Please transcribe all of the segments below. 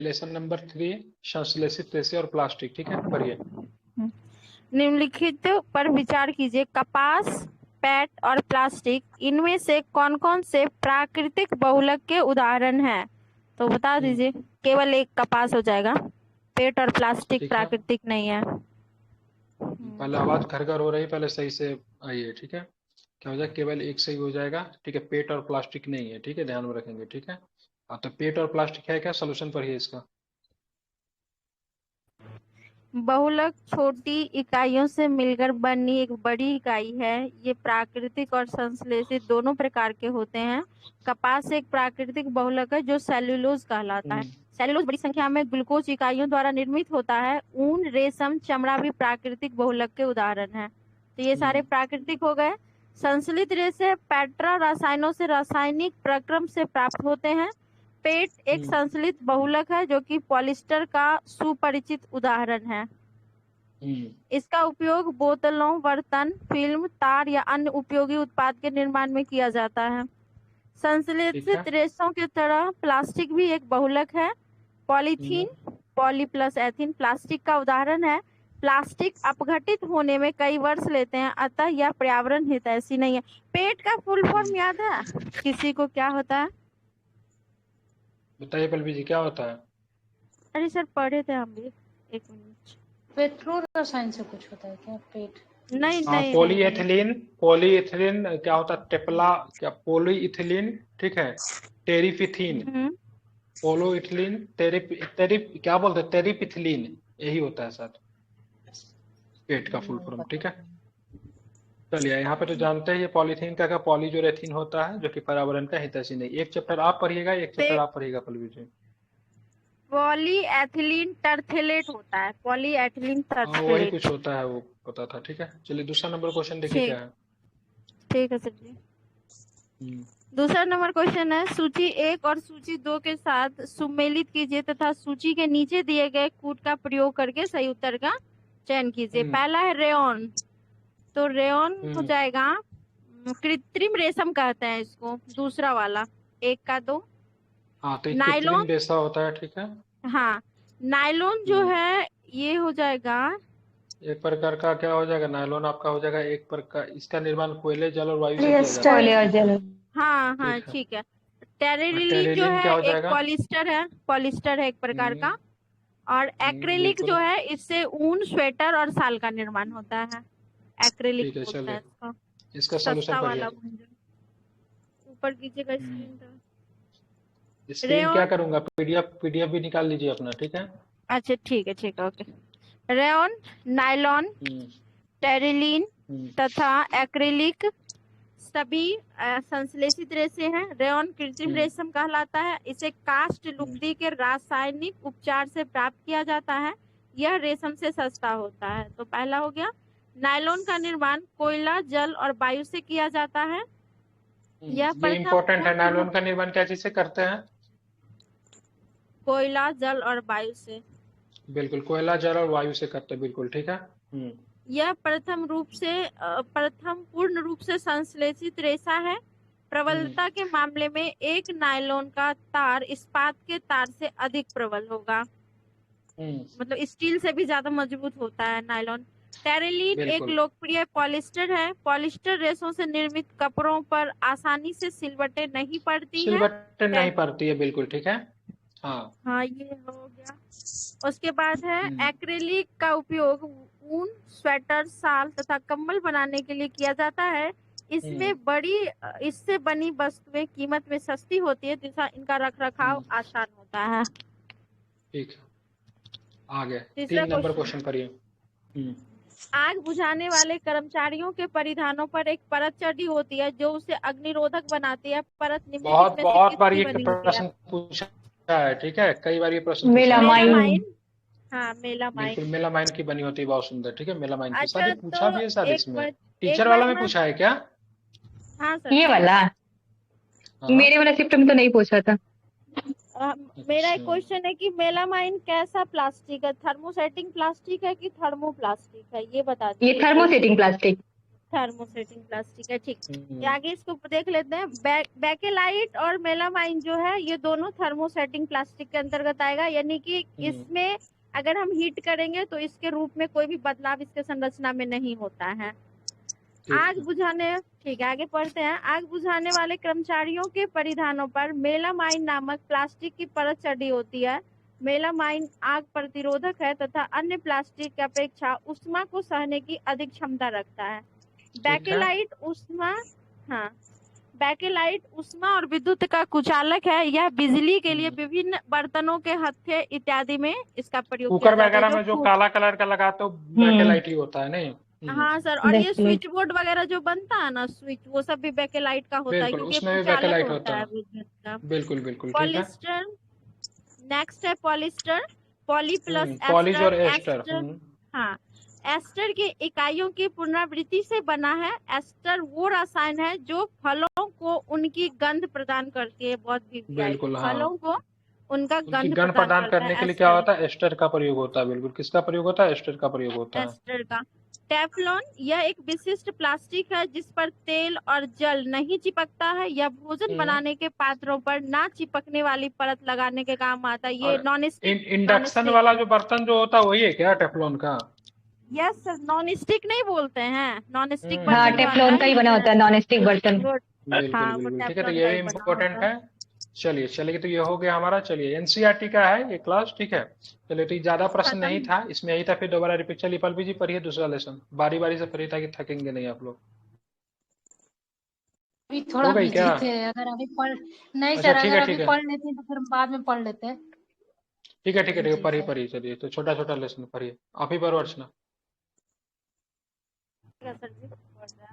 Lesson number 3, संश्लेषित रेशे और प्लास्टिक। ठीक है, पढ़िए। निम्नलिखित पर विचार कीजिए। कपास, पेट और प्लास्टिक, इनमें से कौन कौन से प्राकृतिक बहुलक के उदाहरण हैं? तो बता दीजिए। केवल एक कपास हो जाएगा, पेट और प्लास्टिक ठीक है, प्राकृतिक नहीं है। पहले आवाज घर घर हो रही, पहले सही से आइए। ठीक है, क्या हो जाएगा? केवल एक सही हो जाएगा। ठीक है, पेट और प्लास्टिक नहीं है। ठीक है, ध्यान में रखेंगे। ठीक है, हाँ, तो पेट और प्लास्टिक है क्या? सोल्यूशन पढ़िए इसका। बहुलक छोटी इकाइयों से मिलकर बनी एक बड़ी इकाई है। ये प्राकृतिक और संश्लेषित दोनों प्रकार के होते हैं। कपास एक प्राकृतिक बहुलक है जो सेल्यूलोज कहलाता है। सेल्यूलोज बड़ी संख्या में ग्लूकोज इकाइयों द्वारा निर्मित होता है। ऊन, रेशम, चमड़ा भी प्राकृतिक बहुलक के उदाहरण हैं। तो ये सारे प्राकृतिक हो गए। संश्लित रेशे पेट्रा रसायनों से रासायनिक प्रक्रम से प्राप्त होते हैं। पेट एक संश्लित बहुलक है जो कि पॉलिस्टर का सुपरिचित उदाहरण है। इसका उपयोग बोतलों, बर्तन, फिल्म, तार या अन्य उपयोगी उत्पाद के निर्माण में किया जाता है। संश्लेषित रेशों की तरह प्लास्टिक भी एक बहुलक है। Polythene, poly plus ethene plastic का उदाहरण है। प्लास्टिक अपघटित होने में कई वर्ष लेते हैं, अतः यह पर्यावरण हितैषी नहीं है। पेट का फुल फॉर्म याद है किसी को? क्या होता है बताइए पल्लवी जी, क्या होता है? अरे सर, पढ़े थे हम भी। एक मिनट। पेट्रो रसायन से कुछ होता है क्या पेट? नहीं हाँ, नहीं नहीं, नहीं। पॉलीएथिलीन क्या होता है? टेपला, क्या पॉलीइथिलीन। ठीक है, टेरिफिथीन, पोलोइथिलीन, क्या बोलते हैं? टेरिपिथिलीन, यही होता है सर, पेट का फुल फॉर्म। ठीक है, चलिए यहाँ पे तो जानते हैं ये पॉलीथीन का पॉली जो रेथीन होता है, जो कि पर्यावरण का हितैषी नहीं। एक चैप्टर आप पढ़िएगा, एक चैप्टर आप पढ़िएगा पल्लवी जी। पॉलीएथिलीन टरथेलेट होता है, पॉलीएथिलीन हाँ, वही टरथेलेट। कुछ होता है, वो पता था। ठीक है, चलिए दूसरा नंबर क्वेश्चन देखिए ठीक, क्या है। ठीक है सर जी। दूसरा नंबर क्वेश्चन है, सूची 1 और सूची 2 के साथ सुमेलित कीजिए तथा सूची के नीचे दिए गए कूट का प्रयोग करके सही उत्तर का चयन कीजिए। पहला है रेयन, तो रेयन हो जाएगा, कृत्रिम रेशम कहते हैं इसको। दूसरा वाला 1 का 2, हाँ, तो कृत्रिम नायलॉन। रेशा होता है। ठीक है, हाँ, नायलॉन जो है ये हो जाएगा, एक प्रकार का क्या हो जाएगा? नायलॉन आपका हो जाएगा एक प्रकार, इसका निर्माण कोयले, जल और वायु से किया जाता कोयले है। और जल। हाँ हाँ ठीक है, ठीक है। और टेरेलिन जो टेरेलिन क्या है हो एक जाएगा? पॉलिस्टर है एक प्रकार का। और एक्रेलिक जो बिल्कुल, है, इससे ऊन, स्वेटर और शाल का निर्माण होता है। एक्रेलिक ठीक है, बोलते हैं चलिए इसको। इसका सॉल्यूशन सस्ता पढ़िए। वाला ऊन जो ऊपर कीजिएगा स्क्रीन का। स्क्रीन क्या रेयन, करूंगा? पीडीएफ भी निकाल लीजिए अपना। ठीक है, अच्छा ठीक है, ठीक है, ओके। रेयन, नायलॉन, टेरिलीन तथा एक्रेलिक सभी संश्लेषित रेशे हैं। रेयन कृत्रिम रेशम कहलाता है। इसे कास्ट लुगदी के रासायनिक उपचार से प्राप्त किया जाता है। यह रेशम से सस्ता होता है। तो पहला हो गया। नायलॉन का निर्माण कोयला, जल और वायु से किया जाता है। यह ये प्रथम इम्पोर्टेंट है। पूर्ण नायलॉन रूप का निर्माण क्या चीज से करते हैं? कोयला, जल और वायु से। बिल्कुल, कोयला, जल और वायु से करते हैं। बिल्कुल ठीक है। यह प्रथम पूर्ण रूप से संश्लेषित रेशा है। प्रबलता के मामले में एक नायलॉन का तार इस्पात के तार से अधिक प्रबल होगा, मतलब स्टील से भी ज्यादा मजबूत होता है नायलॉन। टेरेलिन एक बिल्कुल, लोकप्रिय पॉलिस्टर है। पॉलिस्टर रेशों से निर्मित कपड़ों पर आसानी से सिलवटें नहीं पड़ती है। सिलबट्टे नहीं पड़ती है। बिल्कुल ठीक है। हाँ, हाँ, ये हो गया। उसके बाद है एक्रेलिक का उपयोग ऊन, स्वेटर, शाल तथा कंबल बनाने के लिए किया जाता है। इससे बनी वस्तुएं कीमत में सस्ती होती है तथा इनका रखरखाव आसान होता है। ठीक है, आगे तीसरा 3 नंबर क्वेश्चन, क्वेश्चन करिए। आग बुझाने वाले कर्मचारियों के परिधानों पर एक परत चढ़ी होती है जो उसे अग्निरोधक बनाती है। परत निम्नलिखित बहुत में से बहुत बार किसकी ये बनी होती है? प्रश्न पूछा है। ठीक है, कई बार ये प्रश्न पूछा है। मेलामाइन। हाँ, मेलामाइन। बिल्कुल, मेलामाइन की बनी होती है, बहुत सुंदर। ठीक है, मेलामाइन की शायद अच्छा, ये पूछा तो भी है शायद एक इसमें। मिनट, एक टीचर वाला बार में मैं, पूछा है क्या? हाँ सर, ये वाला हाँ, मेरे वाला शिफ्ट में तो नहीं पूछा था। मेरा एक अच्छा, क्वेश्चन है कि मेलामाइन कैसा प्लास्टिक है? थर्मोसेटिंग प्लास्टिक है कि थर्मोप्लास्टिक है? ये बता ये दीजिए कोई भी। Thermosetting plastic. थर्मोसेटिंग प्लास्टिक है, ठीक। ये आगे इसको देख लेते हैं। बेकेलाइट और मेलामाइन जो है ये दोनों थर्मोसेटिंग प्लास्टिक के अंतर्गत आएगा, यानी कि इसमें अगर हम हीट करेंगे तो इसके रूप में कोई भी बदलाव इसके संरचना में नहीं होता है। आग बुझाने, ठीक है आगे पढ़ते हैं। आग बुझाने वाले कर्मचारियों के परिधानों पर मेलामाइन नामक प्लास्टिक की परत चढ़ी होती है। मेलामाइन आग प्रतिरोधक है तथा अन्य प्लास्टिक की अपेक्षा ऊष्मा को सहने की अधिक क्षमता रखता है। बेकेलाइट ऊष्मा, हाँ बेकेलाइट ऊष्मा और विद्युत का कुचालक है। यह बिजली के लिए विभिन्न बर्तनों के हत्थे इत्यादि में इसका प्रयोग किया कुकर जाता है। वगैरह में जो काला कलर का लगाते हो बेकेलाइट ही होता है नहीं? हाँ सर, और ये स्विच बोर्ड वगैरह जो बनता है ना स्विच, वो सब भी बेकेलाइट का होता है बिल्कुल, क्योंकि उसमें भी कुचालक बेकेलाइट होता होता है है। विद्युत का। बिल्कुल बिल्कुल, ठीक है। पॉलिस्टर, नेक्स्ट है पॉलिस्टर। पॉली प्लस पॉलिश और एस्टर, एस्टर। हाँ एस्टर की इकाइयों की पुनरावृत्ति से बना है। एस्टर वो रसायन है जो फलों को उनकी गंध प्रदान करती है। बहुत बिल्कुल, हाँ। फलों को उनका उनकी गंध गंध प्रदान करता करने है के लिए क्या होता है? एस्टर का प्रयोग होता है। बिल्कुल, किसका प्रयोग होता है? एस्टर का प्रयोग होता है। एस्टर का। टेफ्लॉन, यह एक विशिष्ट प्लास्टिक है जिस पर तेल और जल नहीं चिपकता है। यह भोजन बनाने के पात्रों पर ना चिपकने वाली परत लगाने के काम आता है। ये नॉन स्टिक, इंडक्शन वाला जो बर्तन जो होता है वही है क्या टेफ्लॉन का? यस सर, नॉन स्टिक नहीं बोलते हैं, नॉन स्टिक हाँ बर्तन टेफ्लॉन का ही बना होता है नॉन स्टिक बर्तन। बिल्कुल हाँ, बिल्कुल, ठीक है। तो टेफ्लॉन ये का भी ही बना इम्पोर्टेंट होता है। चलिए चलिए, तो ये हो गया हमारा। चलिए एनसीईआरटी का है ये क्लास, ठीक है। चलिए, तो ज्यादा प्रश्न नहीं था इसमें, यही था। फिर दोबारा रिपीट। चलिए पल्लवी जी पढ़िए दूसरा लेसन, बारी बारी से पढ़िए ताकि थकेंगे नहीं आप लोग। अभी थोड़ा हो गई बिजी क्या? थे, अगर अभी पढ़ नहीं अच्छा, सर, ठीक अगर है अभी ठीक है पढ़ लेते हैं तो फिर बाद में पढ़ लेते हैं। ठीक है ठीक है ठीक है, जी पढ़िए सर। पढ़िए। चलिए, तो छोटा छोटा लेसन पढ़िए। आप ही पढ़ो अर्चना। है सर जी, पढ़ रहे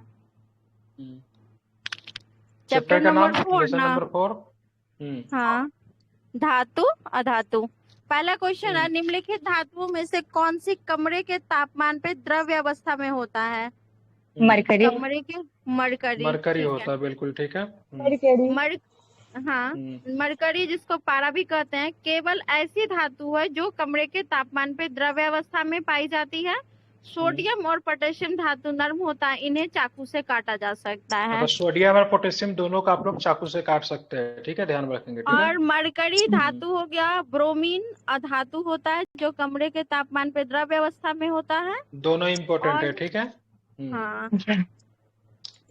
हैं। चैप्टर का नाम, 4 लेसन ना, नंबर 4। हाँ धातु अधातु। पहला क्वेश्चन है, निम्नलिखित धातुओं में से कौन सी कमरे के तापमान पे द्रव्य अवस्था में होता है? मरकरी। कमरे के, मरकरी, मरकरी ठीक होता है, बिल्कुल ठीक है। मर हाँ मरकरी, जिसको पारा भी कहते हैं, केवल ऐसी धातु है जो कमरे के तापमान पे द्रव्य अवस्था में पाई जाती है। सोडियम और पोटेशियम धातु नर्म होता है, इन्हें चाकू से काटा जा सकता है। तो सोडियम और पोटेशियम दोनों का आप लोग चाकू से काट सकते हैं, ठीक है, ध्यान रखेंगे, ठीक है। और मरकरी धातु हो गया। ब्रोमीन अधातु होता है जो कमरे के तापमान पे द्रव्य अवस्था में होता है। दोनों इम्पोर्टेंट है, और ठीक है। हाँ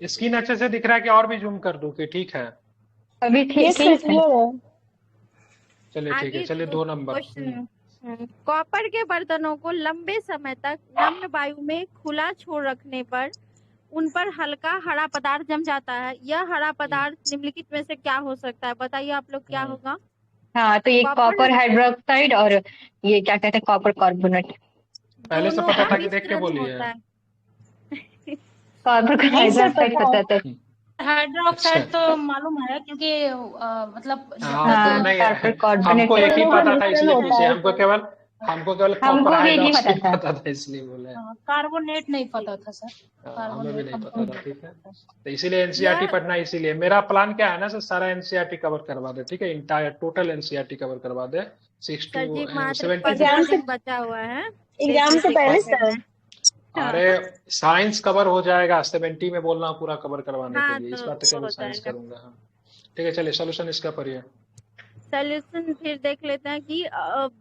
स्क्रीन अच्छे से दिख रहा है कि और भी जूम कर दूं कि ठीक है? अभी ठीक है। चलिए ठीक है। आगे चलिए 2 नंबर। क्वेश्चन, कॉपर के बर्तनों को लंबे समय तक नम्य वायु में खुला छोड़ रखने पर उन पर हल्का हरा पदार्थ जम जाता है। यह हरा पदार्थ निम्नलिखित में से क्या हो सकता है? बताइए आप लोग, क्या होगा? हाँ तो ये कॉपर हाइड्रोक्साइड और ये क्या कहते हैं कॉपर कार्बोनेट। पहले से दोनों पता का था कि देख के मिश्रण बोलिए। होता है। कॉपर हाइड्रोक्साइड पता था। हाइड्रोक्साइड तो मालूम है क्योंकि मतलब हाँ, नहीं हमको एक ही पता था इसलिए पूछे। हमको केवल कॉपर हाइड्रोक्साइड पता था इसलिए बोले। कार्बोनेट नहीं पता था सर। हमें भी नहीं पता था, ठीक है। तो इसीलिए एनसीईआरटी पढ़ना, इसीलिए मेरा प्लान क्या है ना सर, सारा एनसीईआरटी कवर करवा दे, ठीक है। इंटायर टोटल एनसीईआरटी कवर करवा दे। 6 to 7 बचा हुआ है एग्जाम से पहले सर। अरे साइंस कवर हो जाएगा, 70 में बोलना पूरा कवर करवाने के लिए। इस बार तो केवल साइंस करूंगा। हाँ ठीक है, चलिए सोल्यूशन इसका पढ़िए। सोल्यूशन फिर देख लेते हैं कि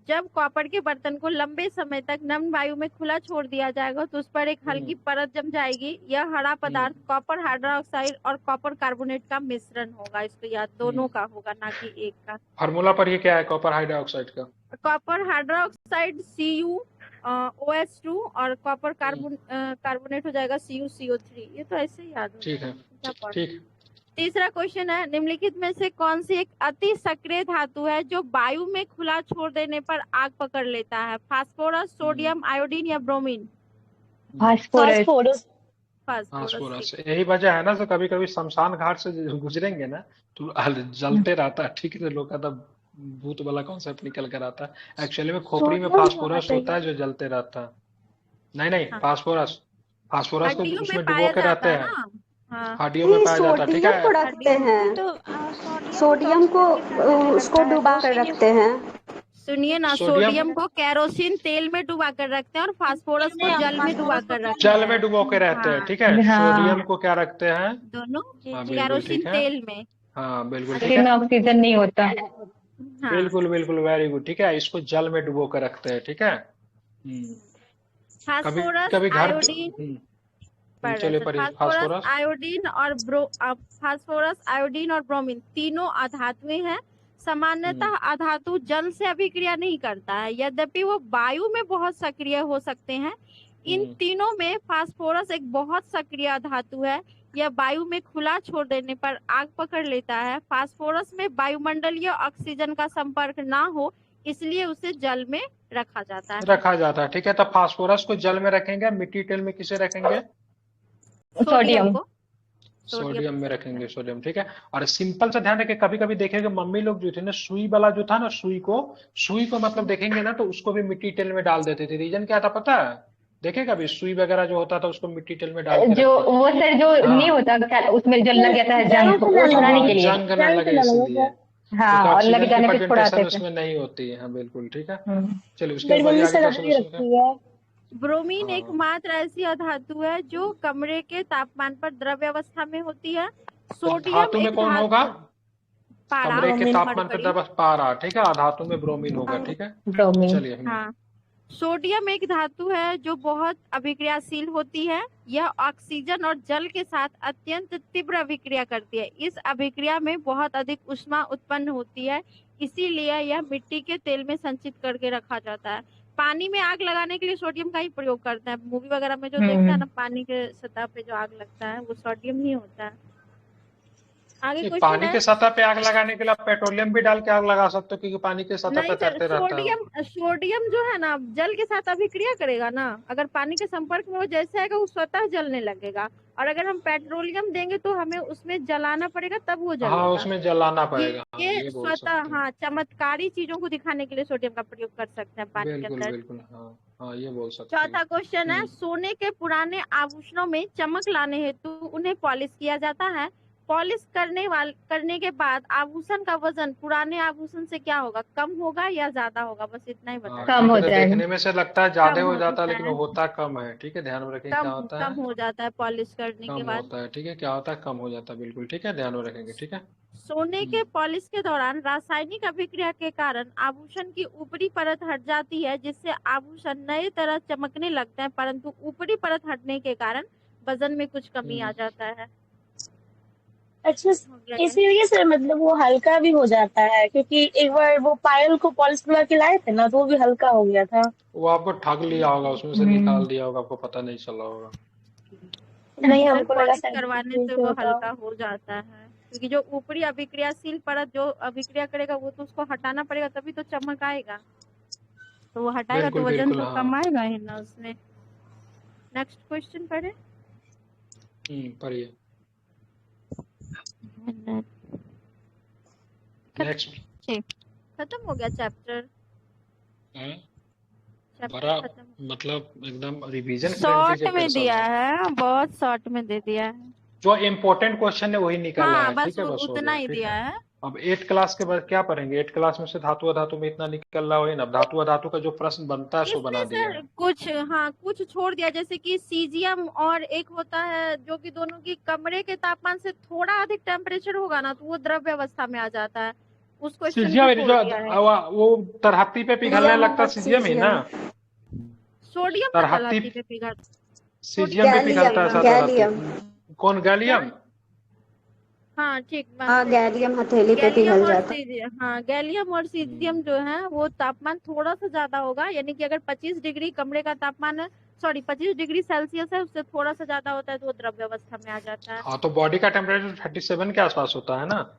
जब कॉपर के बर्तन को लंबे समय तक नम वायु में खुला छोड़ दिया जाएगा तो उस पर एक हल्की परत जम जाएगी। यह हरा पदार्थ कॉपर हाइड्रोक्साइड और कॉपर कार्बोनेट का मिश्रण होगा। इसको याद दोनों का होगा, ना कि एक का। फार्मूला पढ़िए क्या है कॉपर हाइड्रोक्साइड का? कॉपर हाइड्रोक्साइड CuOH2 और कॉपर कार्बोनेट हो जाएगा CuCO3। ये तो ऐसे ही याद हो, ठीक है ठीक। तीसरा क्वेश्चन है, निम्नलिखित में से कौन सी एक अति सक्रिय धातु है जो वायु में खुला छोड़ देने पर आग पकड़ लेता है? फास्फोरस, सोडियम, आयोडीन या ब्रोमीन? फास्फोरस। फास्फोरस। यही वजह है ना, तो कभी कभी शमशान घाट से गुजरेंगे ना तो जलते रहता है, ठीक है। लोग का भूत वाला कॉन्सेप्ट निकल कर आता है। एक्चुअली में खोपड़ी में फास्फोरस होता है जो जलते रहता है। नहीं फास्फोरस को उसमें डुबो के रहते हैं, हड्डियों में पाया जाता है, ठीक है। को रखते हैं तो सोडियम को उसको डुबा कर रखते हैं। सुनिए ना, सोडियम सोडियम को केरोसिन तेल में डुबा कर रखते हैं और फास्फोरस को जल में डुबा कर रखते जल हैं। में डुबो के रहते हैं, हाँ, ठीक है। हाँ सोडियम को क्या रखते हैं? दोनों हाँ बिल्कुल केरोसिन ठीक है। तेल में। हाँ बिल्कुल ठीक तेल में है। ऑक्सीजन नहीं होता। हाँ, बिल्कुल बिल्कुल, वेरी गुड, ठीक है। इसको जल में डुबो के रखते हैं, ठीक है। कभी फास्फोरस कभी घर आयोडीन पढ़ रहे चलिए सर। पढ़िए फास्फोरस। फास्फोरस आयोडीन और ब्रोमीन तीनों अधातुएं हैं। सामान्यतः अधातु जल से अभिक्रिया नहीं करता है, यद्यपि वो वायु में बहुत सक्रिय हो सकते हैं। इन तीनों में फास्फोरस एक बहुत सक्रिय धातु है। यह वायु में खुला छोड़ देने पर आग पकड़ लेता है। फास्फोरस में वायुमंडलीय ऑक्सीजन का संपर्क ना हो, इसलिए उसे जल में रखा जाता है। ठीक है। तो फास्फोरस को जल में रखेंगे, मिट्टी तेल में किसे रखेंगे? सोडियम। को सोडियम में रखेंगे, सोडियम, ठीक है। और सिंपल सा ध्यान रखें, कभी कभी देखेंगे मम्मी लोग जो थे ना, सुई वाला जो था ना, सुई को मतलब देखेंगे ना, तो उसको भी मिट्टी तेल में डाल देते थे। रीजन क्या था पता है? देखे कभी सुई वगैरह जो होता था उसको मिट्टी तेल में डाल के जो रखते थे। वो सर जो नहीं होता उसमें जो लग जाता है जंग, वो छुड़ाने के लिए। जंग न लगे इसलिए, हाँ, क्योंकि और लग ऑक्सीजन की जाने पे प्रेजेंटेशन छुड़ाते थे। उसमें नहीं होती है। हाँ बिल्कुल ठीक है। हम्म। चलिए उसके बाद आगे का सोल्यूशन क्या? ब्रोमीन हाँ। एकमात्र ऐसी अधातु है जो कमरे के तापमान पर द्रव्य अवस्था में होती है। सोडियम धातु में एक कौन होगा? पारा, कमरे के तापमान पर मरकरी। पारा, ठीक है। धातु में ब्रोमीन होगा, ठीक है। ब्रोमीन। चलिए हाँ, सोडियम एक धातु है जो बहुत अभिक्रियाशील होती है। यह ऑक्सीजन और जल के साथ अत्यंत तीव्र अभिक्रिया करती है। इस अभिक्रिया में बहुत अधिक ऊष्मा उत्पन्न होती है, इसीलिए यह मिट्टी के तेल में संचित करके रखा जाता है। पानी में आग लगाने के लिए सोडियम का ही प्रयोग करते हैं। मूवी वगैरह में जो देखते हैं ना, पानी के सतह पे जो आग लगता है वो सोडियम ही होता है। आगे क्वेश्चन पानी है। के सतह पे आग लगाने के लिए आप पेट्रोलियम भी डाल के आग लगा सकते हो, क्योंकि पानी के सतह पे नहीं सर, तैरते रहता है। सोडियम जो है ना, जल के साथ अभिक्रिया करेगा ना। अगर पानी के संपर्क में वो जैसे आएगा वो स्वतः जलने लगेगा, और अगर हम पेट्रोलियम देंगे तो हमें उसमें जलाना पड़ेगा, तब वो जलेगा। हाँ उसमें जलाना पड़ेगा। ये स्वतः, हाँ, चमत्कारी चीजों को दिखाने के लिए सोडियम का प्रयोग कर सकते हैं पानी के अंदर। बिल्कुल हाँ ये बोल सकते हैं। चौथा क्वेश्चन है, सोने के पुराने आभूषणों में चमक लाने हेतु उन्हें पॉलिश किया जाता है। पॉलिश करने के बाद आभूषण का वजन पुराने आभूषण से क्या होगा? कम होगा या ज्यादा होगा? बस इतना ही बताया। कम हो जाएगा। देखने में से लगता है ज्यादा कम हो जाता है, होता लेकिन है। होता कम है, ठीक है। ध्यान में रखेंगे क्या होता है? कम हो जाता है पॉलिश करने के कम बाद। होता है, ठीक है। क्या होता है? कम हो जाता है, बिल्कुल ठीक है। ध्यान में रखेंगे, ठीक है। सोने के पॉलिश के दौरान रासायनिक अभिक्रिया के कारण आभूषण की ऊपरी परत हट जाती है, जिससे आभूषण नए तरह चमकने लगते हैं, परंतु ऊपरी परत हटने के कारण वजन में कुछ कमी आ जाता है। अच्छा, इसीलिए सर मतलब वो हल्का भी हो जाता है, क्योंकि एक बार वो पायल को पॉलिश करवा के लाए थे ना, तो वो भी हल्का हो गया था। वो आपको ठग लिया होगा, उसमें से निकाल दिया होगा, आपको पता नहीं चला होगा। नहीं, हमको लगा पॉलिश करवाने से वो हल्का हो जाता है, क्योंकि जो ऊपरी अभिक्रियाशील परत जो अभिक्रिया करेगा वो तो उसको हटाना पड़ेगा, तभी तो चमक आएगा। तो वो हटाएगा तो वजन तो कम आएगा ही ना उसमें। नेक्स्ट क्वेश्चन पढ़े। पढ़िए नेक्स्ट। खत्म हो गया चैप्टर। बड़ा मतलब एकदम रिवीजन शॉर्ट में दिया है, बहुत शॉर्ट में दे दिया है। जो इम्पोर्टेंट क्वेश्चन है वही निकाला है, ठीक है। बस उतना ही दिया है। अब 8 क्लास के बाद क्या पढ़ेंगे? 8 क्लास में से धातु अधातु में इतना निकल रहा है ना। धातु अधातु का जो प्रश्न बनता है सो बना दिया है। कुछ छोड़ दिया, जैसे कि सीजियम और एक होता है जो कि दोनों की कमरे के तापमान से थोड़ा अधिक टेम्परेचर होगा ना, तो वो द्रव्य अवस्था में आ जाता है। उस क्वेश्चन वो तरहत्ती पे पिघलने लगता है, सीजियम ही ना। सोडियम तरहत्ती पे पिघलता, सीजियम पे पिघलता है। गैलियम। कौन? गैलियम। हाँ ठीक। गैलियम हथेली पे पिघल जाता है। हाँ, गैलियम और सीजियम जो है वो तापमान थोड़ा सा ज्यादा होगा, यानी कि अगर 25 डिग्री कमरे का तापमान है, 25 डिग्री सेल्सियस है, उससे थोड़ा सा ज्यादा होता है तो वो द्रव्य अवस्था में आ जाता है। हाँ, तो बॉडी का टेम्परेचर 37 के आसपास होता है ना।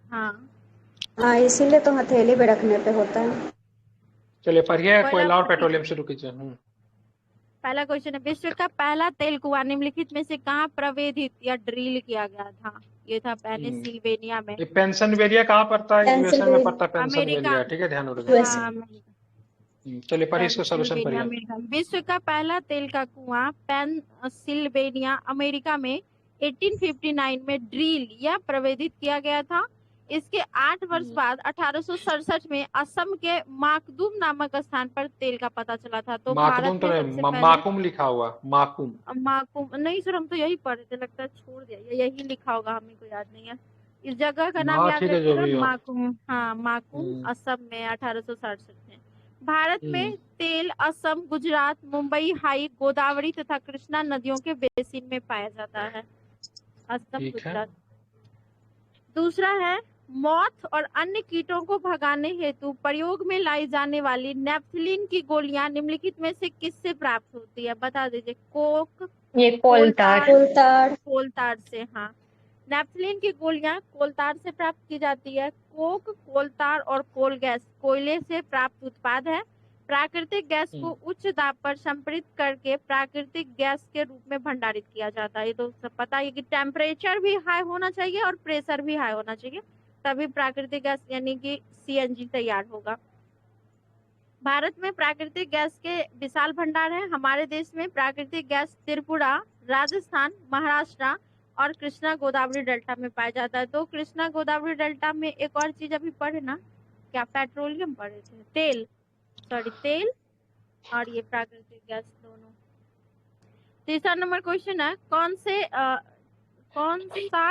हाँ, इसीलिए तो हथेली पे रखने पे होता है। चलिए पढ़िए, कोयला और पेट्रोलियम शुरू कीजिए। पहला क्वेश्चन है, विश्व का पहला तेल कुआं निम्नलिखित में से कहाँ प्रवेधित या ड्रिल किया गया था? ये था पेनिसिल्वेनिया में। पेंसिल्वेनिया कहाँ पड़ता है? यूएसए में पड़ता है पेंसिल्वेनिया, ठीक है। ध्यान रखिए। चलिए पढ़िए इसका सॉल्यूशन पढ़िए। विश्व का पहला तेल का कुआं पेंसिल्वेनिया अमेरिका में 1859 में ड्रिल या प्रवेधित किया गया था। इसके 8 वर्ष बाद 1867 में असम के माकदुम नामक स्थान पर तेल का पता चला था। तो माकदुम भारत तो में नहीं, सबसे पहले माकुम लिखा हुआ, माकुम। माकुम नहीं सर, हम तो यही पढ़े थे, लगता है छोड़ दिया, यही लिखा होगा, हमें को याद नहीं है। इस जगह का नाम हाँ याद ठीक है, जो भी रखिएगा, हो। माकुम। हाँ, माकुम असम में 1867 में। भारत में तेल असम, गुजरात, मुंबई हाई, गोदावरी तथा कृष्णा नदियों के बेसिन में पाया जाता है। असम, ठीक है। गुजरात। दूसरा है, मौत और अन्य कीटों को भगाने हेतु प्रयोग में लाई जाने वाली नेफ्थलीन की गोलियां निम्नलिखित में से किससे प्राप्त होती है? बता दीजिए। कोक, ये कोलतार। कोलतार। कोलतार से। हाँ, नेफ्थलीन की गोलियां कोलतार से प्राप्त की जाती है। कोक, कोलतार और कोल गैस कोयले से प्राप्त उत्पाद है। प्राकृतिक गैस को उच्च दाब पर संपीड़ित करके प्राकृतिक गैस के रूप में भंडारित किया जाता है। ये तो सब पता है कि टेम्परेचर भी हाई होना चाहिए और प्रेशर भी हाई होना चाहिए, तभी प्राकृतिक गैस यानी कि सीएनजी तैयार होगा। भारत में प्राकृतिक गैस के विशाल भंडार हैं। हमारे देश में प्राकृतिक गैस त्रिपुरा, राजस्थान, महाराष्ट्र और कृष्णा गोदावरी डेल्टा में पाया जाता है। तो कृष्णा गोदावरी डेल्टा में एक और चीज अभी पढ़े ना, क्या पेट्रोलियम पढ़े थे, तेल तेल और ये प्राकृतिक गैस दोनों। तीसरा नंबर क्वेश्चन है, कौन सा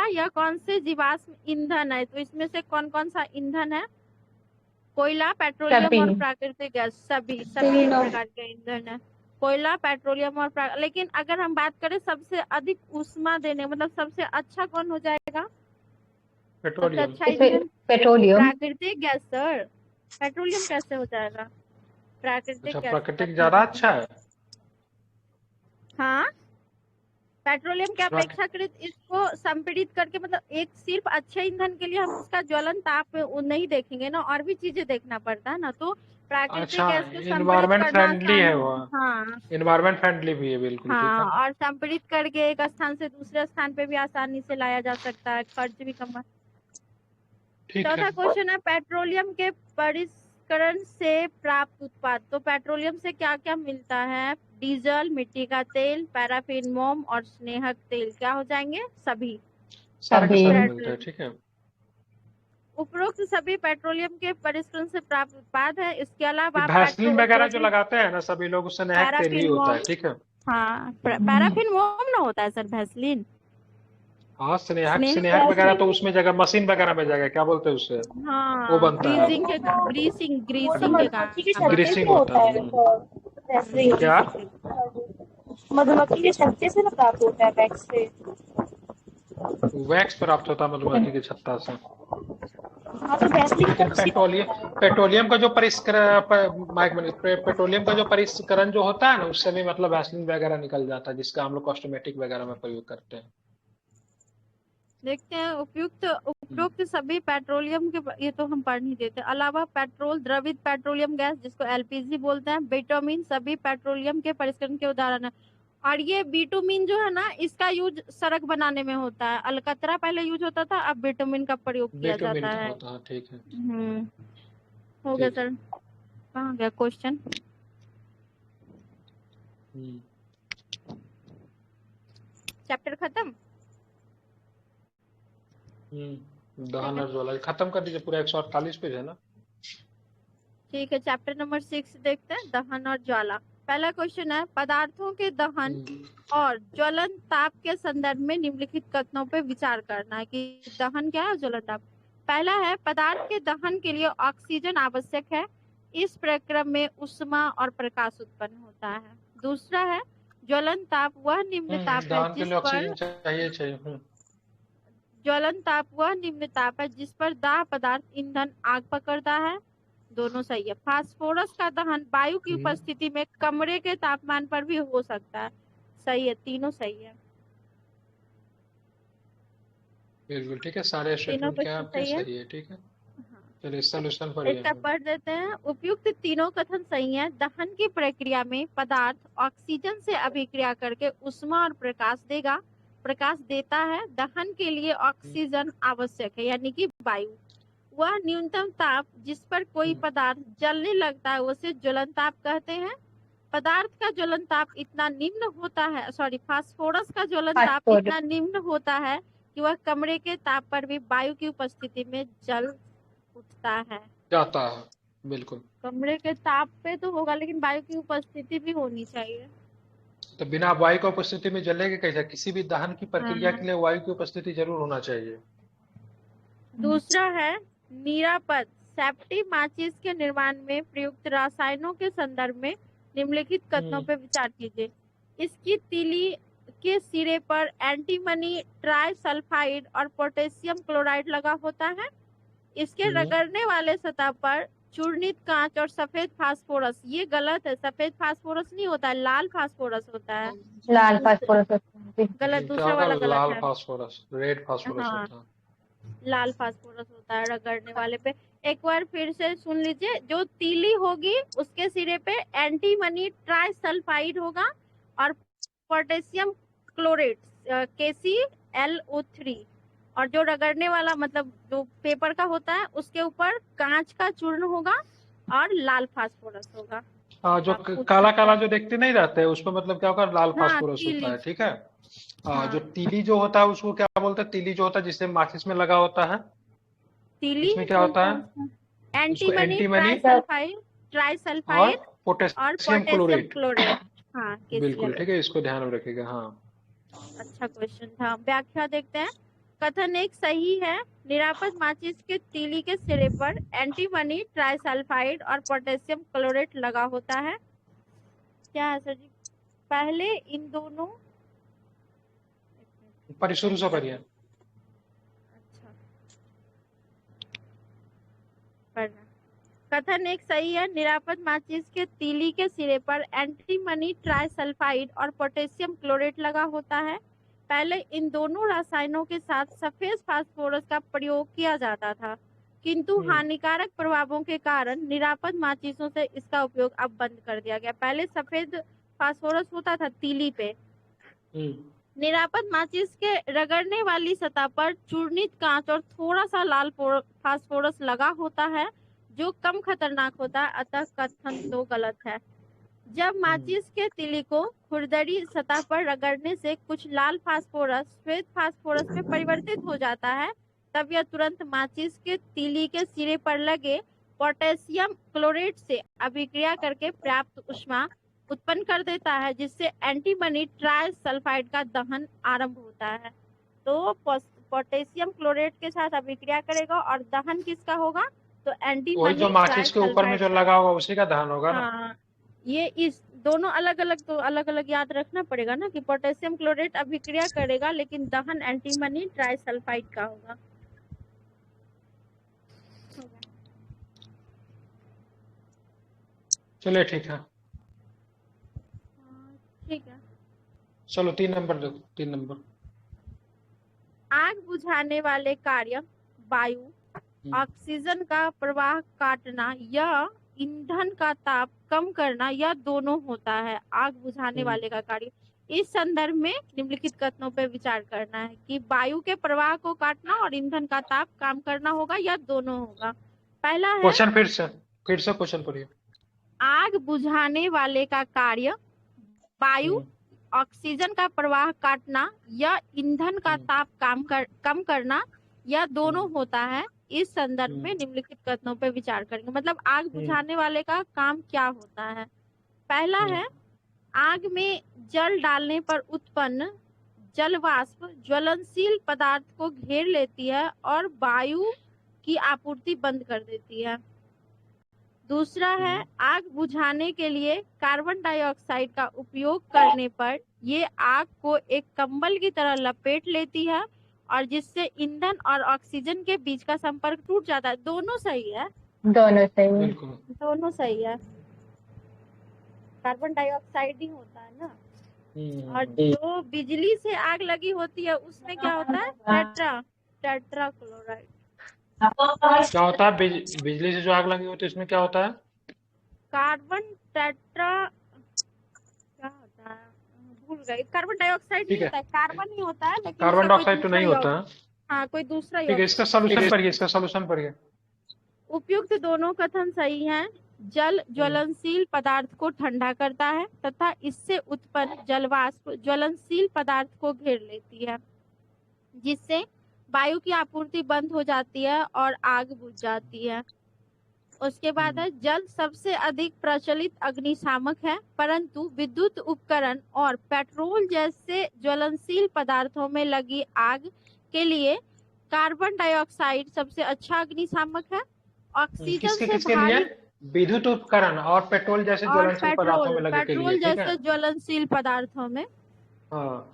या कौन से जीवाश्म ईंधन है? तो इसमें से कौन कौन सा ईंधन है? कोयला, पेट्रोलियम और प्राकृतिक गैस, सभी प्रकार के ईंधन है। कोयला, पेट्रोलियम और लेकिन अगर हम बात करें सबसे अधिक ऊष्मा देने, मतलब सबसे अच्छा कौन हो जाएगा? पेट्रोलियम। सबसे अच्छा ईंधन पेट्रोलियम। प्राकृतिक गैस सर। पेट्रोलियम कैसे हो जाएगा? प्राकृतिक अच्छा, गैस। प्राकृतिक ज्यादा अच्छा है। हाँ, पेट्रोलियम के अपेक्षाकृत इसको संपीड़ित करके, मतलब एक सिर्फ अच्छे ईंधन के लिए हम उसका ज्वलन ताप नहीं देखेंगे ना, और भी चीजें देखना पड़ता है ना। तो प्राकृतिक अच्छा, गैस को संपीड़ित इन्वायरमेंट करना फ्रेंडली है वो। हाँ इन्वायरमेंट फ्रेंडली भी है, बिल्कुल ठीक हाँ, है। और संपीड़ित करके एक स्थान से दूसरे स्थान पे भी आसानी से लाया जा सकता है, खर्च भी कम। ठीक चौथा है। क्वेश्चन है, पेट्रोलियम के परिष्करण से प्राप्त उत्पाद। तो पेट्रोलियम से क्या क्या मिलता है? डीजल, मिट्टी का तेल, पैराफिन, मोम और स्नेहक तेल। क्या हो जाएंगे? सभी। सारे के सारे मिलते हैं, ठीक है। उपरोक्त सभी पेट्रोलियम के परिष्करण से प्राप्त उत्पाद है। इसके अलावा वैसलीन वगैरह जो लगाते हैं ना सभी लोग, उससे नहक तेल ही पैराफिन, होता है, मोम। ठीक है। हाँ, पैराफिन मोम ना होता है सर, वैसलीन। हाँ, स्नेहक वगैरह तो उसमें जगह मशीन वगैरह में जगह, क्या बोलते हैं उससे, वो हाँ, बनता है। ग्रीसिंग वो तो के मधुमक्खी के काम। छत्ते से ग्रीसिंग होता होता है है। वैक्सीन। क्या? मधुमक्खी के छत्ते से ना प्राप्त होता है, वैक्स से। वैक्स प्राप्त होता है मधुमक्खी के छत्ता से। हाँ, तो वैक्सीन लेकिन कौन सी बनता है? पेट्रोलियम का जो पेट्रोलियम का जो परिष्करण जो होता है ना, उससे भी मतलब वैसलीन वगैरह निकल जाता है, जिसका हम लोग कॉस्मेटिक वगैरह में प्रयोग करते हैं। देखते हैं। उपरोक्त सभी पेट्रोलियम के, ये तो हम पढ़ नहीं देते, अलावा पेट्रोल, द्रवित पेट्रोलियम गैस जिसको एलपीजी बोलते हैं, बिटुमिन सभी पेट्रोलियम के परिष्करण के उदाहरण है। और ये बिटुमिन जो है ना, इसका यूज सड़क बनाने में होता है। अलकतरा पहले यूज होता था, अब बिटुमिन का प्रयोग किया जाता है। होता है, ठीक है। हो गया सर। कहाँ गया क्वेश्चन? चैप्टर खत्म। दहन और ज्वाला खत्म कर दीजिए, पूरा 148 पेज है ना। ठीक है, चैप्टर नंबर 6 देखते हैं, दहन और ज्वाला। पहला क्वेश्चन है, पदार्थों के दहन और ज्वलन ताप के संदर्भ में निम्नलिखित कथनों पे विचार करना है कि दहन क्या है और ज्वलन ताप। पहला है, पदार्थ के दहन के लिए ऑक्सीजन आवश्यक है। इस प्रक्रिया में ऊष्मा और प्रकाश उत्पन्न होता है। दूसरा है, ज्वलन ताप वह निम्न ताप है जिस पर ज्वलन ताप वह निम्न ताप है जिस पर दाह पदार्थ ईंधन आग पकड़ता है। दोनों सही है। फास्फोरस का दहन वायु की उपस्थिति में कमरे के तापमान पर भी हो सकता है। सही है, तीनों सही है। बिल्कुल ठीक है, सारे स्टेटमेंट क्या आपके सही है, ठीक है। चलिए सॉल्यूशन पर इसका पढ़ देते हैं। उपयुक्त तीनों कथन सही हैं। दहन की प्रक्रिया में पदार्थ ऑक्सीजन से अभिक्रिया करके ऊष्मा और प्रकाश देता है। दहन के लिए ऑक्सीजन आवश्यक है, यानी कि वायु। वह न्यूनतम ताप जिस पर कोई पदार्थ जलने लगता है उसे ज्वलन ताप कहते हैं। पदार्थ का ज्वलन ताप इतना निम्न होता है, फास्फोरस का ज्वलन ताप इतना निम्न होता है कि वह कमरे के ताप पर भी वायु की उपस्थिति में जल उठता है। जाता है, बिल्कुल। कमरे के ताप पे तो होगा, लेकिन वायु की उपस्थिति भी होनी चाहिए। तो बिना वायु की उपस्थिति में जलेगा कैसे? किसी भी दहन की प्रक्रिया हाँ। के लिए वायु की उपस्थिति जरूर होना चाहिए। दूसरा है निरापद सेफ्टी माचिस के निर्माण में प्रयुक्त रसायनों के संदर्भ में निम्नलिखित कथनों पर विचार कीजिए। इसकी तीली के सिरे पर एंटीमनी ट्राइसल्फाइड और पोटेशियम क्लोराइड लगा होता है। इसके रगड़ने वाले सतह पर चूर्णित कांच और सफेद फास्फोरस, ये गलत है, सफेद फास्फोरस नहीं होता है, लाल फास्फोरस होता है। लाल फास्फोरस होता है। गलत, क्या दूसरा वाला होगा? गलत लाल है। फास्फोरस, रेड फास्फोरस हाँ, होता है। लाल फास्फोरस होता है रगड़ने वाले पे। एक बार फिर से सुन लीजिए, जो तीली होगी उसके सिरे पे एंटीमनी ट्राइसल्फाइड होगा और पोटेशियम क्लोरेट KClO3, और जो रगड़ने वाला मतलब जो पेपर का होता है उसके ऊपर कांच का चूर्ण होगा और लाल फास्फोरस होगा। हाँ, जो काला काला जो देखते नहीं रहते हैं उसमें मतलब क्या होगा? लाल हाँ, फास्फोरस होता तीली। है, ठीक है। हाँ। जो तीली जो होता है उसको क्या बोलते हैं? तीली जो होता है जिससे माचिस में लगा होता है, तीली इसमें क्या होता है? एंटीमनी एंटीमनी ट्राइसल्फाइड और और पोटेशियम पोटेशियम क्लोरेट। क्लोरेट। हाँ, बिल्कुल KCl। ठीक है, इसको ध्यान में रखिएगा। हाँ, अच्छा क्वेश्चन था। व्याख्या देखते हैं। कथन एक सही है, निरापद माचिस के तीली के सिरे पर एंटीमनी ट्राइसल्फाइड और पोटेशियम क्लोरेट लगा होता है। क्या है सर जी? पहले इन दोनों, पर शुरू से पढ़िए। अच्छा पढ़ना। कथन एक सही है, निरापद माचिस के तीली के सिरे पर एंटीमनी ट्राइसल्फाइड और पोटेशियम क्लोरेट लगा होता है। पहले इन दोनों रसायनों के साथ सफेद फास्फोरस का प्रयोग किया जाता था, किंतु हानिकारक प्रभावों के कारण निरापद माचिसों से इसका उपयोग अब बंद कर दिया गया। पहले सफेद फास्फोरस होता था तीली पे। निरापद माचिस के रगड़ने वाली सतह पर चूर्णित कांच और थोड़ा सा लाल फास्फोरस लगा होता है, जो कम खतरनाक होता है, अतः कथन तो गलत है। जब माचिस के तीली को खुरदरी सतह पर रगड़ने से कुछ लाल फास्फोरस श्वेत फास्फोरस में परिवर्तित हो जाता है, तब यह तुरंत माचिस के तीली के सिरे पर लगे पोटेशियम क्लोरेट से अभिक्रिया करके पर्याप्त ऊष्मा उत्पन्न कर देता है, जिससे एंटीमनी ट्राइसल्फाइड का दहन आरंभ होता है। तो पोटेशियम क्लोरेट के साथ अभिक्रिया करेगा और दहन किसका होगा? तो एंटीमनी वही जो माचिस के ऊपर में जो लगा होगा उसी का दहन होगा ना। हाँ, ये इस दोनों अलग अलग, तो अलग अलग याद रखना पड़ेगा ना कि पोटेशियम क्लोरेट अभिक्रिया करेगा लेकिन दहन एंटीमनी ट्राइसल्फाइड का होगा। चलिए ठीक है, ठीक है। चलो 3 नंबर देखो, 3 नंबर। आग बुझाने वाले कार्य वायु, ऑक्सीजन का प्रवाह काटना या ईंधन का ताप कम करना या दोनों होता है। आग बुझाने वाले का कार्य, इस संदर्भ में निम्नलिखित कथनों पर विचार करना है कि वायु के प्रवाह को काटना और ईंधन का ताप कम करना होगा या दोनों होगा। पहला है, क्वेश्चन फिर से क्वेश्चन पढ़िए। आग बुझाने वाले का कार्य वायु, ऑक्सीजन का प्रवाह काटना या ईंधन का ताप कम करना या दोनों होता है। इस संदर्भ में निम्नलिखित कथनों पर विचार करेंगे। मतलब आग बुझाने वाले का काम क्या होता है? पहला है, आग में जल डालने पर उत्पन्न जल वाष्प ज्वलनशील पदार्थ को घेर लेती है और वायु की आपूर्ति बंद कर देती है। दूसरा है, आग बुझाने के लिए कार्बन डाइऑक्साइड का उपयोग करने पर ये आग को एक कंबल की तरह लपेट लेती है और जिससे ईंधन और ऑक्सीजन के बीच का संपर्क टूट जाता है। दोनों सही है, दोनों सही है। दोनों सही है। कार्बन डाइऑक्साइड ही होता है ना। और जो बिजली से आग लगी होती है उसमें क्या होता है? Tetra chloride. क्या होता है? बिजली से जो आग लगी होती है इसमें क्या होता है? कार्बन टेट्रा, क्या होता है भूल गई। कार्बन डाइऑक्साइड नहीं होता है, कार्बन ही होता है, लेकिन कार्बन डाइऑक्साइड तो नहीं होता है। हाँ, कोई दूसरा ठीक है, इसका सॉल्यूशन पढ़िए। उपयुक्त दोनों कथन सही हैं। जल ज्वलनशील पदार्थ को ठंडा करता है तथा इससे उत्पन्न जलवाष्प ज्वलनशील पदार्थ को घेर लेती है। जिससे वायु की आपूर्ति बंद हो जाती है और आग बुझ जाती है। उसके बाद है जल सबसे अधिक प्रचलित अग्निशामक है, परंतु विद्युत उपकरण और पेट्रोल जैसे ज्वलनशील पदार्थों में लगी आग के लिए कार्बन डाइऑक्साइड सबसे अच्छा अग्निशामक है। ऑक्सीजन किसके से किसके भारी लिए? विद्युत उपकरण और पेट्रोल जैसे और ज्वलनशील पदार्थों में लगे के लिए, पेट्रोल ठीक है। जैसे ज्वलनशील पदार्थों में हाँ,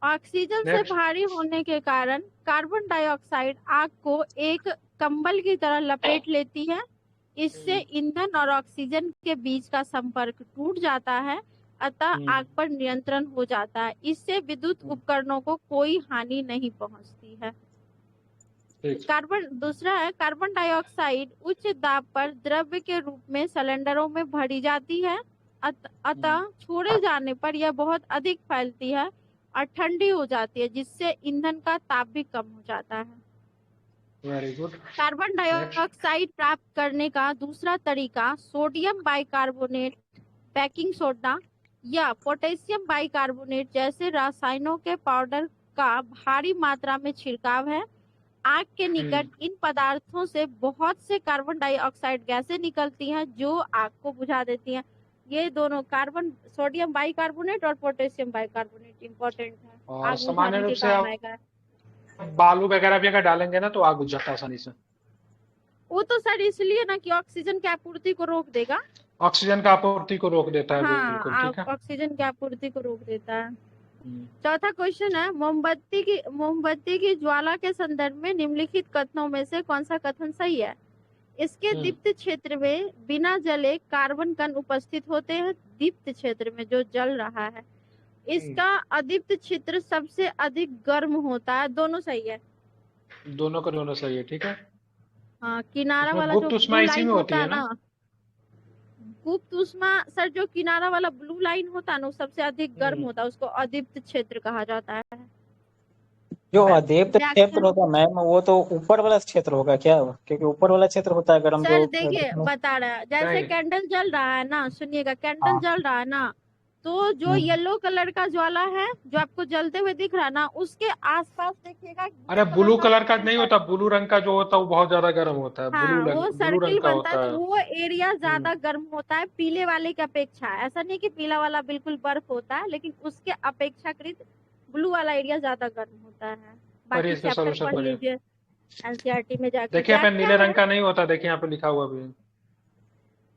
ऑक्सीजन से नेक्स्ट। भारी होने के कारण कार्बन डाइऑक्साइड आग को एक कंबल की तरह लपेट लेती है। इससे ईंधन और ऑक्सीजन के बीच का संपर्क टूट जाता है, अतः आग पर नियंत्रण हो जाता है। इससे विद्युत उपकरणों को कोई हानि नहीं पहुंचती है। दूसरा है कार्बन डाइऑक्साइड उच्च दाब पर द्रव्य के रूप में सिलेंडरों में भरी जाती है, अतः छोड़े जाने पर यह बहुत अधिक फैलती है और ठंडी हो जाती है, जिससे ईंधन का ताप भी कम हो जाता है। Very good. कार्बन डाइऑक्साइड प्राप्त करने का दूसरा तरीका सोडियम बाइकार्बोनेट, बेकिंग सोडा या पोटेशियम बाइकार्बोनेट जैसे रसायनों के पाउडर का भारी मात्रा में छिड़काव है। आग के निकट इन पदार्थों से बहुत से कार्बन डाइऑक्साइड गैसें निकलती हैं जो आग को बुझा देती हैं। ये दोनों सोडियम बाइकार्बोनेट और पोटेशियम बाइकार्बोनेट इंपॉर्टेंट है, और आग सामान्य बुझाने रूप के से काम आप आएगा। बालू वगैरह भी अगर डालेंगे ना तो आग बुझ जाता है आसानी से। वो तो सर इसलिए ना कि ऑक्सीजन की आपूर्ति को रोक देगा। ऑक्सीजन का आपूर्ति को रोक देता है, बिल्कुल हाँ, ठीक है। ऑक्सीजन की आपूर्ति को रोक देता है। चौथा क्वेश्चन है मोमबत्ती की ज्वाला के संदर्भ में निम्नलिखित कथनों में से कौन सा कथन सही है? इसके दीप्त क्षेत्र में बिना जले कार्बन कण उपस्थित होते हैं। दीप्त क्षेत्र में जो जल रहा है, इसका अदीप्त क्षेत्र सबसे अधिक गर्म होता है। दोनों सही है, दोनों का दोनों सही है, ठीक है। हाँ, किनारा वाला गुप्त जो उष्मा ब्लू इसी लाइन में होती होता है है ना? ना, गुप्त उष्मा सर, जो किनारा वाला ब्लू लाइन होता है ना, वो सबसे अधिक गर्म होता है, उसको अदीप्त क्षेत्र कहा जाता है। जो अदीप्त क्षेत्र होगा मैम, वो तो ऊपर वाला क्षेत्र होगा क्या? क्योंकि ऊपर वाला क्षेत्र होता है गर्म। सर जो देखिए बता रहा है, जैसे कैंडल जल रहा है ना, सुनिएगा, कैंडल जल रहा है ना, तो जो येलो कलर का ज्वाला है जो आपको जलते हुए दिख रहा है ना, उसके आसपास देखिएगा। अरे ब्लू कलर का नहीं होता, ब्लू रंग का जो होता है वो बहुत ज्यादा गर्म होता है। हाँ, वो ब्लू सर्किल रंग का बनता है, होता तो वो एरिया ज्यादा गर्म होता है पीले वाले की अपेक्षा। ऐसा नहीं कि पीला वाला बिल्कुल बर्फ होता है, लेकिन उसके अपेक्षाकृत ब्लू वाला एरिया ज्यादा गर्म होता है। बाकी चैप्टर पढ़ लीजिए एनसीईआरटी में जाकर। देखिए यहाँ पे नीले रंग का नहीं होता, देखिए यहाँ पे लिखा हुआ भी।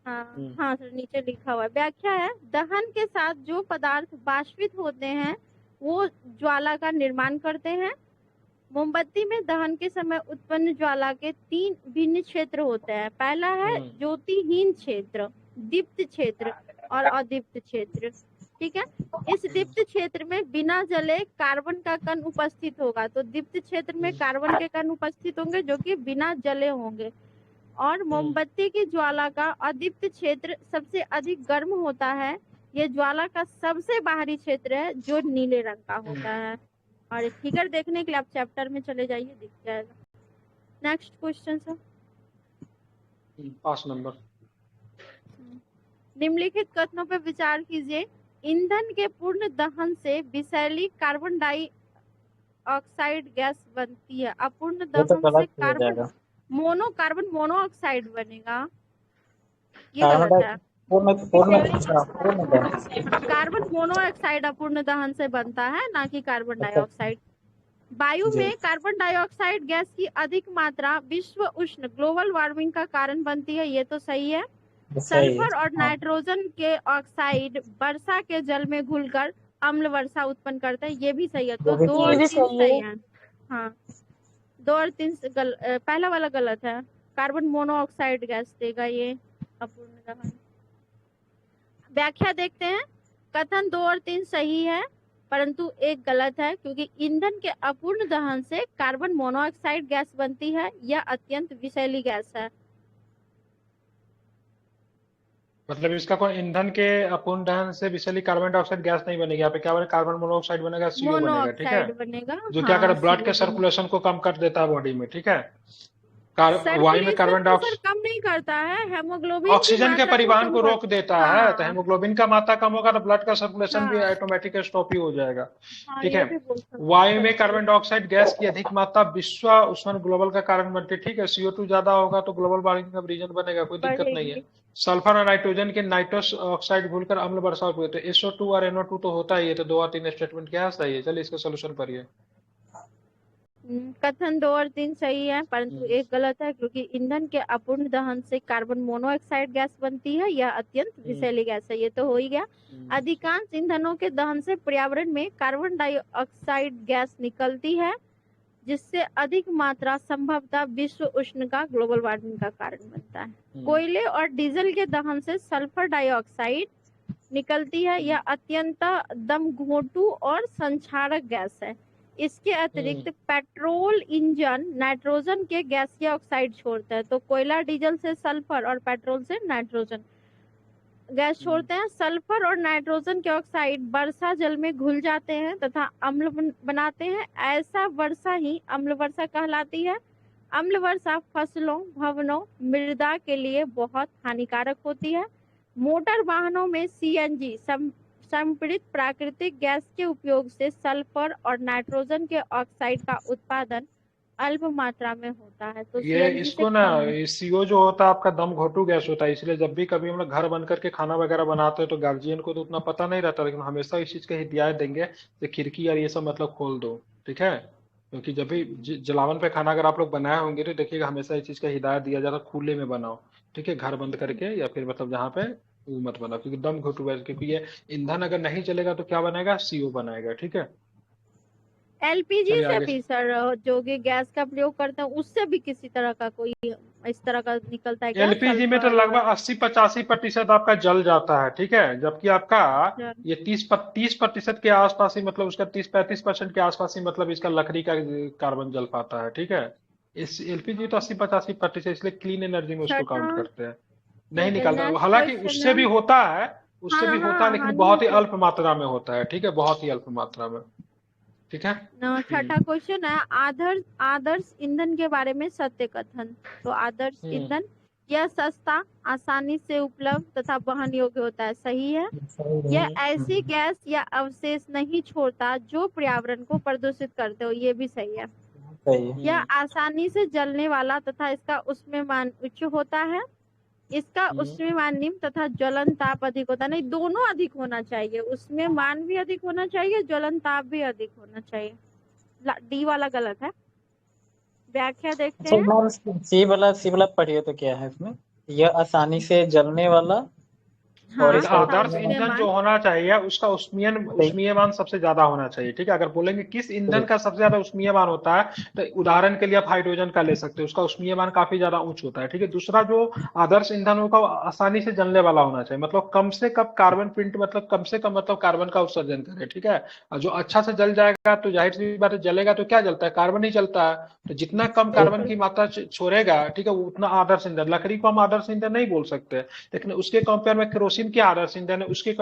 हाँ सर, नीचे लिखा हुआ है। व्याख्या है, दहन के साथ जो पदार्थ बाष्पित होते हैं वो ज्वाला का निर्माण करते हैं। मोमबत्ती में दहन के समय उत्पन्न ज्वाला के 3 भिन्न क्षेत्र होते हैं। पहला है ज्योतिहीन क्षेत्र, दीप्त क्षेत्र और अदीप्त क्षेत्र। ठीक है, इस दीप्त क्षेत्र में बिना जले कार्बन का कण उपस्थित होगा। तो दीप्त क्षेत्र में कार्बन के कण उपस्थित होंगे जो कि बिना जले होंगे। और मोमबत्ती की ज्वाला का अदीप्त क्षेत्र सबसे अधिक गर्म होता है। ये ज्वाला का सबसे बाहरी क्षेत्र है जो नीले रंग का होता है। और फिगर देखने के लिए आप चैप्टर में चले जाइए, दिख जाएगा। Next question sir, 5 number. निम्नलिखित कथनों पर विचार कीजिए। ईंधन के पूर्ण दहन से विषैली कार्बन डाइऑक्साइड गैस बनती है। अपूर्ण दहन से कार्बन मोनोऑक्साइड बनेगा। ये गलत है। कार्बन मोनोऑक्साइड अपूर्ण दहन से बनता है, ना कि कार्बन डाइऑक्साइड। वायु में कार्बन डाइऑक्साइड गैस की अधिक मात्रा विश्व उष्ण ग्लोबल वार्मिंग का कारण बनती है। ये तो सही है। सल्फर और नाइट्रोजन के ऑक्साइड वर्षा के जल में घुलकर अम्ल वर्षा उत्पन्न करते हैं। ये भी सही है। तो 2 और 3 सही है। हाँ, 2 और 3 पहला वाला गलत है। कार्बन मोनोऑक्साइड गैस देगा ये अपूर्ण दहन। व्याख्या देखते हैं। कथन 2 और 3 सही है, परंतु एक गलत है, क्योंकि ईंधन के अपूर्ण दहन से कार्बन मोनोऑक्साइड गैस बनती है। यह अत्यंत विषैली गैस है। मतलब इसका कोई ईंधन के अपूर्ण दहन से विषैली कार्बन डाइऑक्साइड गैस नहीं बनेगी। यहाँ पे क्या बनेगा? कार्बन मोनोऑक्साइड बनेगा, CO बनेगा। ठीक है, बनेगा, जो क्या करे, ब्लड के सर्कुलेशन को कम कर देता है बॉडी में। ठीक है, वायु में कार्बन सर्कुलेशन को सर डाइऑक्साइड कम नहीं करता है, हेमोग्लोबिन की ऑक्सीजन के मात्रा को परिवहन कम को कर। रोक देता है, तो हाँ हेमोग्लोबिन का मात्रा कम होगा तो ब्लड का सर्कुलेशन भी हाँ ऑटोमेटिक स्टॉप ही हो जाएगा। हाँ, ठीक ये है। भी बोल सकते वायु में कार्बन डाइऑक्साइड गैस की अधिक मात्रा विश्व उष्णन ग्लोबल का कारण बनती है। ठीक है, CO2 ज्यादा होगा तो ग्लोबल वार्मिंग का रीजन बनेगा, कोई दिक्कत नहीं है। बढ़ेगी। सल्फर और नाइट्रोजन के नाइट्रस ऑक्साइड घुलकर अम्ल वर्षा हुई, तो SO2 और NO2 तो होता ही है, तो 2 और 3 स्टेटमेंट क्या सही है? चलिए इसका सोल्यूशन करिए। कथन 2 और 3 सही है, परंतु एक गलत है, क्योंकि ईंधन के अपूर्ण दहन से कार्बन मोनोऑक्साइड गैस बनती है, यह अत्यंत विषैली गैस है। ये तो हो ही गया। अधिकांश ईंधनों के दहन से पर्यावरण में कार्बन डाइऑक्साइड गैस निकलती है, जिससे अधिक मात्रा संभवतः विश्व उष्ण का ग्लोबल वार्मिंग का कारण बनता है। कोयले और डीजल के दहन से सल्फर डाइऑक्साइड निकलती है, यह अत्यंत दमघोंटू और संक्षारक गैस है। इसके अतिरिक्त पेट्रोल इंजन नाइट्रोजन के गैसीय ऑक्साइड छोड़ते हैं, तो कोयला डीजल से सल्फर और पेट्रोल से नाइट्रोजन गैस छोड़ते हैं। सल्फर और नाइट्रोजन के ऑक्साइड वर्षा जल में घुल जाते हैं तथा अम्ल बनाते हैं। ऐसा वर्षा ही अम्ल वर्षा कहलाती है। अम्ल वर्षा फसलों, भवनों, मृदा के लिए बहुत हानिकारक होती है। मोटर वाहनों में CNG संपीड़ित प्राकृतिक गैस के उपयोग से सल्फर और नाइट्रोजन के ऑक्साइड का उत्पादन अल्प मात्रा में होता है। तो ये CNG से इसको ना, कम है। CO जो होता है आपका दम घोटू गैस होता है, इसलिए जब भी कभी हम लोग घर बन करके खाना वगैरह बनाते हैं तो गार्जियन को तो उतना पता नहीं रहता, लेकिन हमेशा इस चीज का हिदायत देंगे कि खिड़की और ये सब मतलब खोल दो। ठीक है, क्योंकि जब भी जलावन पे खाना अगर आप लोग बनाए होंगे तो देखिएगा हमेशा इस चीज का हिदायत दिया जाता है, खुले में बनाओ। ठीक है, घर बंद करके या फिर मतलब जहाँ पे वो मत बनाओ, क्योंकि दम घोटू गैस, क्योंकि ये ईंधन अगर नहीं चलेगा तो क्या बनेगा? CO बनाएगा। ठीक है, LPG चलिए से आगे। भी सर जो कि गैस का प्रयोग करते हैं, उससे भी किसी तरह का कोई इस तरह का निकलता है क्या? LPG में तो सल्फर लगभग 80-85% आपका जल जाता है। ठीक है, जबकि आपका ये 30% के आसपास ही, मतलब उसका 30-35% के आसपास ही मतलब इसका लकड़ी का कार्बन जल पाता है। ठीक है, इस LPG तो 80-85%, इसलिए क्लीन एनर्जी में उसको काउंट करते हैं, नहीं ठीक है, निकालता। नेक्स्ट हालांकि क्वेश्चन उससे है। भी होता है, उससे हाँ भी होता है, हाँ लेकिन हाँ, बहुत ही नीचे। अल्प मात्रा में होता है। ठीक है, बहुत ही अल्प मात्रा में। ठीक है, छठा क्वेश्चन है, आदर्श आदर्श ईंधन के बारे में सत्य कथन। तो आदर्श ईंधन यह सस्ता, आसानी से उपलब्ध तथा वहन योग्य होता है। सही है। यह ऐसी गैस या अवशेष नहीं छोड़ता जो पर्यावरण को प्रदूषित करते हो। ये भी सही है। यह आसानी से जलने वाला तथा इसका ऊष्मीयमान उच्च होता है। इसका ऊष्मीयमान निम्न तथा ज्वलन ताप अधिक होता है। नहीं, दोनों अधिक होना चाहिए, ऊष्मीयमान भी अधिक होना चाहिए, ज्वलन ताप भी अधिक होना चाहिए। D वाला गलत है। व्याख्या देखते हैं। सी वाला पढ़िए तो क्या है इसमें? यह आसानी से जलने वाला और एक इसका आदर्श ईंधन जो होना चाहिए उसका उष्मीयमान सबसे ज्यादा होना चाहिए। ठीक है, अगर बोलेंगे किस ईंधन का सबसे ज्यादा उष्मीयमान होता है, तो उदाहरण के लिए आप हाइड्रोजन का ले सकते हो, उसका उष्मीयमान काफी ज्यादा उच्च होता है। ठीक है, दूसरा जो आदर्श ईंधन होगा आसानी से जलने वाला होना चाहिए, मतलब कम से कम कार्बन प्रिंट, मतलब कम से कम मतलब कार्बन का उत्सर्जन करे। ठीक है, और जो अच्छा से जल जाएगा तो जाहिर सी बात है, जलेगा तो क्या जलता है? कार्बन ही जलता है। तो जितना कम कार्बन की मात्रा छोड़ेगा, ठीक है, उतना आदर्श ईंधन। लकड़ी को हम आदर्श ईंधन नहीं बोल सकते, लेकिन उसके कंपेयर में केरोसिन क्या आदर्श ईंधन है, उसके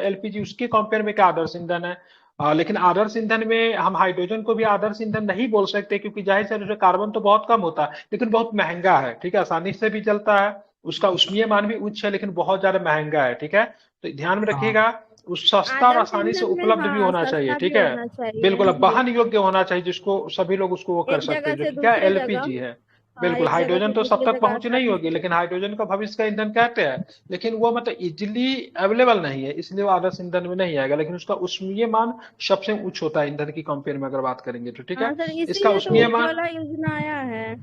LPG उसके कंपेयर में क्या आदर्श ईंधन है। लेकिन आदर्श ईंधन में हम हाइड्रोजन को भी आदर्श ईंधन नहीं बोल सकते, क्योंकि जाहिर से उसमें कार्बन तो बहुत कम होता है, लेकिन बहुत महंगा है। ठीक है, आसानी से भी जलता है, उसका उष्मीयमान भी उच्च है, लेकिन बहुत ज्यादा महंगा है। ठीक है, तो ध्यान में रखिएगा, उस सस्ता और आसानी से उपलब्ध भी होना चाहिए। ठीक है, बिल्कुल, वहन योग्य होना चाहिए, जिसको सभी लोग उसको वो कर सकते हैं, जो कि क्या LPG है। बिल्कुल, हाइड्रोजन तो सब तक पहुंच नहीं होगी, लेकिन हाइड्रोजन का भविष्य का ईंधन कहते हैं, लेकिन वो मतलब इजिली अवेलेबल नहीं है, इसलिए वो आदर्श ईंधन में नहीं आएगा। लेकिन उसका उष्मीयमान सबसे उच्च होता है ईंधन की कंपेयर में अगर बात करेंगे तो। ठीक है, इसका उष्मीयमान योजना आया है।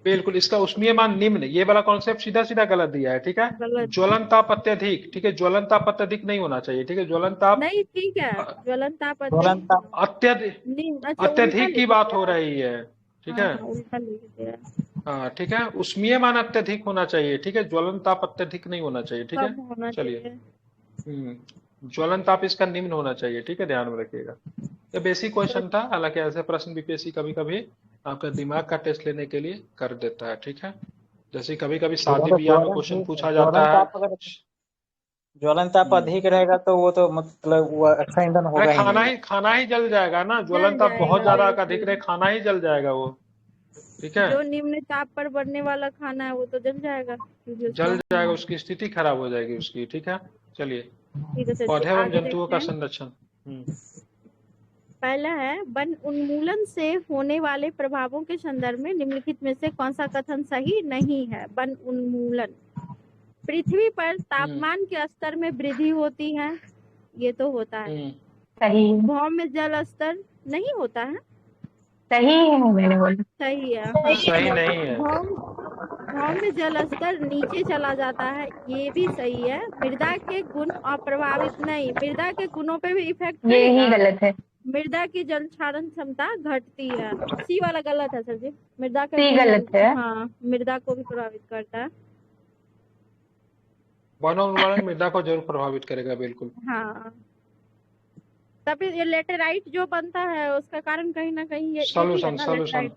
बिल्कुल, इसका उष्मीयमान निम्न, ये वाला कॉन्सेप्ट सीधा सीधा गलत दिया है। ठीक है, ज्वलन ताप अत्यधिक। ठीक है, ज्वलन ताप अत्यधिक नहीं होना चाहिए। ठीक है, ज्वलन ताप नहीं, ठीक है, ज्वलन ताप अत्यधिक की बात हो रही है। ठीक है, उल्टा लिख दिया। हाँ ठीक है, उष्मीयमान अत्यधिक होना चाहिए। ठीक है, ज्वलन ताप अत्यधिक नहीं होना चाहिए। ठीक है, चलिए, ज्वलन ताप इसका निम्न होना चाहिए। ठीक है, ध्यान में रखिएगा। ये बेसिक क्वेश्चन था, हालांकि ऐसे प्रश्न BPSC कभी कभी आपका दिमाग का टेस्ट लेने के लिए कर देता है। ठीक है, जैसे कभी कभी शादी ब्याह में क्वेश्चन पूछा जाता है। ज्वलन ताप अधिक रहेगा तो वो तो मतलब वो अच्छा ईंधन होगा ही नहीं। खाना ही जल जाएगा ना, ज्वलन ताप बहुत ज्यादा अधिक रहे, खाना ही जल जाएगा वो। ठीक है, जो निम्न ताप पर बनने वाला खाना है वो तो जल जाएगा, क्योंकि जल उसमें जाएगा, उसकी स्थिति खराब हो जाएगी उसकी। ठीक है, चलिए ठीक है सर जी, पौधे एवं आगे जंतुओं देखते का हैं। संरक्षण। पहला है, वन उन्मूलन से होने वाले प्रभावों के संदर्भ में निम्नलिखित में से कौन सा कथन सही नहीं है। वन उन्मूलन, पृथ्वी पर तापमान के स्तर में वृद्धि होती है, ये तो होता है। सही भौम जल स्तर नहीं होता है, सही है, मैंने बोला सही है। हाँ, सही नहीं है। भौम जल स्तर नीचे चला जाता है, ये भी सही है। मृदा के गुण अप्रभावित नहीं, मृदा के गुणों पे भी इफेक्ट ये ही करेगा। गलत है। मृदा की जल क्षारण क्षमता घटती है, सी वाला गलत है सर जी। मृदा के सी गुण, गलत है। हाँ, मृदा को भी प्रभावित करता है। वन उन्मूलन मृदा को जरूर प्रभावित करेगा, बिल्कुल। हाँ, तभी ये लेटेराइट जो बनता है उसका कारण कहीं ना कहीं ये सॉल्यूशन, लेटेराइट।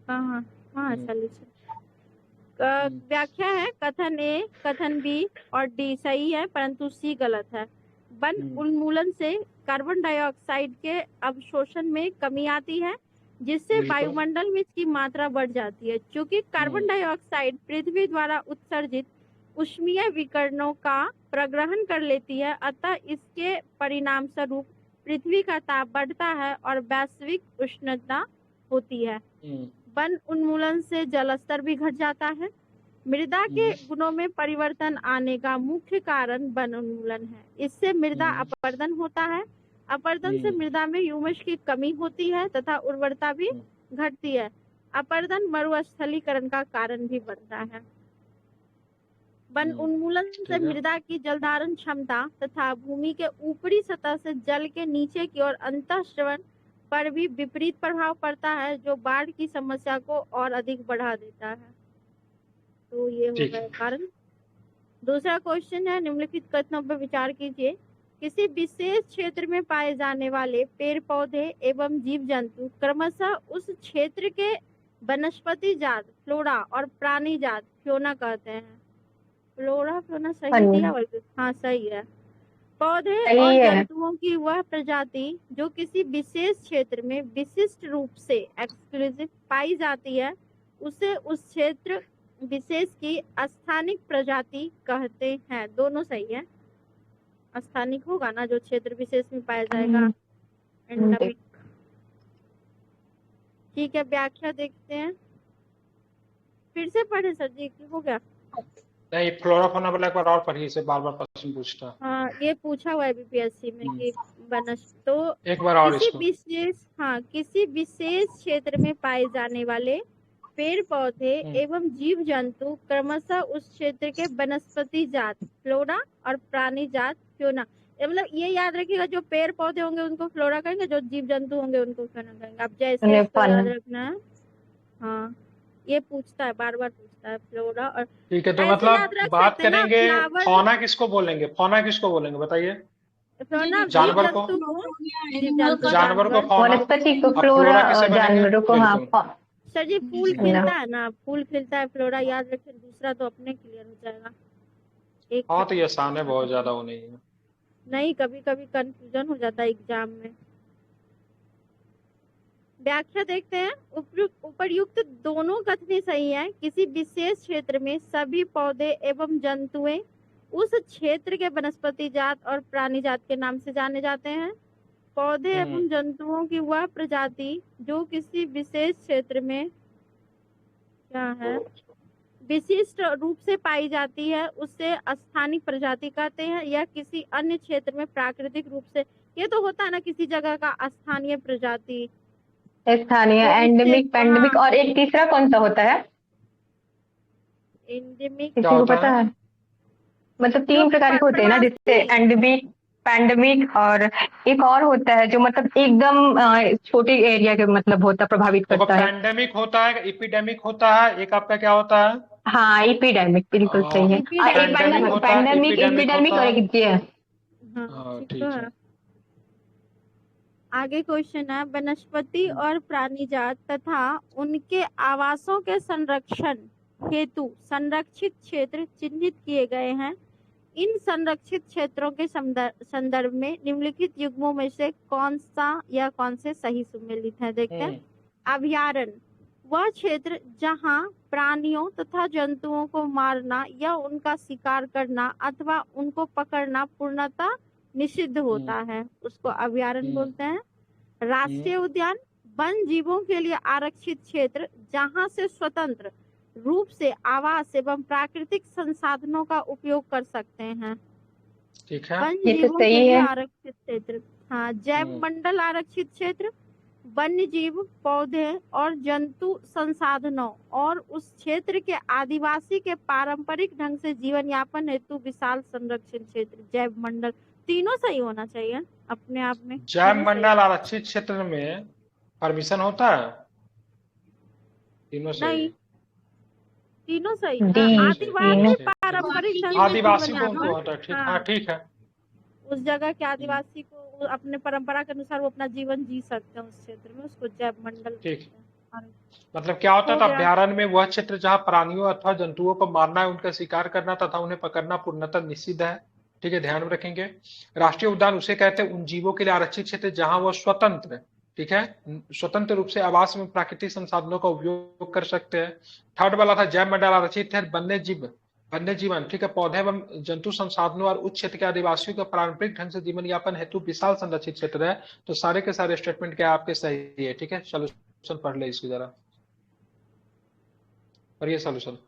हाँ हाँ, सॉल्यूशन। व्याख्या है, कथन ए, कथन बी और डी सही है, परंतु सी गलत है। वन उन्मूलन से कार्बन डाइऑक्साइड के अवशोषण में कमी आती है, जिससे वायुमंडल में इसकी मात्रा बढ़ जाती है। क्योंकि कार्बन डाइऑक्साइड पृथ्वी द्वारा उत्सर्जित ऊष्मीय विकिरणों का प्रग्रहण कर लेती है, अतः इसके परिणाम स्वरूप पृथ्वी का ताप बढ़ता है और वैश्विक उष्णता होती है। वन उन्मूलन से जल स्तर भी घट जाता है। मृदा के गुणों में परिवर्तन आने का मुख्य कारण वन उन्मूलन है। इससे मृदा अपरदन होता है। अपरदन से मृदा में ह्यूमस की कमी होती है तथा उर्वरता भी घटती है। अपरदन मरुस्थलीकरण का कारण भी बनता है। वन उन्मूलन से मृदा की जलधारण क्षमता तथा भूमि के ऊपरी सतह से जल के नीचे की ओर अंतःस्रवण पर भी विपरीत प्रभाव पड़ता है, जो बाढ़ की समस्या को और अधिक बढ़ा देता है। तो ये हो गया कारण। दूसरा क्वेश्चन है, निम्नलिखित कथनों पर विचार कीजिए। किसी विशेष क्षेत्र में पाए जाने वाले पेड़ पौधे एवं जीव जंतु क्रमशः उस क्षेत्र के वनस्पति जात फ्लोरा और प्राणी जात फ्योना कहते हैं। फ्लोरा फ्योना सही दिया? हाँ सही है। पौधे और जंतुओं की वह प्रजाति जो किसी विशेष क्षेत्र में विशिष्ट रूप से एक्सक्लूसिव पाई जाती है, उसे उस क्षेत्र विशेष की स्थानिक प्रजाति कहते हैं। दोनों सही है। स्थानिक होगा ना, जो क्षेत्र विशेष में पाया जाएगा, एंडेमिक। ठीक है, व्याख्या देखते हैं। फिर से पढ़े सर जी, हो गया? नहीं, फ्लोरा वाला एक बार और पढ़िए, इसे बार बार प्रश्न पूछता। हाँ, ये पूछा हुआ है बीपीएससी में कि तो एक बार और किसी विशेष क्षेत्र में पाए जाने वाले पेड़ पौधे एवं जीव जंतु क्रमशः उस क्षेत्र के वनस्पति जात फ्लोरा और प्राणी जात फ्योना। मतलब ये याद रखिएगा, जो पेड़ पौधे होंगे उनको फ्लोरा कहेंगे, जो जीव जंतु होंगे उनको फ्योना कहेंगे। आप जैसे याद रखना है। हाँ, ये पूछता है, बार बार पूछता है फ्लोरा और। ठीक है, तो मतलब बात करेंगे फौना किसको बोलेंगे? फौना किसको बोलेंगे बताइए? जानवर को फौना, वनस्पति को फ्लोरा और जानवरों को हाँ। सर जी, फूल खिलता है ना, फूल खिलता है फ्लोरा, याद रखें। दूसरा तो अपने क्लियर हो जाएगा। हाँ, तो ये आसान है, बहुत ज्यादा वो नहीं है। नहीं, कभी कभी कंफ्यूजन हो जाता है एग्जाम में। व्याख्या देखते हैं। उपर्युक्त दोनों कथनें सही हैं। किसी विशेष क्षेत्र में सभी पौधे एवं जंतुएं उस क्षेत्र के वनस्पति जात और प्राणी जात के नाम से जाने जाते हैं। पौधे एवं जंतुओं की वह प्रजाति जो किसी विशेष क्षेत्र में क्या है विशिष्ट रूप से पाई जाती है, उसे स्थानिक प्रजाति कहते हैं। या किसी अन्य क्षेत्र में प्राकृतिक रूप से, ये तो होता है ना किसी जगह का स्थानीय प्रजाति, स्थानीय, एंडेमिक, पैंडेमिक। और एक तीसरा कौन सा होता है? एंडेमिक। किसी को पता है? मतलब 3 प्रकार के होते हैं ना, जिससे एंडेमिक, पैंडेमिक और एक और होता है जो मतलब एकदम छोटे एरिया के मतलब होता, प्रभावित करता है। पैंडेमिक होता है, एपिडेमिक होता है, एक आपका क्या होता है? हाँ, एपिडेमिक, बिल्कुल सही है। एक पैंडेमिक, एपिडेमिक और एक ये है। ठीक है। आगे क्वेश्चन है, वनस्पति और प्राणी जात तथा उनके आवासों के संरक्षण हेतु संरक्षित क्षेत्र चिन्हित किए गए हैं। इन संरक्षित क्षेत्रों के संदर्भ में निम्नलिखित युग्मों में से कौन सा या कौन से सही सुमेलित है? देखते हैं। अभयारण्य, वह क्षेत्र जहां प्राणियों तथा जंतुओं को मारना या उनका शिकार करना अथवा उनको पकड़ना पूर्णतः निषिद्ध होता है, उसको अभयारण्य बोलते हैं। राष्ट्रीय उद्यान वन जीवों के लिए आरक्षित क्षेत्र जहां से स्वतंत्र रूप से आवास एवं प्राकृतिक संसाधनों का उपयोग कर सकते हैं। ठीक है, वन ये तो जीवों के सही लिए है। आरक्षित क्षेत्र। हाँ, जैव मंडल आरक्षित क्षेत्र वन्य जीव, पौधे और जंतु संसाधनों और उस क्षेत्र के आदिवासी के पारंपरिक ढंग से जीवन यापन हेतु विशाल संरक्षण क्षेत्र। जैव मंडल तीनों सही होना चाहिए अपने आप में। जैव तीनों सही। मंडल आरक्षित क्षेत्र में परमिशन होता है? तीनों सही। नहीं, तीनों सही। डी, आदिवासी तीनों। पारंपरिक ढंग से आदिवासी जीवन को उनको यापन। होता है, ठीक। हाँ। हाँ, ठीक है। उस जगह के आदिवासी को अपने परंपरा के अनुसार वो अपना जीवन जी सकते हैं उस क्षेत्र में, उसको जैव मंडल ठीक। बोलते हैं। मतलब क्या होता हो था, गया। अभ्यारण्य में वह क्षेत्र जहाँ प्राणियों अथवा जंतुओं को मारना है, उनका शिकार करना तथा उन्हें पकड़ना पूर्णतः निषिद्ध है। ठीक है, ध्यान में रखेंगे। राष्ट्रीय उद्यान उसे कहते हैं उन जीवों के लिए आरक्षित क्षेत्र जहां वह स्वतंत्र, ठीक है, स्वतंत्र रूप से आवास में प्राकृतिक संसाधनों का उपयोग कर सकते हैं। थर्ड वाला था जैव मंडल आरक्षित है वन्य जीव, वन्य जीवन, ठीक है, पौधे एवं जंतु संसाधनों और उच्च क्षेत्र के आदिवासियों का पारंपरिक ढंग से जीवन यापन हेतु विशाल संरक्षित क्षेत्र है। तो सारे के सारे स्टेटमेंट क्या आपके सही है? ठीक है, सोल्यूशन पढ़ ले इसकी जरा, और ये सोल्यूशन।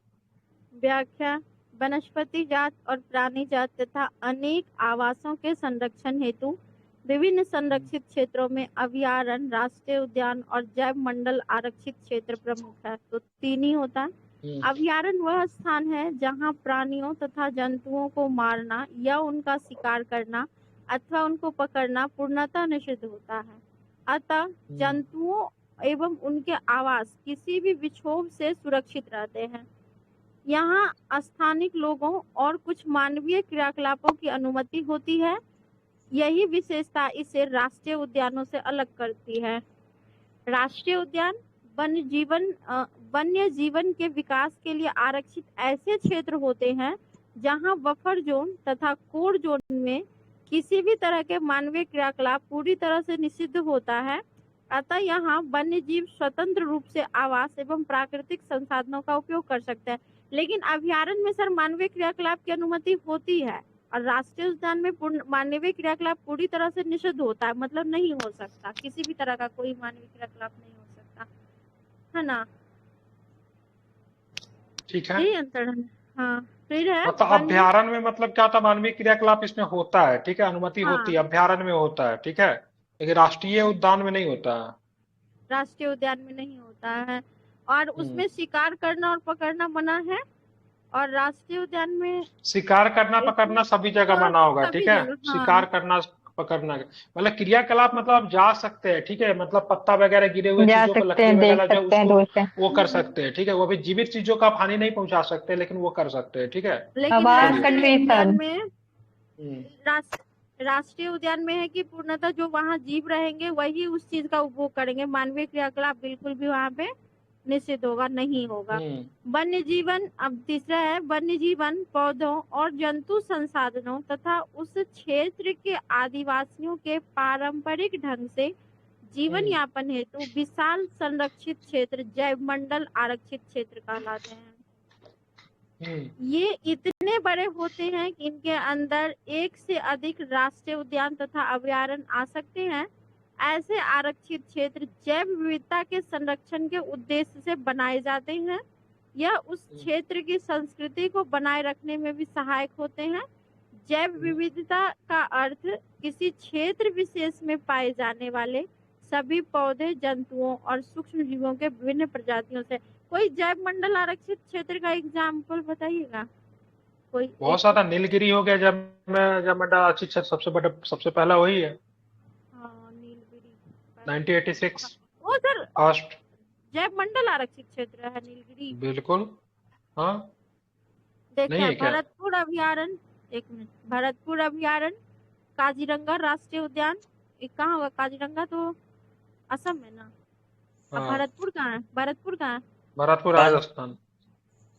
व्याख्या। वनस्पति जात और प्राणी जात तथा अनेक आवासों के संरक्षण हेतु विभिन्न संरक्षित क्षेत्रों में अभयारण्य, राष्ट्रीय उद्यान और जैव मंडल आरक्षित क्षेत्र प्रमुख है। तो तीन ही होता है। अभयारण्य वह स्थान है जहां प्राणियों तथा जंतुओं को मारना या उनका शिकार करना अथवा उनको पकड़ना पूर्णतः निषिद्ध होता है। अतः जंतुओं एवं उनके आवास किसी भी विक्षोभ से सुरक्षित रहते हैं। यहाँ स्थानिक लोगों और कुछ मानवीय क्रियाकलापों की अनुमति होती है। यही विशेषता इसे राष्ट्रीय उद्यानों से अलग करती है। राष्ट्रीय उद्यान वन्य जीवन के विकास के लिए आरक्षित ऐसे क्षेत्र होते हैं जहां बफर जोन तथा कोर जोन में किसी भी तरह के मानवीय क्रियाकलाप पूरी तरह से निषिद्ध होता है। अतः यहाँ वन्य जीव स्वतंत्र रूप से आवास एवं प्राकृतिक संसाधनों का उपयोग कर सकते हैं। लेकिन अभयारण्य में सर मानवीय क्रियाकलाप की अनुमति होती है और राष्ट्रीय उद्यान में मानवीय क्रियाकलाप पूरी तरह से निषिद्ध होता है, मतलब नहीं हो सकता, किसी भी तरह का कोई मानवीय क्रियाकलाप नहीं हो सकता, है ना? ठीक है, यही अंतर है। हाँ, फिर है मतलब अभ्यारण्य में मतलब क्या था, मानवीय क्रियाकलाप इसमें होता है, ठीक है, अनुमति होती है, अभ्यारण्य में होता है, ठीक है, लेकिन राष्ट्रीय उद्यान में नहीं होता है। राष्ट्रीय उद्यान में नहीं होता है और उसमें शिकार करना और पकड़ना मना है। और राष्ट्रीय उद्यान में शिकार करना पकड़ना सभी जगह मना होगा, ठीक है। हाँ। शिकार करना पकड़ना मतलब क्रियाकलाप, मतलब आप जा सकते हैं, ठीक है, मतलब पत्ता वगैरह गिरे हुए जा चीजों को, सकते लकड़ी हैं, देख वगैरह जो सकते हैं, दूर से। वो कर सकते हैं, ठीक है, वो भी जीवित चीजों का आप हानि नहीं पहुंचा सकते, लेकिन वो कर सकते हैं, ठीक है। लेकिन आवास राष्ट्रीय कंट्री उद्यान सब। में राष्ट्रीय उद्यान में है कि पूर्णतः जो वहाँ जीव रहेंगे वही उस चीज का उपभोग करेंगे, मानवीय क्रियाकलाप बिल्कुल भी वहाँ पे निषिद्ध होगा, नहीं होगा। वन्य जीवन, अब तीसरा है वन्य जीवन, पौधों और जंतु संसाधनों तथा उस क्षेत्र के आदिवासियों के पारंपरिक ढंग से जीवन यापन हेतु विशाल संरक्षित क्षेत्र जैव मंडल आरक्षित क्षेत्र कहलाते हैं। ये इतने बड़े होते हैं कि इनके अंदर एक से अधिक राष्ट्रीय उद्यान तथा अभयारण्य आ सकते हैं। ऐसे आरक्षित क्षेत्र जैव विविधता के संरक्षण के उद्देश्य से बनाए जाते हैं। यह उस क्षेत्र की संस्कृति को बनाए रखने में भी सहायक होते हैं। जैव विविधता का अर्थ किसी क्षेत्र विशेष में पाए जाने वाले सभी पौधे, जंतुओं और सूक्ष्म जीवों के विभिन्न प्रजातियों से। कोई जैव मंडल आरक्षित क्षेत्र का एग्जाम्पल बताइएगा कोई? बहुत सारा, नीलगिरी हो गया, जब मंडल आरक्षित क्षेत्र सबसे पहला वही है। हाँ, नीलगिरी 1986 ओ सर, फर्स्ट जैव मंडल आरक्षित क्षेत्र है नीलगिरी। बिल्कुल, हाँ। देखिए, है क्या? भरतपुर अभयारण्य, एक मिनट, भरतपुर अभयारण्य, काजीरंगा राष्ट्रीय उद्यान, कहाँ होगा काजीरंगा? तो असम में ना। अब भरतपुर कहाँ है? भरतपुर कहाँ है? भरतपुर राजस्थान।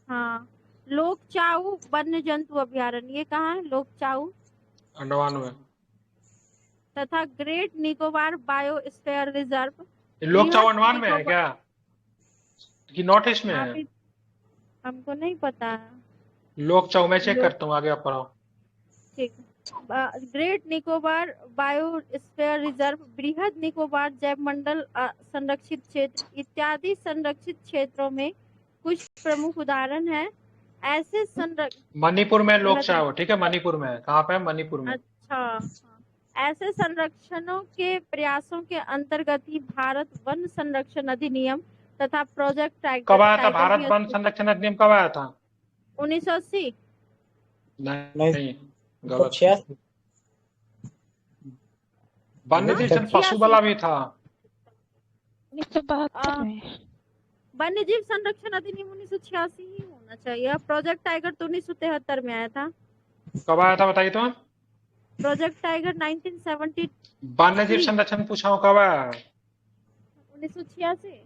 हाँ, लोकचाऊ वन्य जंतु अभयारण्य, ये कहाँ है? लोकचाऊ अंडमान में। तथा ग्रेट निकोबार बायोस्फीयर रिजर्व। लोकचाऊ अंडमान में है क्या? कि नॉर्थ ईस्ट में आप है? ही, हमको नहीं पता है। लोग चाहो मैं चेक लोग, करता हूँ, आगे आप पढ़ाओ। ठीक। ग्रेट निकोबार बायोस्फीयर रिजर्व, बृहद निकोबार जैवमंडल संरक्षित क्षेत्र इत्यादि संरक्षित क्षेत्रों में कुछ प्रमुख उदाहरण हैं। ऐसे मणिपुर में लोग गलत है। चाहो, ठीक है, मणिपुर में है। कहाँ पे है? मणिपुर में। अच्छा, हाँ। ऐसे संरक्षणों के प्रयासों के अंतर्गत ही भारत वन संरक्षण अधिनियम तथा प्रोजेक्ट कब आया था टाइगर भारत भी वन संरक्षण अधिनियम? कब आया था? 1980। नहीं, गलत। 86। वन्य जीव 86। पशु वाला भी था। 1972 में। वन्य जीव संरक्षण अधिनियम 1986 ही होना चाहिए। प्रोजेक्ट टाइगर तो 1973 में आया था। कब आया था बताइए तो। Project tiger 1970। वन्य जीव संरक्षण पूछा हूँ, कब आया? 1986।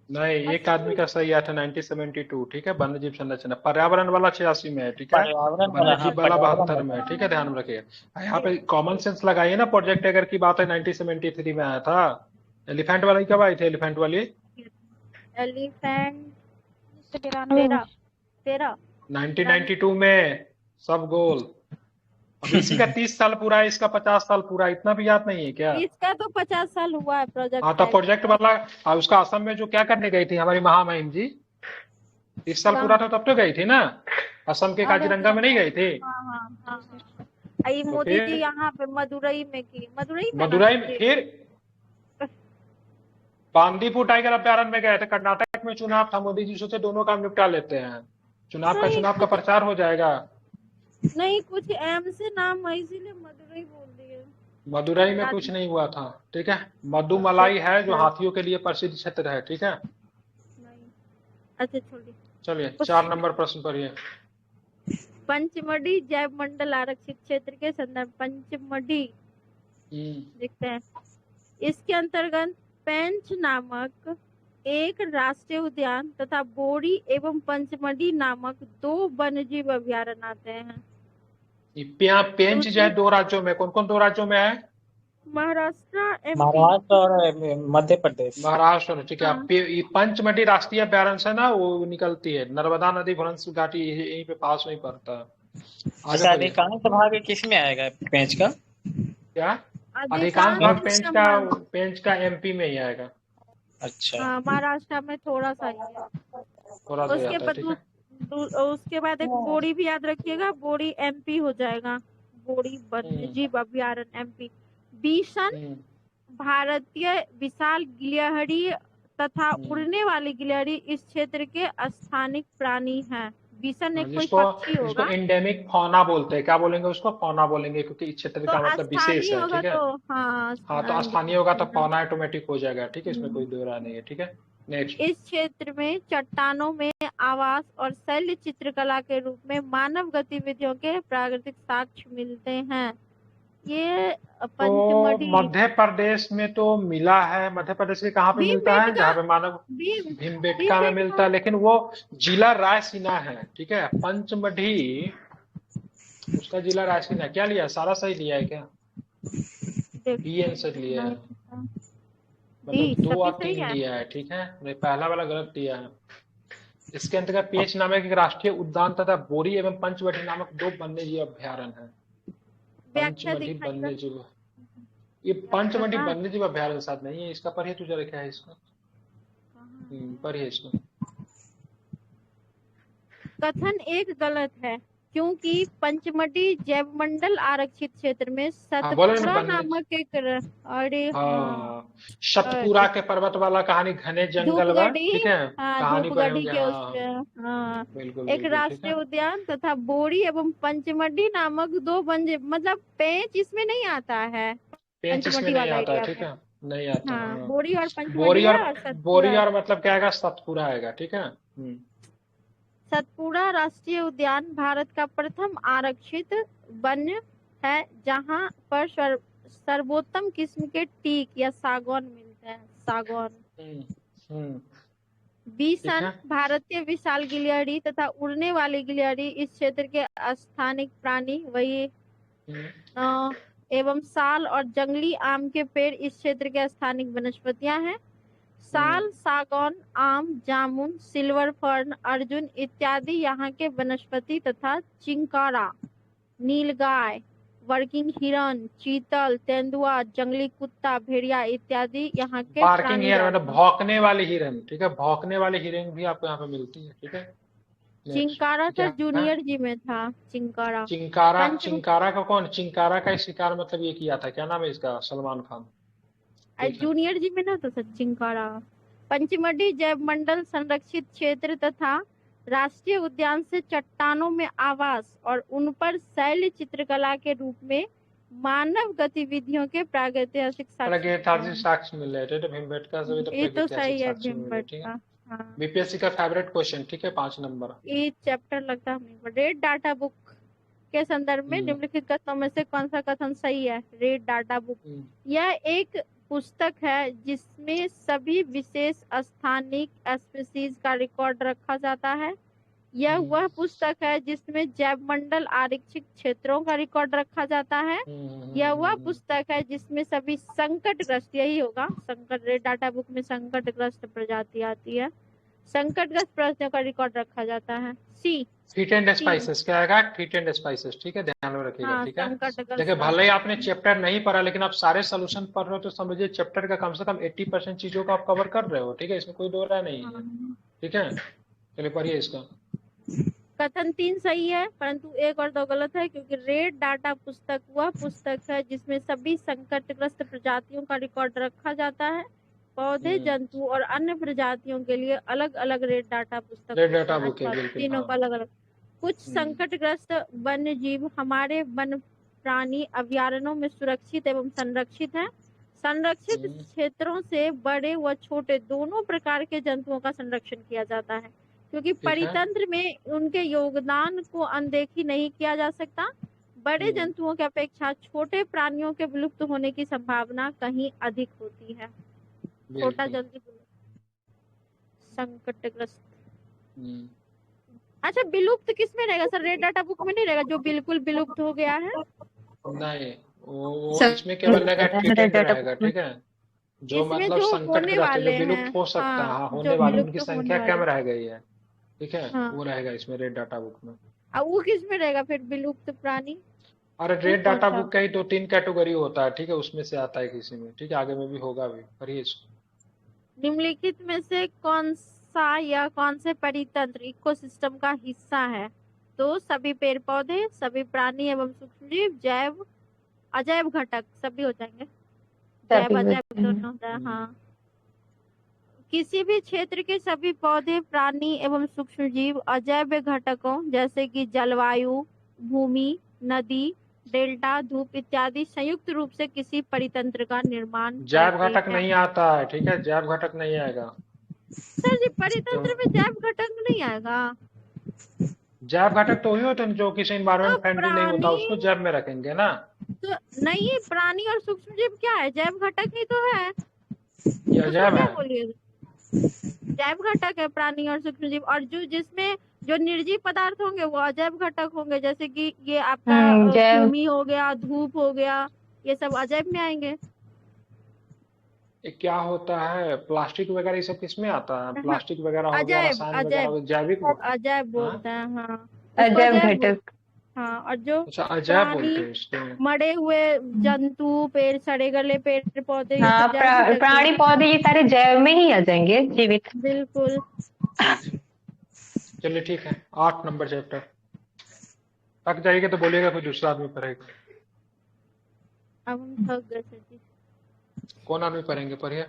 नहीं, एक आदमी का सही आया था 1972, ठीक है। वन्य जीव संरक्षण, पर्यावरण वाला 86 में है, ठीक है। पर्यावरण वन्य वाला, जीव हाँ, वाला पर्यावरण 72 में है, वाला। ठीक है, ध्यान में रखिएगा। यहाँ पे कॉमन सेंस लगाइए ना। प्रोजेक्ट टाइगर की बात है 1973 में आया था। एलिफेंट वाली कब आई थी? एलिफेंट वाली एलिफेंट 1992 में। 1992 में। सब गोल। अब इसी का 30 साल पूरा है, इसका 50 साल पूरा, इतना भी याद नहीं है क्या? इसका तो 50 साल हुआ है प्रोजेक्ट हाँ, तो टाइगर। प्रोजेक्ट वाला और उसका असम में जो क्या करने गई थी हमारी महामहिम जी, 30 साल पूरा था तब तो गई थी ना। असम के काजीरंगा में नहीं गई थी? हाँ। ये तो मोदी जी फिर यहाँ पे मदुरई में की, मदुरई में मदुरई ना? में, फिर बांदीपुर टाइगर अभ्यारण्य में गए थे। कर्नाटक में चुनाव था, मोदी जी सोचे दोनों काम निपटा लेते हैं, चुनाव का प्रचार हो जाएगा। नहीं, कुछ एम से नाम है इसीलिए मदुरई बोल दिए। मदुरई में कुछ नहीं हुआ था, ठीक है। मधुमलाई है जो हाथियों के लिए प्रसिद्ध क्षेत्र है, ठीक है। नहीं, अच्छा छोड़िए। चलिए 4 नंबर प्रश्न पढ़िए। पंचमढ़ी जैव मंडल आरक्षित क्षेत्र के संदर्भ, पंचमढ़ी देखते हैं। इसके अंतर्गत पेंच नामक एक राष्ट्रीय उद्यान तथा बोरी एवं पंचमढ़ी नामक 2 वन्यजीव अभयारण्य आते हैं। पेंच जो है 2 राज्यों में, कौन कौन 2 राज्यों में है? महाराष्ट्र, एमपी। महाराष्ट्र और मध्य प्रदेश। महाराष्ट्र, ठीक है। पंचमढ़ी राष्ट्रीय अभ्यारण्य से ना वो निकलती है, नर्मदा नदी भ्रंश घाटी यहीं पे पास में पड़ता है। अच्छा, अधिकांश भाग किस में आएगा पेंच का? क्या? अधिकांश भाग पेंच का एमपी में ही आएगा। अच्छा, हाँ, महाराष्ट्र में थोड़ा सा ही है। थोड़ा सा उसके आता है, ठीक है। उसके बाद एक बोरी भी याद रखिएगा, बोरी एमपी हो जाएगा। बोरी वन्यजीव अभयारण्य एमपी। बीसन भारतीय विशाल गिलहरी तथा उड़ने वाली गिलहरी इस क्षेत्र के स्थानिक प्राणी हैं। बीसन एक कोई पक्षी होगा। इसको एंडेमिक फौना बोलते हैं। क्या बोलेंगे उसको? फौना बोलेंगे, क्योंकि इस क्षेत्र का मतलब विशेष है, ठीक है। हाँ, तो स्थानीय होगा तो फौना ऑटोमेटिक हो जाएगा, ठीक है। इसमें कोई दो राय नहीं है, ठीक है। नेक्स्ट। इस क्षेत्र में चट्टानों में आवास और शैल चित्रकला के रूप में मानव गतिविधियों के प्राकृतिक साक्ष्य मिलते हैं। ये पंचमढ़ी, मध्य प्रदेश में तो मिला है। मध्य प्रदेश के कहाँ पे मिलता है? जहाँ पे मानव भीमबेटका में मिलता है, लेकिन वो जिला रायसीना है, ठीक है। पंचमढ़ी उसका जिला रायसीना। क्या लिया? सारा सही लिया है क्या? बी आंसर लिया है, मतलब 2 और 3 लिया है, ठीक है। नहीं, पहला वाला गलत दिया है। इसके अंतर्गत पेंच नामक एक राष्ट्रीय उद्यान तथा बोरी एवं पंचमढ़ी नामक 2 वन्यजीव अभ्यारण्य है। पंचमढ़ी वन्यजीव, ये पंचमढ़ी वन्यजीव अभ्यारण्य साथ नहीं है। इसका पढ़िए तो जरा, क्या है इसका, पढ़िए इसको। कथन एक गलत है, क्योंकि पंचमढ़ी जैवमंडल आरक्षित क्षेत्र में सतपुरा नामक एक सतपुरा के पर्वत वाला कहानी घने जंगल में, ठीक है। कहानी धूपगढ़ी के उसमें एक राष्ट्रीय उद्यान तथा बोरी एवं पंचमढ़ी नामक 2 वन्य, मतलब पेंच इसमें नहीं आता है। पेंच इसमें नहीं आता है, ठीक है, नहीं आता। बोरी और पंचमढ़ी, बोरी और मतलब क्या आएगा? सतपुरा आएगा, ठीक है। सतपुरा राष्ट्रीय उद्यान भारत का प्रथम आरक्षित वन्य है जहां पर सर्वोत्तम किस्म के टीक या सागौन मिलते हैं। सागौन। बीसन भारतीय विशाल गिलहरी तथा उड़ने वाली गिलहरी इस क्षेत्र के स्थानिक प्राणी वही एवं साल और जंगली आम के पेड़ इस क्षेत्र के स्थानिक वनस्पतियां हैं। साल, सागौन, आम, जामुन, सिल्वर फर्न, अर्जुन इत्यादि यहाँ के वनस्पति तथा चिंकारा, नीलगाय, वर्किंग हिरन, चीतल, तेंदुआ, जंगली कुत्ता, भेड़िया इत्यादि यहाँ के बार्किंग प्राणी हिरन जाति मतलब भौंकने वाली हिरन, ठीक है, भौंकने वाली हिरन भी आपको यहाँ पे मिलती है, ठीक है। नेक्स्ट चिंकारा क्या तो जूनियर जी में था, चिंकारा। चिंकारा, पंच चिंकारा का कौन, चिंकारा का शिकार मतलब ये किया था, क्या नाम है इसका, सलमान खान, ठीक है। जूनियर जी में ना तो सर चिंकारा। पंचमढ़ी जैव मंडल संरक्षित क्षेत्र तथा राष्ट्रीय उद्यान से चट्टानों में आवास और उन पर शैल चित्रकला के रूप में मानव गतिविधियों के प्रागैतिहासिक प्रागैतिहासिक साक्ष्य मिल रहे थे, भीमबेटका से भी तो ये तो सही प्रागैतिहासिक है साक्ष्य मिल रहे, ठीक है। भीमबेटका। हाँ, बीपीएससी का फेवरेट क्वेश्चन, ठीक है, 5 नंबर। ये चैप्टर लगता है हमें। रेड डाटा बुक के संदर्भ में निम्नलिखित कथनों में से कौन सा कथन सही है? रेड डाटा बुक यह एक पुस्तक है जिसमें सभी विशेष स्थानिक स्पीसीज का रिकॉर्ड रखा जाता है। यह वह पुस्तक है जिसमें जैव मंडल आरक्षित क्षेत्रों का रिकॉर्ड रखा जाता है। यह वह पुस्तक है जिसमें सभी संकटग्रस्त, यही होगा संकट, रेड डाटा बुक में संकटग्रस्त प्रजाति आती है, संकटग्रस्त प्रजातियों का रिकॉर्ड रखा जाता है। सी फीट एंड स्पाइसेस क्या आएगा, फीट एंड स्पाइसेस, ठीक है, ध्यान में रखिएगा, हाँ, ठीक है। संकटग्रस्त देखिए भले ही आपने चैप्टर नहीं पढ़ा, लेकिन आप सारे सोल्यूशन पढ़ रहे हो तो समझिए चैप्टर का कम से कम 80% चीजों को आप कवर कर रहे हो, ठीक है, इसमें कोई दो राय नहीं है, ठीक है। चलिए पढ़िए इसका। कथन 3 सही है, परंतु 1 और 2 गलत है, क्योंकि रेड डाटा पुस्तक वह पुस्तक है जिसमें सभी संकटग्रस्त प्रजातियों का रिकॉर्ड रखा जाता है। पौधे, जंतु और अन्य प्रजातियों के लिए अलग अलग रेड डाटा पुस्तक, रेड डाटा बुक है, बिल्कुल, तीनों का अलग अलग। कुछ संकटग्रस्त वन्य जीव हमारे वन प्राणी अभयारण्यों में सुरक्षित एवं संरक्षित हैं। संरक्षित क्षेत्रों से बड़े व छोटे दोनों प्रकार के जंतुओं का संरक्षण किया जाता है, क्योंकि परितंत्र में उनके योगदान को अनदेखी नहीं किया जा सकता। बड़े जंतुओं की अपेक्षा छोटे प्राणियों के विलुप्त होने की संभावना कहीं अधिक होती है। छोटा जल्दी संकटग्रस्त। अच्छा, विलुप्त किस में रहेगा सर? रेड डाटा बुक में नहीं रहेगा जो बिल्कुल विलुप्त हो गया है? नहीं, वो इसमें केवल रहेगा, ठीक है, जो मतलब संकटग्रस्त जो विलुप्त हो सकता है, हाँ, होने वाले उनकी संख्या कम रह गई है, ठीक है, वो रहेगा इसमें रेड डाटा बुक में। अब वो किस में रहेगा फिर, विलुप्त प्राणी? अरे रेड डाटा बुक का ही 2-3 कैटेगरी होता है, ठीक है, उसमें से आता है किसी में, ठीक है, आगे में भी होगा भी, पढ़िए इसको। निम्नलिखित में से कौन सा या कौन से परितंत्र इकोसिस्टम का हिस्सा है? तो सभी पेड़ पौधे, सभी प्राणी एवं सूक्ष्मजीव, जैव अजैव घटक, सभी हो जाएंगे, जैव अजैव दोनों होता है। हाँ, किसी भी क्षेत्र के सभी पौधे, प्राणी एवं सूक्ष्मजीव अजैव घटकों जैसे कि जलवायु, भूमि, नदी, डेल्टा, धूप इत्यादि संयुक्त रूप से किसी परितंत्र का निर्माण। जैव घटक नहीं आता है, ठीक है, जैव घटक नहीं आएगा सर जी, परितंत्र में जैव घटक नहीं आएगा। जैव घटक तो वही होते हैं जो किसी एनवायरमेंट फ्रेंडली नहीं होता, उसको जैव में रखेंगे ना। तो नहीं, प्राणी और सूक्ष्मजीव क्या है? जैव घटक ही तो है। यह जैव है, जैव घटक है प्राणी और सूक्ष्मजीव, और जो जिसमें जो निर्जीव पदार्थ होंगे वो अजैव घटक होंगे, जैसे कि ये आपका भूमि हो गया, धूप हो गया, ये सब अजैव में आएंगे। क्या होता है, प्लास्टिक वगैरह ये सब किसमें आता है? प्लास्टिक वगैरह हो गया, रसायन वगैरह, जैविक अजैव बोलते हैं। हाँ, अजैव घटक। हाँ, और जो अजैव बोलते हैं इसको, मरे हुए जंतु, पेड़, सड़े गले पेड़ पौधे, हाँ, प्राणी पौधे ये सारे जैव में ही आ जाएंगे, जीवित। बिल्कुल। चलिए ठीक है, 8 नंबर चैप्टर। थक जाइएगा तो बोलिएगा, कोई दूसरा आदमी पढ़ेगा। अब हम थक गए सर जी। कौन आदमी पढ़ेंगे, पढ़िए।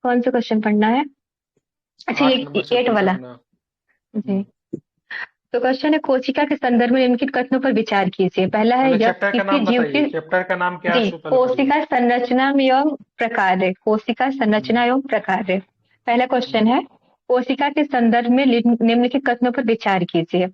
कौन सा क्वेश्चन पढ़ना है? अच्छा, ये 8 वाला जी। तो क्वेश्चन है, कोशिका के संदर्भ में निम्नलिखित कथनों पर विचार कीजिए। पहला है, चैप्टर का नाम बताइए, चैप्टर का नाम क्या है? कोशिका संरचना एवं प्रकार्य, कोशिका संरचना एवं प्रकार्य। पहला क्वेश्चन है, कोशिका के संदर्भ में निम्नलिखित कथनों पर विचार कीजिए।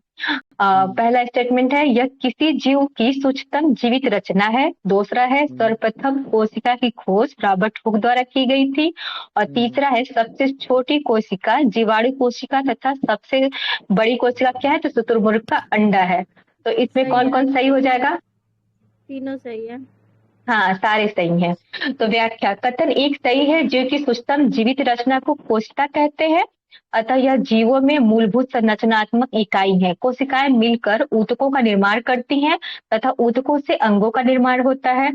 पहला स्टेटमेंट है, यह किसी जीव की सूक्ष्मतम जीवित रचना है। दूसरा है, सर्वप्रथम कोशिका की खोज रॉबर्ट हुक द्वारा की गई थी। और तीसरा है, सबसे छोटी कोशिका जीवाणु कोशिका तथा सबसे बड़ी कोशिका क्या है? तो शुतुरमुर्ग का अंडा है। तो इसमें कौन कौन सही हो जाएगा? तीनों सही है। हाँ, सारे सही हैं। तो व्याख्या कथन एक सही है, जो कि सूक्ष्म जीवित रचना को कोशिका कहते हैं। अतः यह जीवों में मूलभूत संरचनात्मक इकाई है। कोशिकाएं मिलकर ऊतकों का निर्माण करती हैं तथा ऊतकों से अंगों का निर्माण होता है।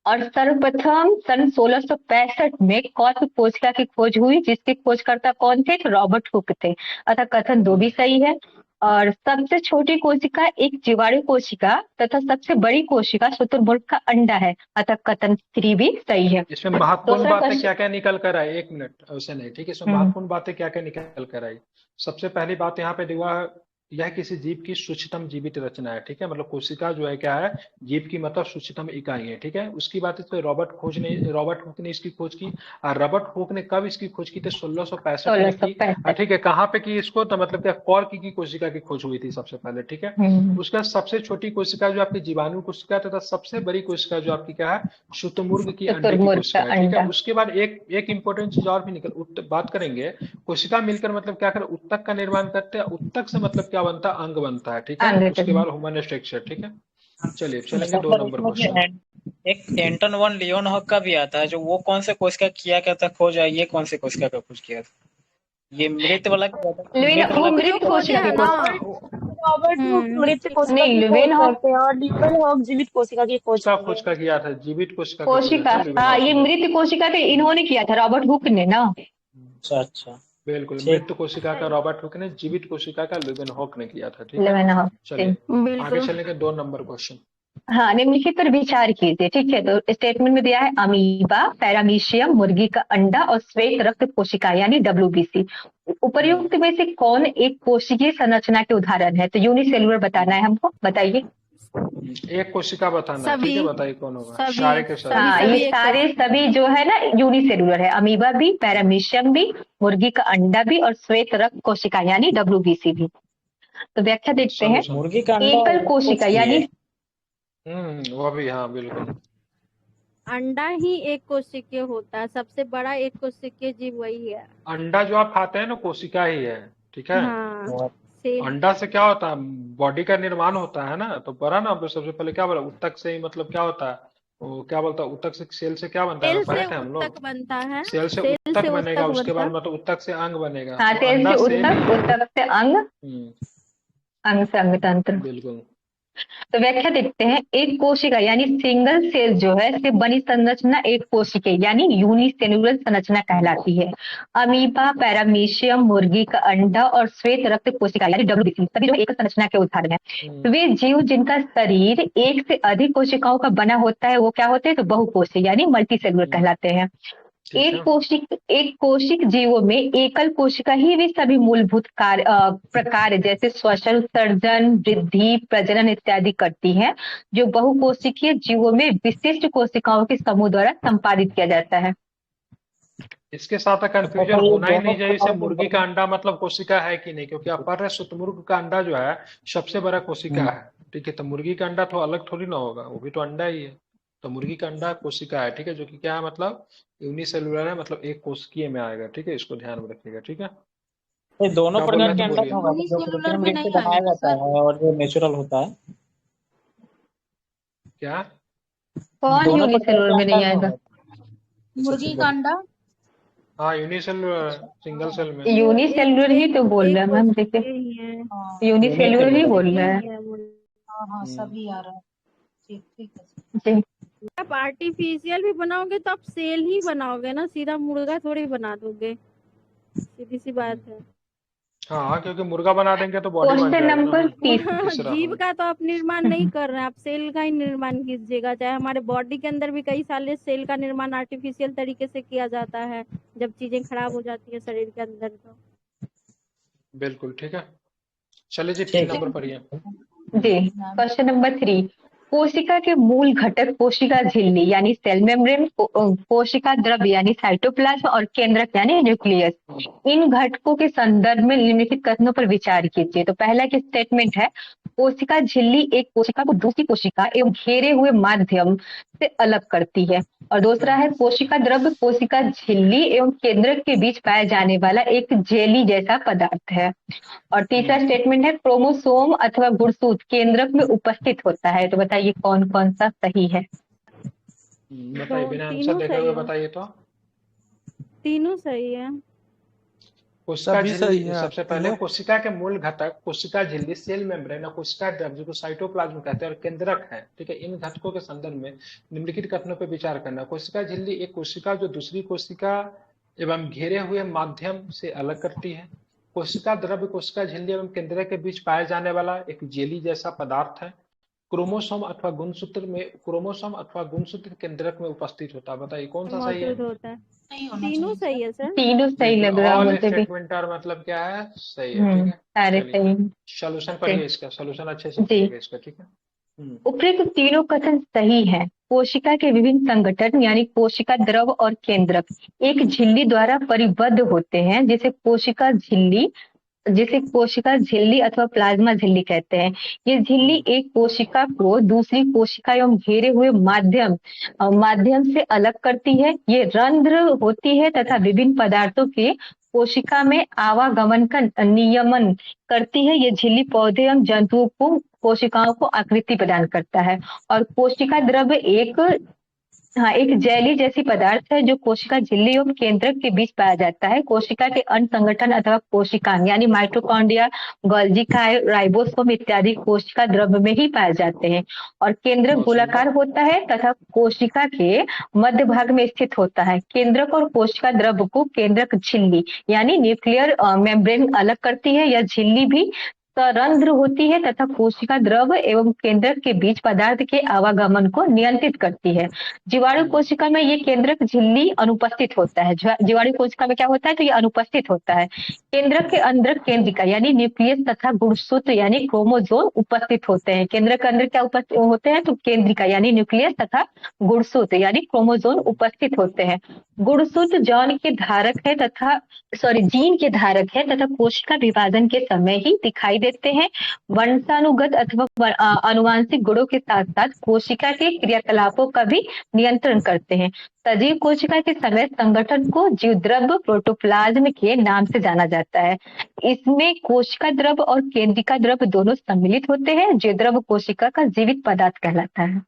और सर्वप्रथम सन 1665 में कौन कोशिका की खोज हुई, जिसके खोजकर्ता कौन थे? तो रॉबर्ट हुक थे। अतः कथन 2 भी सही है। और सबसे छोटी कोशिका एक जीवाणु कोशिका तथा सबसे बड़ी कोशिका शुतुरमुर्ग का अंडा है। अतः कथन 3 भी सही है। इसमें महत्वपूर्ण दूसरा बातें क्वेश्चन। क्या क्या निकल कर आई, एक मिनट, ऐसे नहीं, ठीक है, इसमें महत्वपूर्ण बातें क्या क्या निकल कर आई। सबसे पहली बात यहाँ पे दिया है, यह किसी जीव की सूक्ष्मतम जीवित रचना है, ठीक है, मतलब कोशिका जो है क्या है, जीव की मतलब सूक्ष्मतम इकाई है, ठीक है। उसकी बात इस पे रॉबर्ट हुक ने इसकी खोज की। और रॉबर्ट हुक ने कब इसकी खोज की थी? 1665 में की। 1665। ठीक है, कहाँ पे की इसको? तो मतलब क्या, कॉर्क की कोशिका की खोज हुई थी सबसे पहले, ठीक है। उसके बाद सबसे छोटी कोशिका जो आपकी जीवाणु कोशिका तथा सबसे बड़ी कोशिका जो आपकी क्या है, शुतुरमुर्ग की अंडे की शुतुरमुर्ग का कोशिका है, ठीक है। अंडा। उसके बाद एक इंपॉर्टेंट चीज और भी बात करेंगे। कोशिका मिलकर मतलब क्या करे, उत्तक का निर्माण करते हैं। उत्तक से मतलब क्या बनता है? अंग बनता है, ठीक है। अंग उसके का। बाद ह्यूमन स्ट्रक्चर, ठीक है। चलिए चलेंगे अच्छा 2 सर, नंबर उसमें जो क्वेश्चन। एक एंटन वन लियोनहॉक का भी आता है, जो वो कौन से कोशिका किया क्या था खोज, है ये कौन से कोशिका का खोज किया था? ये मृत वाला किया था? लेविन मृत वो वाला मृत कोशिका की खोज। रॉबर्ट हुक मृत कोशिका नहीं, की खोज लेविन हॉक करते हैं और ल्यूवेनहॉक जीवित कोशिका की खोज का किए खोज हैं। का किया था, जीवित कोशिका का खोजा कोशिका। था हाँ, ल्यूवेनहॉक ये ने। मृत कोशिका तो इन्होंने किया था, रॉबर्ट हुक ने ना। अच्छा अच्छा, बिल्कुल, ठीक। मृत कोशिका का रॉबर्ट हुक ने, जीवित कोशिका का ल्यूवेनहॉक ने किया था, ठीक है। लेविनहॉक। चलिए आगे बिल्कुल। चलेंगे 2 नंबर क्वेश्चन। हाँ, निम्नलिखित पर विचार कीजिए, ठीक है। तो स्टेटमेंट में दिया है अमीबा, पैरामीशियम, मुर्गी का अंडा और श्वेत रक्त कोशिका यानी WBC। उपर्युक्त में से कौन एक कोशिकीय संरचना के उदाहरण है? तो यूनिसेलुलर बताना है हमको, बताइए। एक कोशिका बताना है, ठीक है, बताइए कौन होगा। सभी सारे के सारे। हाँ, ये एक सारे कोशिका। सभी जो है ना यूनिसेलुलर है। अमीबा भी, पैरामीशियम भी, मुर्गी का अंडा भी और श्वेत रक्त कोशिका यानी WBC भी। तो व्याख्या देखते हैं। सॉल्यूशन। मुर्गी का अंडा एकल कोशिका भी यानी है। वो भी, हाँ बिल्कुल। अंडा ही एक कोशिकीय होता है, सबसे बड़ा एक कोशिकीय जीव वही है। अंडा जो आप खाते हैं ना, कोशिका ही है, ठीक है। हाँ, और सेल। अंडा से क्या होता है? बॉडी का निर्माण होता है ना। तो पढ़ा ना, सबसे पहले क्या बोला, उत्तक से ही मतलब क्या होता है, वो क्या बोलता है, उत्तक से, सेल से क्या बनता है, सेल पढ़े से थे हम उत्तक लोग। बनता है। सेल से सेल उत्तक से बनेगा, उत्तक उसके बनता बाद मतलब उत्तक से अंग बनेगा। हाँ, तो सेल अंडा से से उत्तक, उत्तक से अंग, अंग से अंग तंत्र। बिल्कुल। तो व्याख्या देखते हैं। एक कोशिका यानी सिंगल सेल जो है से बनी संरचना एक कोशिका यानी यूनिसेलुलर संरचना कहलाती है। अमीबा, पैरामीशियम, मुर्गी का अंडा और श्वेत रक्त कोशिका यानी WBC सभी जो एक संरचना के उदाहरण है। वे जीव जिनका शरीर एक से अधिक कोशिकाओं का बना होता है वो क्या होते हैं? तो बहुकोषीय यानी मल्टीसेलुलर कहलाते हैं। ठीक है। एक कोशिक जीवों में एकल कोशिका ही वे सभी मूलभूत प्रकार जैसे श्वसन, उत्सर्जन, वृद्धि, प्रजनन इत्यादि करती हैं, जो बहुकोशिकीय जीवों में विशिष्ट कोशिकाओं के समूह द्वारा संपादित किया जाता है। इसके साथ अच्छा कंफ्यूजन सर, ये होना ही दोनों नहीं चाहिए, जैसे प्रकार के मुर्गी का अंडा मतलब कोशिका है कि नहीं, क्योंकि आप पढ़ रहे शुतुरमुर्ग का अंडा जो है सबसे बड़ा कोशिका है, ठीक है। तो मुर्गी का अंडा तो अलग थोड़ी ना होगा, वो भी तो अंडा ही है। तो मुर्गी का अंडा कोशिका है, ठीक है, जो कि क्या है, मतलब यूनिसेलुलर है, मतलब एक कोशिकीय में आएगा, ठीक है। इसको ध्यान में रखिएगा, ठीक है। ये दोनों क्या बोल प्रकार रहे के थे, अंडा बोलिए। तो होगा, जो यूनिसेलुलर कृत्रिम में रूप से नहीं बनाया आएगा ना जाता सर? है और जो नेचुरल होता है, क्या? कौन दोनों प्रकार यूनिसेलुलर के में अंडा नहीं में आएगा? होगा। मुर्गी का अंडा। हाँ, यूनिसेलुलर, सिंगल सेल में। यूनिसेलुलर ही तो बोल रहा है मैम, देखिए कोशिकीय ही है। हाँ यूनिसेलुलर ही बोल कोशिकीय रहा ही है। है वो। हाँ हाँ, सभी आ रहा है। ठीक ठीक है सर। जी। आप आर्टिफिशियल भी बनाओगे तो आप सेल ही बनाओगे ना, सीधा मुर्गा थोड़ी बना दोगे, सीधी सी बात है। हाँ, क्योंकि मुर्गा बना देंगे तो बॉडी बन क्वेश्चन जाएगा ना। नंबर 30। तीसरा, जीव हाँ। का तो आप निर्माण नहीं कर रहे हैं, आप सेल का ही निर्माण कीजिएगा। चाहे हमारे बॉडी के अंदर भी कई सारे सेल का निर्माण आर्टिफिशियल तरीके से किया जाता है, जब चीजें खराब हो जाती है शरीर के अंदर तो। बिल्कुल, ठीक है। चलिए जी, 3 ठीक नंबर है। पढ़िए। जी, क्वेश्चन नंबर 3। कोशिका के मूल घटक कोशिका झिल्ली यानी सेल मेम्ब्रेन, कोशिका द्रव्य यानी साइटोप्लाज्म और केंद्रक यानी न्यूक्लियस। इन घटकों के संदर्भ में निम्नलिखित कथनों पर विचार कीजिए। तो पहला की स्टेटमेंट है, कोशिका झिल्ली एक कोशिका को दूसरी कोशिका एवं घेरे हुए माध्यम से अलग करती है। और दूसरा है, कोशिका द्रव्य कोशिका झिल्ली एवं केंद्रक के बीच पाया जाने वाला एक जेली जैसा पदार्थ है। और तीसरा स्टेटमेंट है, क्रोमोसोम अथवा गुणसूत्र केंद्रक में उपस्थित होता है। तो बताइए कौन कौन सा सही है? बताइए, बिना आंसर तीनों देखे सही हुए है। बताइए तो। तीनों सही है। कोशिका सभी सही झिल्ली, है सबसे पहले तीनों। कोशिका के मूल घटक कोशिका झिल्ली, सेल मेम्ब्रेन और कोशिका द्रव, जिसको साइटोप्लाज्म कहते हैं, और केंद्रक है। ठीक है, इन घटकों के संदर्भ में निम्नलिखित कथनों पर विचार करना। कोशिका झिल्ली एक कोशिका जो दूसरी कोशिका एवं घेरे हुए माध्यम से अलग करती है। कोशिका द्रव कोशिका झिल्ली एवं केंद्रक के बीच पाए जाने वाला एक जेली जैसा पदार्थ है। क्रोमोसोम अथवा गुणसूत्र केंद्रक में उपस्थित होता है। बताइए कौन सा सही है? मौजूद होता है। सही होना तीनों चाहिए सही है सर। तीनों सही बिल्कुल, लग रहा ऑल मुझे भी। स्टेटमेंट आर मतलब क्या है? सही है। ठीक है, सारे चलिए सही। सॉल्यूशन जी पढ़िए इसका, सॉल्यूशन अच्छे से जी। पढ़िएगा इसका। ठीक है। उपरोक्त तीनों कथन सही है। कोशिका के विभिन्न संगठन यानी कोशिका द्रव और केंद्रक एक झिल्ली द्वारा परिबद्ध होते हैं, जिसे कोशिका झिल्ली अथवा प्लाज्मा झिल्ली कहते हैं। ये झिल्ली एक कोशिका को दूसरी कोशिका एवं घेरे हुए माध्यम से अलग करती है। ये रंध्र होती है तथा विभिन्न पदार्थों के कोशिका में आवागमन का नियमन करती है। ये झिल्ली पौधे एवं जंतुओं को कोशिकाओं को आकृति प्रदान करता है। और कोशिका द्रव एक जेली जैसी पदार्थ है जो कोशिका झिल्ली और केंद्रक के बीच पाया जाता है। कोशिका के अन्य संगठन अथवा कोशिकांग यानी माइटोकॉन्ड्रिया, गोल्गी राइबोसोम इत्यादि कोशिका द्रव में ही पाए जाते हैं। और केंद्रक बहुत गोलाकार सुंदर। होता है तथा कोशिका के मध्य भाग में स्थित होता है। केंद्रक और कोशिका द्रव को केंद्रक झिल्ली यानी न्यूक्लियर मेम्ब्रेन अलग करती है। यह झिल्ली भी रंध्र होती है तथा कोशिका द्रव एवं केंद्रक के बीच पदार्थ के आवागमन को नियंत्रित करती है। जीवाणु कोशिका में ये केंद्रक झिल्ली अनुपस्थित होता है। जीवाणु कोशिका में क्या होता है? तो ये अनुपस्थित होता है। केंद्रक के अंदर केंद्रिका यानी न्यूक्लियस तथा गुणसूत्र यानी क्रोमोसोम उपस्थित होते हैं। केंद्रक के अंदर क्या उपस्थित होते हैं? तो केंद्रिका यानी न्यूक्लियस तथा गुणसूत्र यानी क्रोमोसोम उपस्थित होते हैं। गुणसूत्र जीन के धारक है तथा कोशिका विभाजन के समय ही दिखाई देते हैं। वंशानुगत अथवा आनुवांशिक गुणों के साथ साथ कोशिका के क्रियाकलापों का भी नियंत्रण करते हैं। सजीव कोशिका के समय संगठन को जीवद्रव्य प्रोटोप्लाज्म के नाम से जाना जाता है। इसमें कोशिका द्रव और केंद्रिका द्रव दोनों सम्मिलित होते हैं। जीवद्रव्य कोशिका का जीवित पदार्थ कहलाता है।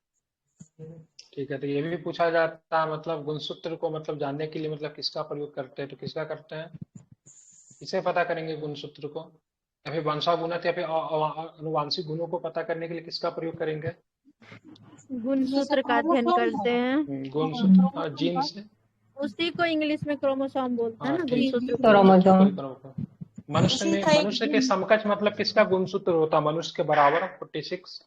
ठीक है, तो ये भी पूछा जाता है मतलब गुणसूत्र को मतलब जानने के लिए मतलब किसका प्रयोग करते हैं? तो किसका करते हैं? इसे पता करेंगे गुणसूत्र को, या फिर वंशागुणित या फिर अनुवांशिक गुणों को पता करने के लिए किसका प्रयोग करेंगे? गुणसूत्र का अध्ययन करते हैं। गुणसूत्र जीन से। उसी को इंग्लिश में क्रोमोसोम बोलते हैं हाँ ना, ठीक, गुणसूत्र। क्रोमोसोम। मनुष्य के समकक्ष मतलब किसका गुणसूत्र होता है? मनुष्य के बराबर 46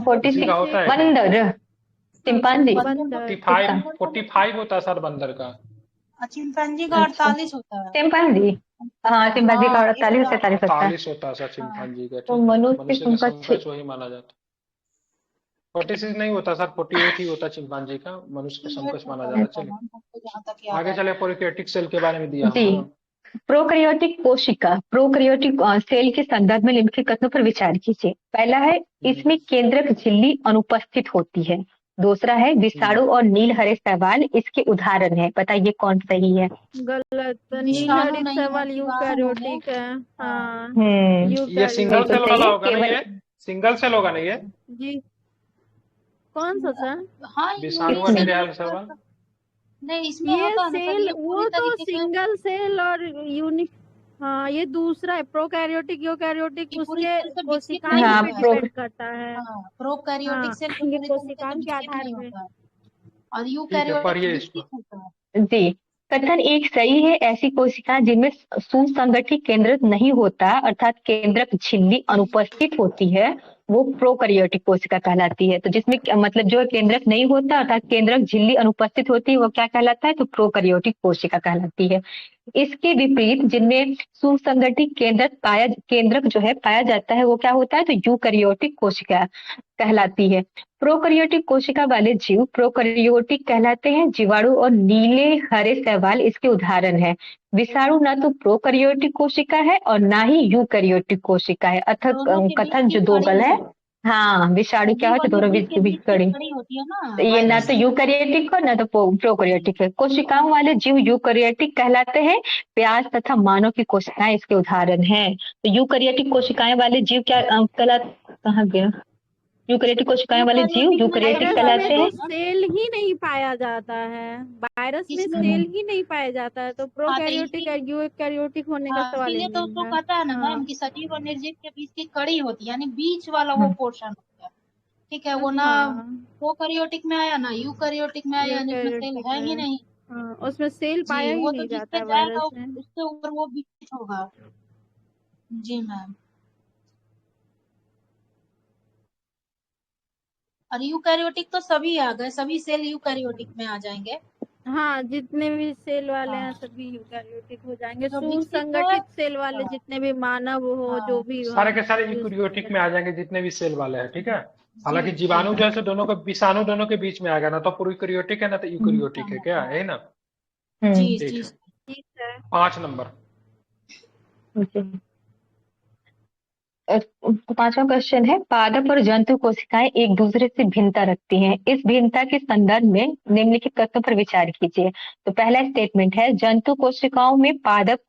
किसी का होता है क्या? बंदर, चिंपांजी, 45 होता है सर बंदर का। चिंपांजी का 48 होता है। चिंपांजी, हाँ चिंपांजी का 48 से 43 होता है। 48 होता है सर चिंपांजी का। तो ठीक है, मनुष्य मनुष्य के समकक्ष समकक्ष वही माना जाता है। 46 नहीं होता सर, 48 ही होता चिंपांजी का, मनुष्य का समकक्ष माना जाता है। चलिए आगे चले, प्रोकैरियोटिक सेल के बारे में दिया जी। हुआ। प्रोकैरियोटिक सेल के संदर्भ में निम्नलिखित कथनों पर विचार कीजिए। पहला है, इसमें केंद्रक झिल्ली अनुपस्थित होती है। दूसरा है, विषाणु और नील हरे शैवाल इसके उदाहरण है। बताइए कौन सही है? गलत। नील हरित शैवाल यूकैरियोटिक है। हाँ, ये सिंगल सेल वाला होगा ना? केवल ये सिंगल सेल होगा ना ये? जी। कौन सा सर? हाँ, विषाणु और नील हरे शैवाल। नहीं इसमें ये होता है ना सर, सेल ये वो पूरी तो तरीके से सिंगल सेल और यूनिक। हाँ, ये दूसरा है प्रोकैरियोटिक यूकैरियोटिक, ये पूरी उसके तरह से कोशिकाएं विकसित हाँ, पे नहीं होता है। डिपेंड करता है। हाँ, प्रोकैरियोटिक हाँ, सेल ये पूरी तरीके से कोशिकाओं के विकसित आधार नहीं पे। होता है और ठीक है, यूकैरियोटिक पढ़िए विकसित इसको। होता है। जी। कथन एक सही है। ऐसी कोशिकाएं जिनमें सुसंगठित केंद्रक नहीं होता अर्थात केंद्रक झिल्ली अनुपस्थित होती है वो प्रोकैरियोटिक कोशिका कहलाती है। तो जिसमें मतलब जो केंद्रक नहीं होता अर्थात केंद्रक झिल्ली अनुपस्थित होती है वो क्या कहलाता है? तो प्रोकैरियोटिक कोशिका कहलाती है। इसके विपरीत जिनमें सुसंगठित केंद्रक जो है पाया जाता है वो क्या होता है? तो यूकैरियोटिक कोशिका कहलाती है। प्रोकैरियोटिक कोशिका वाले जीव प्रोकैरियोटिक कहलाते हैं। जीवाणु और नीले हरे शैवाल इसके उदाहरण है। विषाणु ना तो प्रोकैरियोटिक कोशिका है और ना ही यूकैरियोटिक कोशिका है। दोनों के बीच कथन की जो दो कड़ी गल है। है। हाँ, विषाणु क्या होता है? दोनों बीच की कड़ी। कड़ी होती है ना, ये ना तो यूकैरियोटिक हो ना तो प्रोकैरियोटिक है। कोशिकाओं वाले जीव यूकैरियोटिक कहलाते हैं। प्याज तथा मानव की कोशिकाएं इसके उदाहरण हैं। तो यूकैरियोटिक कोशिकाएं वाले जीव क्या कहलाते? कहाँ गया? यूकैरियोटिक कोशिकाएं वाले जीव यूकैरियोटिक वायरस कहलाते में हैं। तो सेल ही नहीं पाया जाता है, वायरस में इसमें सेल ही नहीं पाया जाता है, तो हाँ, तो प्रोकैरियोटिक और यूकैरियोटिक होने का हाँ, सवाल ही इसीलिए तो नहीं उसको है। कहता है ना हाँ मैम कि सजीव और निर्जीव के बीच की कड़ी होती है, यानी बीच वाला वो पोर्शन होता है। ठीक है, वो ना हाँ प्रोकैरियोटिक में आया ना यूकैरियोटिक में आया, यानी उसमें सेल यूकैरियोटिक है ही में नहीं। हाँ, उसमें सेल पाया जी, ही वो तो नहीं जिस जाता पे है जाएगा वायरस में। उसके ऊपर वो बीच होगा। जी मैम। और यूकैरियोटिक तो सभी आ गए, सभी सेल यूकैरियोटिक में आ जाएंगे। हाँ, जितने भी सेल वाले हैं हाँ, सभी यूकैरियोटिक हो जाएंगे, जो विकसित है सुसंगठित सेल वाले हाँ, जितने भी मानव हो जो हाँ, भी सारे के सारे जो यूकैरियोटिक में आ जाएंगे जितने भी सेल वाले हैं, ठीक है। हालांकि जी जीवाणु जी जैसे दोनों का विषाणु दोनों के बीच में आएगा, ना तो यूकैरियोटिक है ना तो यूकैरियोटिक है, क्या है ना। जी ठीक जी है, ठीक है। 5 नंबर। जी। पांचवा क्वेश्चन है, पादप और जंतु कोशिकाएं एक दूसरे से भिन्नता रखती हैं। इस भिन्नता के संदर्भ में निम्नलिखित तथ्यों पर विचार कीजिए। तो पहला स्टेटमेंट है, जंतु कोशिकाओं में पादप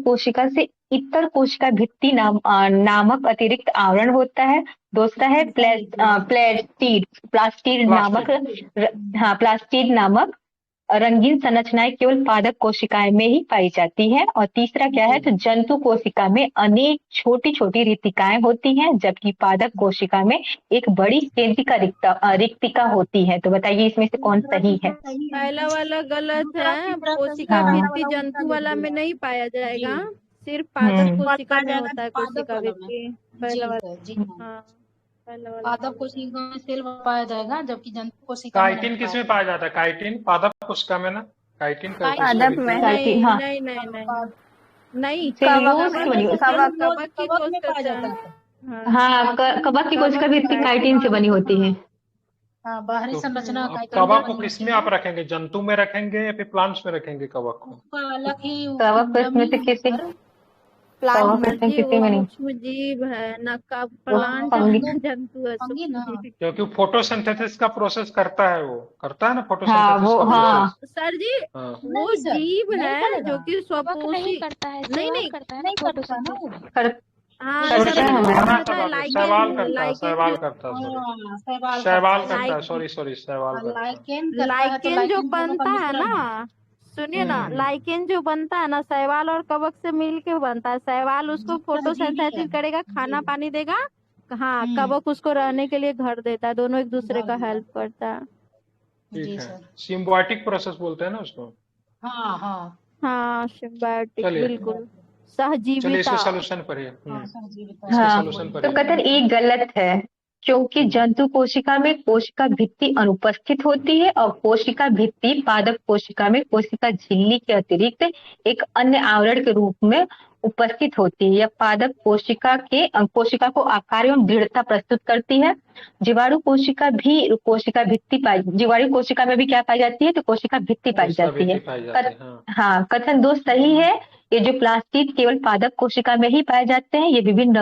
कोशिका से इतर कोशिका भित्ति नामक अतिरिक्त आवरण होता है। दूसरा है प्लास्टिड नामक प्लास्टिड नामक रंगीन संरचनाएं केवल पादप कोशिकाएं में ही पाई जाती है। और तीसरा क्या है, तो जंतु कोशिका में अनेक छोटी छोटी रिक्तिकाएं होती हैं, जबकि पादप कोशिका में एक बड़ी केंद्रिका रिक्तिका होती है। तो बताइए इसमें से कौन सही है। पहला वाला गलत है, कोशिका हाँ। भित्ति जंतु वाला में नहीं पाया जाएगा, सिर्फ पादप हम्म। कोशिका में होता है कोशिका वाला में। भित्ति। जी पहला वाला सर, जी मैम। हाँ, पहला वाला पादप कोशिका में सेल पाया जाएगा, जबकि जंतु कोशिका में नहीं काइटिन किस पाया में पाया जाता है? काइटिन पादप कोशिका में ना, काइटिन का काइटिन कोशिका पादप भित्ति में में। नहीं हाँ। नहीं नहीं नहीं नहीं, सेल्यूलोज कवक की बनी हुई कवक की कवक में पाया कोशिका। जाता है। हाँ हाँ, कवक की कोशिका भी काइटिन से बनी होती है। हाँ, बाहरी तो संरचना अब काइटिन कवक से को बनी किस होती में है। आप रखेंगे? जंतु में रखेंगे या फिर प्लांट्स में रखेंगे कवक को? उसका अलग ही कवक को इसमें से जमीन किसी पर कवक को इसमें जी, किसी वो में नहीं। सूक्ष्म जीव है ना, का वो प्लांट फंगी। है ना जंतु है, फंगी ना। सूक्ष्म जीव। क्योंकि फोटोसिंथेसिस का प्रोसेस करता है, वो करता है ना हाँ फोटोसिंथेसिस वो का हाँ। प्रोसेस। सर जी, हाँ, वो नहीं सर, जीव नहीं है करेगा। जो कि कवक नहीं स्वपोषी करता है, नहीं शैवाल नहीं करता है ना नहीं करता ना वो। फोटोसिंथेसिस। कर, हाँ, सॉरी करता सॉरी, है वो मैम। हरा करता है, शैवाल शैवाल लाइकेन करता है, लाइकेन शैवाल जो करता है, सॉरी हाँ, शैवाल शैवाल करता है। करता है, लाइक सॉरी शैवाल करता है। लाइकेन करता है, तो लाइकेन जो लाइकेन दोनों का बनता है मिश्रण है। ना, सुनिए ना, हम्म। लाइकेन जो बनता है ना, शैवाल और कवक से मिल के बनता है। शैवाल उसको जी, सहजीवी है। फोटोसिंथेसिस करेगा, खाना जी। पानी देगा। हाँ, कवक उसको रहने के लिए घर देता है, दोनों एक दूसरे घर का देता हेल्प करता है। ठीक जी है, सर। सिम्बायोटिक प्रोसेस बोलते हैं ना उसको। हाँ हाँ हाँ, सिम्बायोटिक, चलिए बिल्कुल चलिए, इसके सहजीविता। सोल्यूशन पढ़िए। हाँ, सहजीविता इसके हाँ, सोल्यूशन तो पढ़िए। कथन एक गलत है, क्योंकि जंतु कोशिका में कोशिका भित्ति अनुपस्थित होती है और कोशिका भित्ति पादप कोशिका में कोशिका झिल्ली के अतिरिक्त एक अन्य आवरण के रूप में उपस्थित होती है। यह पादप कोशिका को आकार एवं दृढ़ता प्रस्तुत करती है। जीवाणु कोशिका जीवाणु कोशिका में भी क्या पाई जाती है, तो कोशिका भित्ति पाई कोशिका जाती है। भित्ति पाई जाती है, हाँ। हाँ, कथन 2 सही है। ये जो प्लास्टिड केवल पादप कोशिका में ही पाए जाते हैं। ये विभिन्न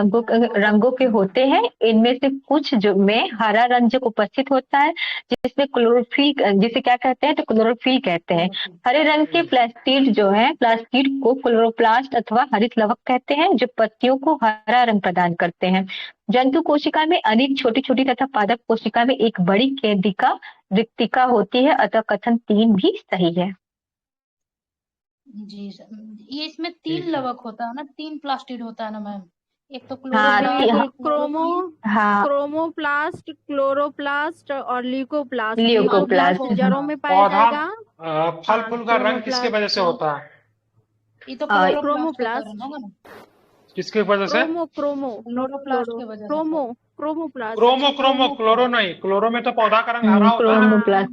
रंगों के होते हैं। इनमें से कुछ जो में हरा रंजक उपस्थित होता है, जिसमें क्लोरोफिल, जिसे क्या कहते हैं, तो क्लोरोफिल कहते हैं। हरे रंग के प्लास्टिड को क्लोरोप्लास्ट अथवा हरित लवक कहते हैं, जो पत्तियों को हरा रंग प्रदान करते हैं। जंतु कोशिका में अनेक छोटी छोटी तथा पादप कोशिका में एक बड़ी केंद्रिका रिक्तिका होती है, अतः कथन 3 भी सही है। जी सर। ये इसमें 3 ठीक है। लवक होता है ना, 3 प्लास्टिड होता है ना मैम। एक तो हाँ, क्लोरोप्लास्ट, हाँ, क्रोमोप्लास्ट, क्लोरोप्लास्ट और ल्यूकोप्लास्ट। ल्यूकोप्लास्ट। ल्यूकोप्लास्ट जड़ों में पाया पौधा जाएगा। फल हाँ, फूल का रंग किसके वजह से होता है? ये तो और क्लोरोप्लास्ट के कारण क्रोमोप्लास्ट, होगा ना। किसके वजह से? क्लोरोप्लास्ट के वजह से सर। क्रोमोप्लास्ट। क्रोमो क्लोरो नहीं, क्लोरो में तो पौधा का रंग हरा होता है। क्रोमोप्लास्ट।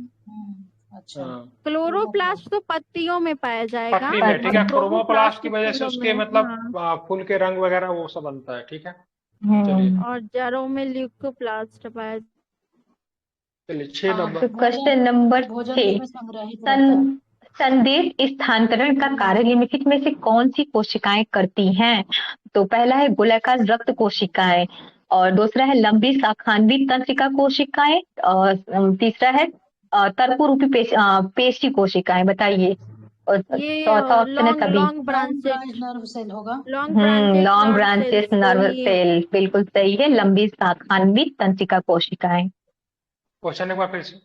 अच्छा। हाँ, क्लोरोप्लास्ट तो पत्तियों में पाया जाएगा। पत्ती में, ठीक है। और क्रोमोप्लास्ट की वजह से फूलों उसके में, मतलब हाँ। फूल के रंग वगैरह वो सब बनता है, ठीक है। चलिए और जड़ों में ल्यूकोप्लास्ट पाया। चलिए 6 नंबर। तो क्वेश्चन नंबर भोजन 6, में संग्रहित रहता है। संदेश स्थानांतरण का कार्य निम्नलिखित में से कौन सी कोशिकाएं करती हैं? तो पहला है गोलाकार रक्त कोशिकाएं, और दूसरा है लंबी शाखान्वित तंत्रिका कोशिकाएं, और तीसरा है तर्कु रूपी पेशी कोशिकाएं। बताइए। और ये चौथा ऑप्शन है लॉन्ग तभी। लॉन्ग ब्रांचेड नर्व सेल होगा। Long branched long nerve branches sales nerve वही सेल, बिल्कुल सही है, लंबी शाखान्वित तंत्रिका कोशिकाएं। क्वेश्चन एक बार फिर से।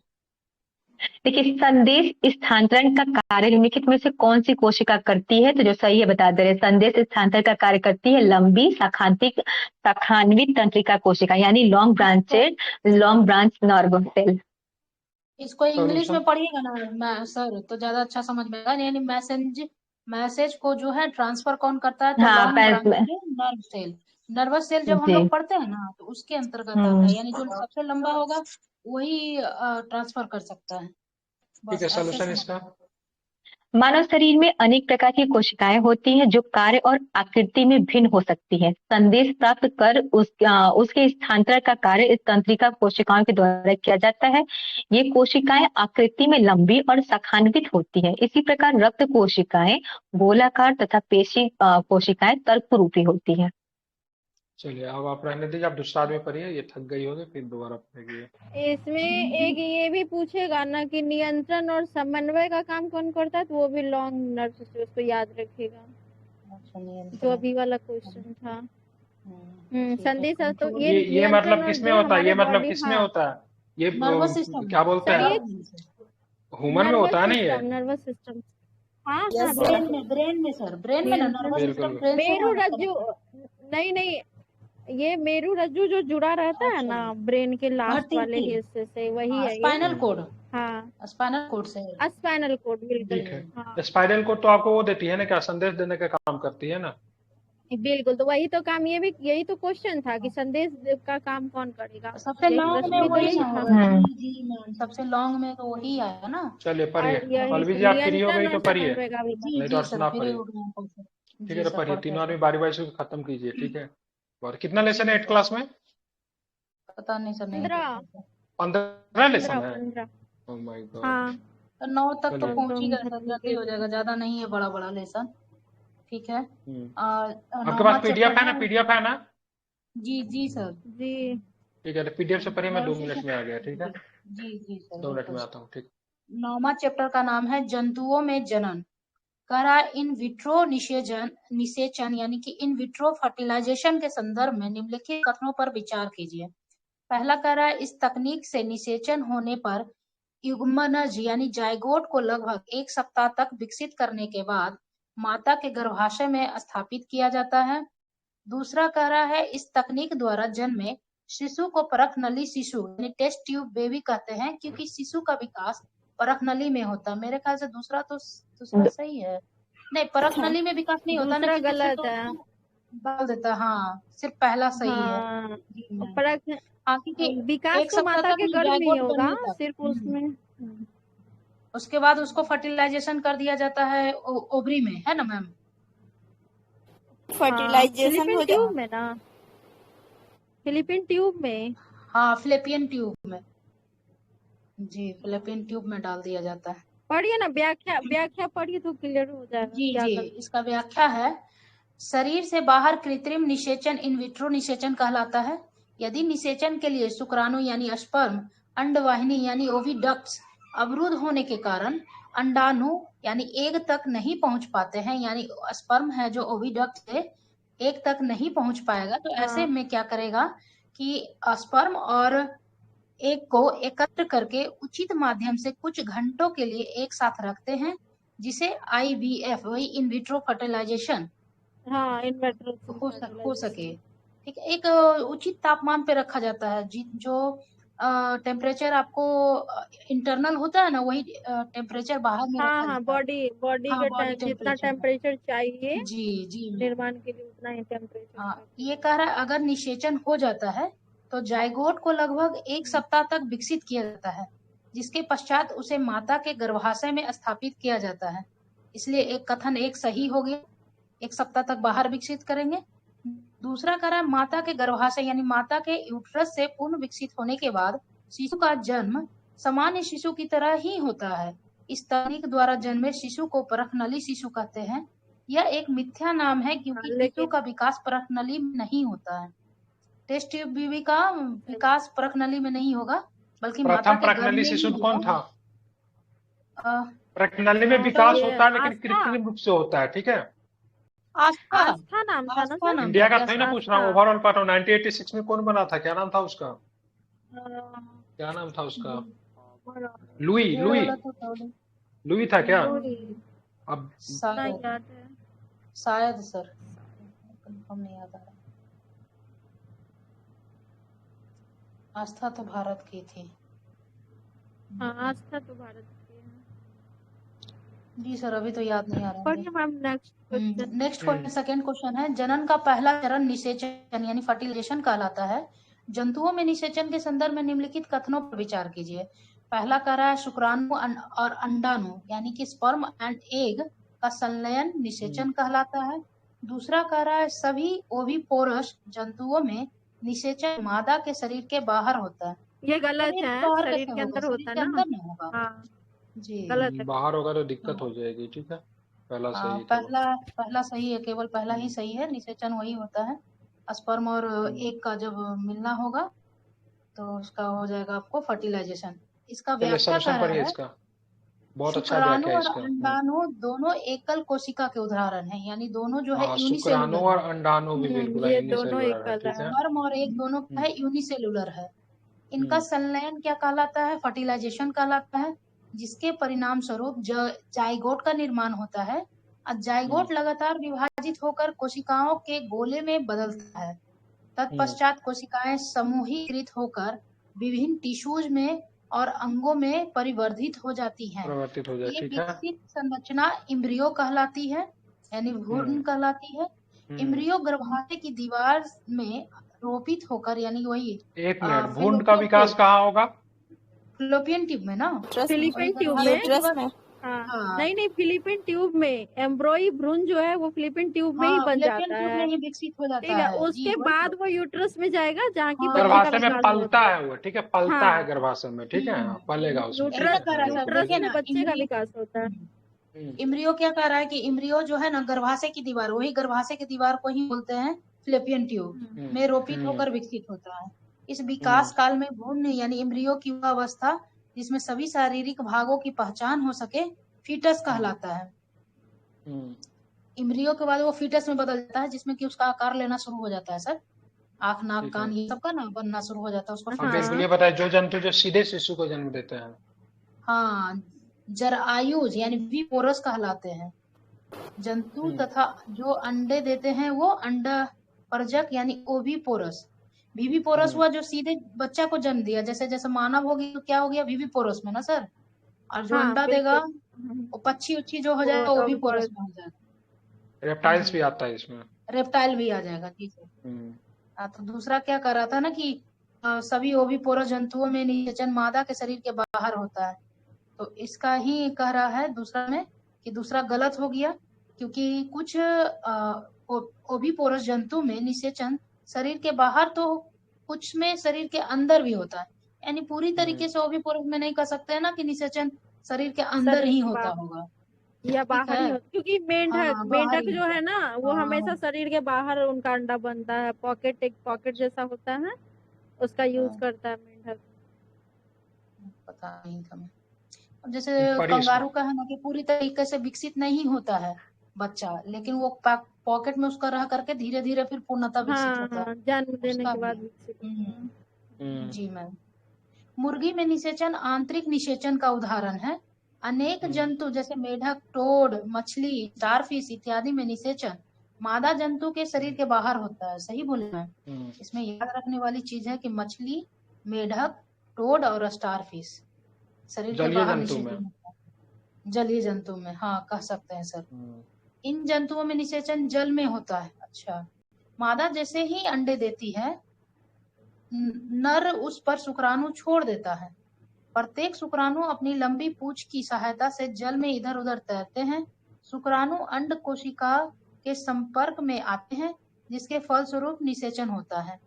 देखिए, संदेश स्थानांतरण का कार्य निम्नलिखित में से कौन सी कोशिका करती है? तो जो सही है बता दे रहे, संदेश स्थानांतरण का कार्य करती है लंबी शाखान्वित तंत्रिका कोशिका, यानी लॉन्ग ब्रांच नर्व सेल। इसको इंग्लिश सॉल्यूशन। में पढ़िएगा ना मैं सर तो ज्यादा अच्छा समझ में आएगा। यानी मैसेज को जो है ट्रांसफर कौन करता है, तो हाँ, long branched nerve cell. Nervous cell जब हम जी। लोग पढ़ते हैं ना तो उसके अंतर्गत आता हम्म है, यानी जो सबसे लंबा होगा वही ट्रांसफर कर सकता है। ठीक है, बस ऐसे सॉल्यूशन समझ इसका। मानव शरीर में अनेक प्रकार की कोशिकाएं होती हैं जो कार्य और आकृति में भिन्न हो सकती हैं। संदेश प्राप्त कर उसके स्थानांतरण का कार्य इस तंत्रिका कोशिकाओं के द्वारा किया जाता है। ये कोशिकाएं आकृति में लंबी और शाखान्वित होती हैं। इसी प्रकार रक्त कोशिकाएं गोलाकार तथा पेशी कोशिकाएं तर्करूपी होती हैं। चलिए अब आप रहने दीजिए, आप दूसरा आदमी पढ़िए, ये थक गई होगी फिर दोबारा पढ़ेगी। इसमें एक ये भी पूछेगा ना कि नियंत्रण और समन्वय का काम कौन करता है, तो वो भी लॉन्ग नर्व से उसको याद रखेगा, जो अभी वाला क्वेश्चन था। संदेश तो ये नियंत्रण मतलब और किसमें जो होता है? हमारे ये मतलब बॉडी, किसमें हाँ, होता है? ये नर्वस सिस्टम क्या बोलते सर हैं? ये ह्यूमन में होता है ना ये? नर्वस सिस्टम, हाँ हाँ यस बेटा। ब्रेन में सर, ब्रेन में ना नियंत्रण नर्वस बिल्कुल। सिस्टम ब्रेन से मेरू है। रज्जु, नहीं ये मेरू रज्जु जो जुड़ा रहता है ना ब्रेन के लास्ट वाले हिस्से से, वही है ये। स्पाइनल कोड, हाँ, स्पाइनल कोड से है। स्पाइनल कोड, बिल्कुल। ठीक है, हाँ स्पाइनल कोड तो आपको वो देती है ना, क्या संदेश देने का काम करती है ना? बिल्कुल, तो वही तो काम, यही तो क्वेश्चन था कि संदेश का काम कौन करेगा। सबसे एक लॉन्ग प्रश्न में में तो वही यही ना था। होगा। जी मैम, सबसे लॉन्ग में तो वही आया ना। चलिए और पढ़िए। यही पल्लवी जी आप फ्री हो नियंत्रण गई और तो पढ़िए, समन्वय का भी था। नहीं तो जी अर्चना सर, आप फ्री पढ़िए। हो गए हैं सर। ठीक जी है, तो सर, पढ़िए, पढ़ते तीनों हैं आदमी सर। बारी बारी से खत्म कीजिए, ठीक है? और कितना लेसन है 8 क्लास में? पता नहीं सर, नहीं 15 देखा सर। 15 लेसन है? 15। Oh my God. हाँ तो 9 तक तो चलिए। पहुंच ही गए सर, जल्दी हो जाएगा, ज्यादा नहीं है बड़ा बड़ा लेसन। ठीक है। आपके 9वां पास पीडीएफ चैप्टर है ना? है। पीडीएफ है ना? जी जी सर। जी। ठीक है, तो पीडीएफ से पढ़िए, मैं 2 उसी मिनट में आ गया, ठीक है? जी जी सर, 2 मिनट बिल्कुल में सर। आता हूँ, ठीक। 9वां चैप्टर का नाम है जंतुओं में जनन। करा इन विट्रो निषेचन यानी कि इन विट्रो फर्टिलाइजेशन के संदर्भ में निम्नलिखित कथनों पर विचार कीजिए। पहला कह रहा है, इस तकनीक से निषेचन होने पर युग्मनज यानी जायगोट को लगभग 1 सप्ताह तक विकसित करने के बाद माता के गर्भाशय में स्थापित किया जाता है। दूसरा कह रहा है, इस तकनीक द्वारा जन्मे शिशु को परख नली शिशु यानी टेस्ट ट्यूब बेबी कहते हैं, क्योंकि शिशु का विकास परख नली में होता है। मेरे ख्याल से दूसरा सही है। नहीं, परख नली में विकास नहीं होता ना, दूसरा क्योंकि उससे गलत तो है। डाल देता। हाँ, सिर्फ पहला सही है। हाँ, जी मैम। परख हाँ, क्योंकि विकास 1 तो सप्ताह माता तक के गर्भ में ही जायगोट होगा, बनने तक। सिर्फ उसमें। उसके बाद उसको फर्टिलाइजेशन कर दिया जाता है ओवरी में, है ना मैम? फर्टिलाइजेशन फिलिपिन हो ट्यूब जाए। में ना, फिलिपिन ट्यूब में। हाँ, फिलिपियन ट्यूब में। जी, फिलिपियन ट्यूब में डाल दिया जाता है। पढ़िए ना, व्याख्या पढ़िए तो क्लियर हो जाएगा जी क्या जी, करना। इसका व्याख्या है, शरीर से बाहर कृत्रिम निषेचन इन विट्रो निषेचन कहलाता है। यदि निषेचन के लिए शुक्राणु यानी स्पर्म, अंडवाहिनी यानी ओविडक्ट्स अवरुद्ध होने के कारण अंडाणु यानी एग तक नहीं पहुंच पाते हैं, यानी स्पर्म है जो ओविडक्ट से एग तक नहीं पहुंच पाएगा, तो ऐसे हाँ। में क्या करेगा कि स्पर्म और एग को एकत्र करके उचित माध्यम से कुछ घंटों के लिए एक साथ रखते हैं, जिसे IVF वही इन विट्रो फर्टिलाइजेशन हाँ, इन्वर्टर हो सके। ठीक है, एक उचित तापमान पे रखा जाता है, जो टेम्परेचर आपको इंटरनल होता है ना, वही टेम्परेचर बाहर में हाँ रखा हाँ, जाता है। बॉडी हाँ, के बॉडी जितना टेम्परेचर। टेम्परेचर चाहिए जी जी मैम। निर्माण के लिए उतना ही टेम्परेचर। हाँ, ये कह रहा है, अगर निषेचन हो जाता है तो जायगोट को लगभग 1 सप्ताह तक विकसित किया जाता है, जिसके पश्चात उसे माता के गर्भाशय में स्थापित किया जाता है। इसलिए एक कथन एक सही हो गया, 1 सप्ताह तक बाहर विकसित करेंगे। दूसरा कह रहा है, माता के गर्भाशय यानी माता के यूट्रस से पूर्ण विकसित होने के बाद शिशु का जन्म सामान्य शिशु की तरह ही होता है। इस तकनीक द्वारा जन्मे शिशु को परखनली शिशु कहते हैं। यह एक मिथ्या नाम है, क्योंकि शिशु का विकास परखनली में नहीं होता है। टेस्ट ट्यूब बेबी का विकास परखनली में नहीं होगा, बल्कि माता प्रथम के गर्भ प्रकनली में ही शिशु कौन था? प्रणाली में विकास ये होता है लेकिन आस्था कृत्रिम रूप से होता है, ठीक है। आस्था आस्था नाम था ना आस्था सर? नाम इंडिया था का क्या थोड़ी ना सर? पूछ रहा हूँ, आस्था ओवरऑल पार्ट 1986 में कौन बना था, क्या नाम था उसका, क्या नाम था उसका? लुई ये लुई वाला तो थोड़ी लुई था क्या? लोरी अब नहीं शायद याद है। शायद सर, कंफर्म नहीं याद आ रहा। आस्था तो भारत की थी। हाँ आस्था तो भारत की है। जी सर, अभी तो याद नहीं आ रहा पढ़िए ma'am next question. Next question, second question है, जनन का पहला चरण निषेचन यानी फर्टिलाइजेशन कहलाता है। जंतुओं में निषेचन के संदर्भ में निम्नलिखित कथनों पर विचार कीजिए। पहला कह रहा है शुक्राणु और अंडाणु यानी कि स्पर्म एंड एग का संलयन निषेचन कहलाता है। दूसरा कह रहा है सभी ओविपोरस जंतुओं में निषेचन मादा के शरीर के बाहर होता है। ये गलत शरीर के है, बाहर शरीर कैसे के होगा? अंदर शरीर होता के है ना। अंदर नहीं होगा हाँ जी। गलत है। बाहर होगा तो दिक्कत हो जाएगी, ठीक है। पहला हाँ, सही था वो। पहला सही है, केवल पहला ही सही है। निषेचन वही होता है, स्पर्म और एग का जब मिलना होगा तो उसका हो जाएगा आपको फर्टिलाइजेशन। इसका चलिए व्याख्या सॉल्यूशन कह पढ़िए रहा है इसका, बहुत अच्छा शुक्राणु व्याख्या है और इसका। अंडाणु दोनों एकल कोशिका के उदाहरण हैं, यानी दोनों जो है हाँ, शुक्राणु यूनिसेलुलर और है। अंडाणु भी बिल्कुल ये दोनों एक यूनिसेलुलर है, कर ठीक रहा है। है। स्पर्म और एग दोनों का है यूनिसेलुलर है। इनका संलयन क्या कहलाता है? फर्टिलाइजेशन कहलाता है, जिसके परिणाम स्वरूप जाइगोट का निर्माण होता है। और जाइगोट लगातार विभाजित होकर कोशिकाओं के गोले में बदलता है। तत्पश्चात कोशिकाएं समूहीकृत होकर विभिन्न टिश्यूज में और अंगों में परिवर्धित हो जाती हैं। परिवर्तित हो जाए, ये ठीक है। विकसित संरचना इम्ब्रियो कहलाती है, यानी भ्रूण कहलाती है। इम्ब्रियो गर्भाशय की दीवार में रोपित होकर, यानी वही एक मिनट, भ्रूण का विकास कहाँ होगा? फिलोपियन ट्यूब में ना, फिलिपिन ट्यूब में। यूट्रस में। हाँ हाँ नहीं फिलिपिन ट्यूब में एम्ब्रोई भ्रूण जो है वो फिलिपिन ट्यूब में ही हाँ, बन फिलोपियन जाता ट्यूब है। में ही विकसित हो जाता ठीक है, है जी, उसके वही बाद तो। वो यूट्रस में जाएगा जहाँ की हाँ, बच्चे का गर्भाशय में विकास पलता होगा। है वो, ठीक है, पलता हाँ है गर्भाशय में, ठीक है, पलेगा उसमें, ठीक ऐसा है। कर रहा है सर, यूट्रस देखिए में ना, बच्चे का विकास होता है। इम्ब्रियो क्या कर रहा है कि इम्ब्रियो जो है ना गर्भाशय की दीवार, वही गर्भाशय की दीवार को ही बोलते हैं फिलिपियन ट्यूब में रोपित होकर विकसित होता है। इस विकास काल में भ्रूण यानी इम्ब्रियो की वह अवस्था जिसमें सभी शारीरिक भागों की पहचान हो सके फीटस कहलाता है। इम्ब्रियो के बाद वो फीटस में बदल जाता है, जिसमें कि उसका आकार लेना शुरू हो जाता है सर, आँख नाक कान ये सब का ना बनना शुरू हो जाता है उसको। अब बिल्कुल ये बताए, जो जंतु जो सीधे शिशु को जन्म देते हैं? हाँ, जरायुज यानी विपोरस कहलाते हैं जंतु, तथा जो अंडे देते हैं वो अंडा परजक यानी ओविपोरस। विविपोरस हुआ जो सीधे बच्चा को जन्म दिया, जैसे जैसे मानव होगी तो क्या हो गया विविपोरस में ना सर, और जो हाँ, अंडा देगा वो पक्षी उच्छी जो हो जाएगा वो ओविपोरस में हो जाएगा। रेप्टाइल्स भी आता है इसमें, रेप्टाइल भी आ जाएगा जी सर। तो दूसरा क्या कर रहा था ना कि सभी ओविपोरस जंतुओं में निषेचन मादा के शरीर के बाहर होता है, तो इसका ही कह रहा है दूसरा में कि दूसरा गलत हो गया, क्योंकि कुछ ओविपोरस जंतु में निषेचन शरीर के बाहर तो कुछ में शरीर के अंदर भी होता है, यानी पूरी तरीके से ओविपोरस में नहीं कह सकते हैं ना कि निषेचन शरीर के अंदर ही होता होगा या बाहर ही होता, क्योंकि मेंढक बाहर ही जो है ना वो हमेशा शरीर के बाहर उनका अंडा बनता है, एक पॉकेट जैसा होता है उसका यूज करता है मेंढक। पता नहीं था मैं। अब जैसे कंगारू का है ना कि पूरी तरीके से विकसित नहीं होता है बच्चा, लेकिन वो पॉकेट में उसका रह करके धीरे धीरे फिर पूर्णतः विकसित होता है, जन्म देने के बाद विकसित जी मैम। मुर्गी में निषेचन आंतरिक निषेचन का उदाहरण है। अनेक जंतु जैसे मेढक, टोड, मछली, स्टारफिश इत्यादि में निषेचन मादा जंतु के शरीर के बाहर होता है। सही बोले मैम। इसमें याद रखने वाली चीज है कि मछली, मेढक, टोड और स्टारफिश शरीर के बाहर निषेचन होता है। जलीय जंतु में, हाँ कह सकते हैं सर। इन जंतुओं में निषेचन जल में होता है। अच्छा, मादा जैसे ही अंडे देती है नर उस पर शुक्राणु छोड़ देता है। प्रत्येक शुक्राणु अपनी लंबी पूंछ की सहायता से जल में इधर उधर तैरते हैं। शुक्राणु अंड कोशिका के संपर्क में आते हैं, जिसके फलस्वरूप निषेचन होता है।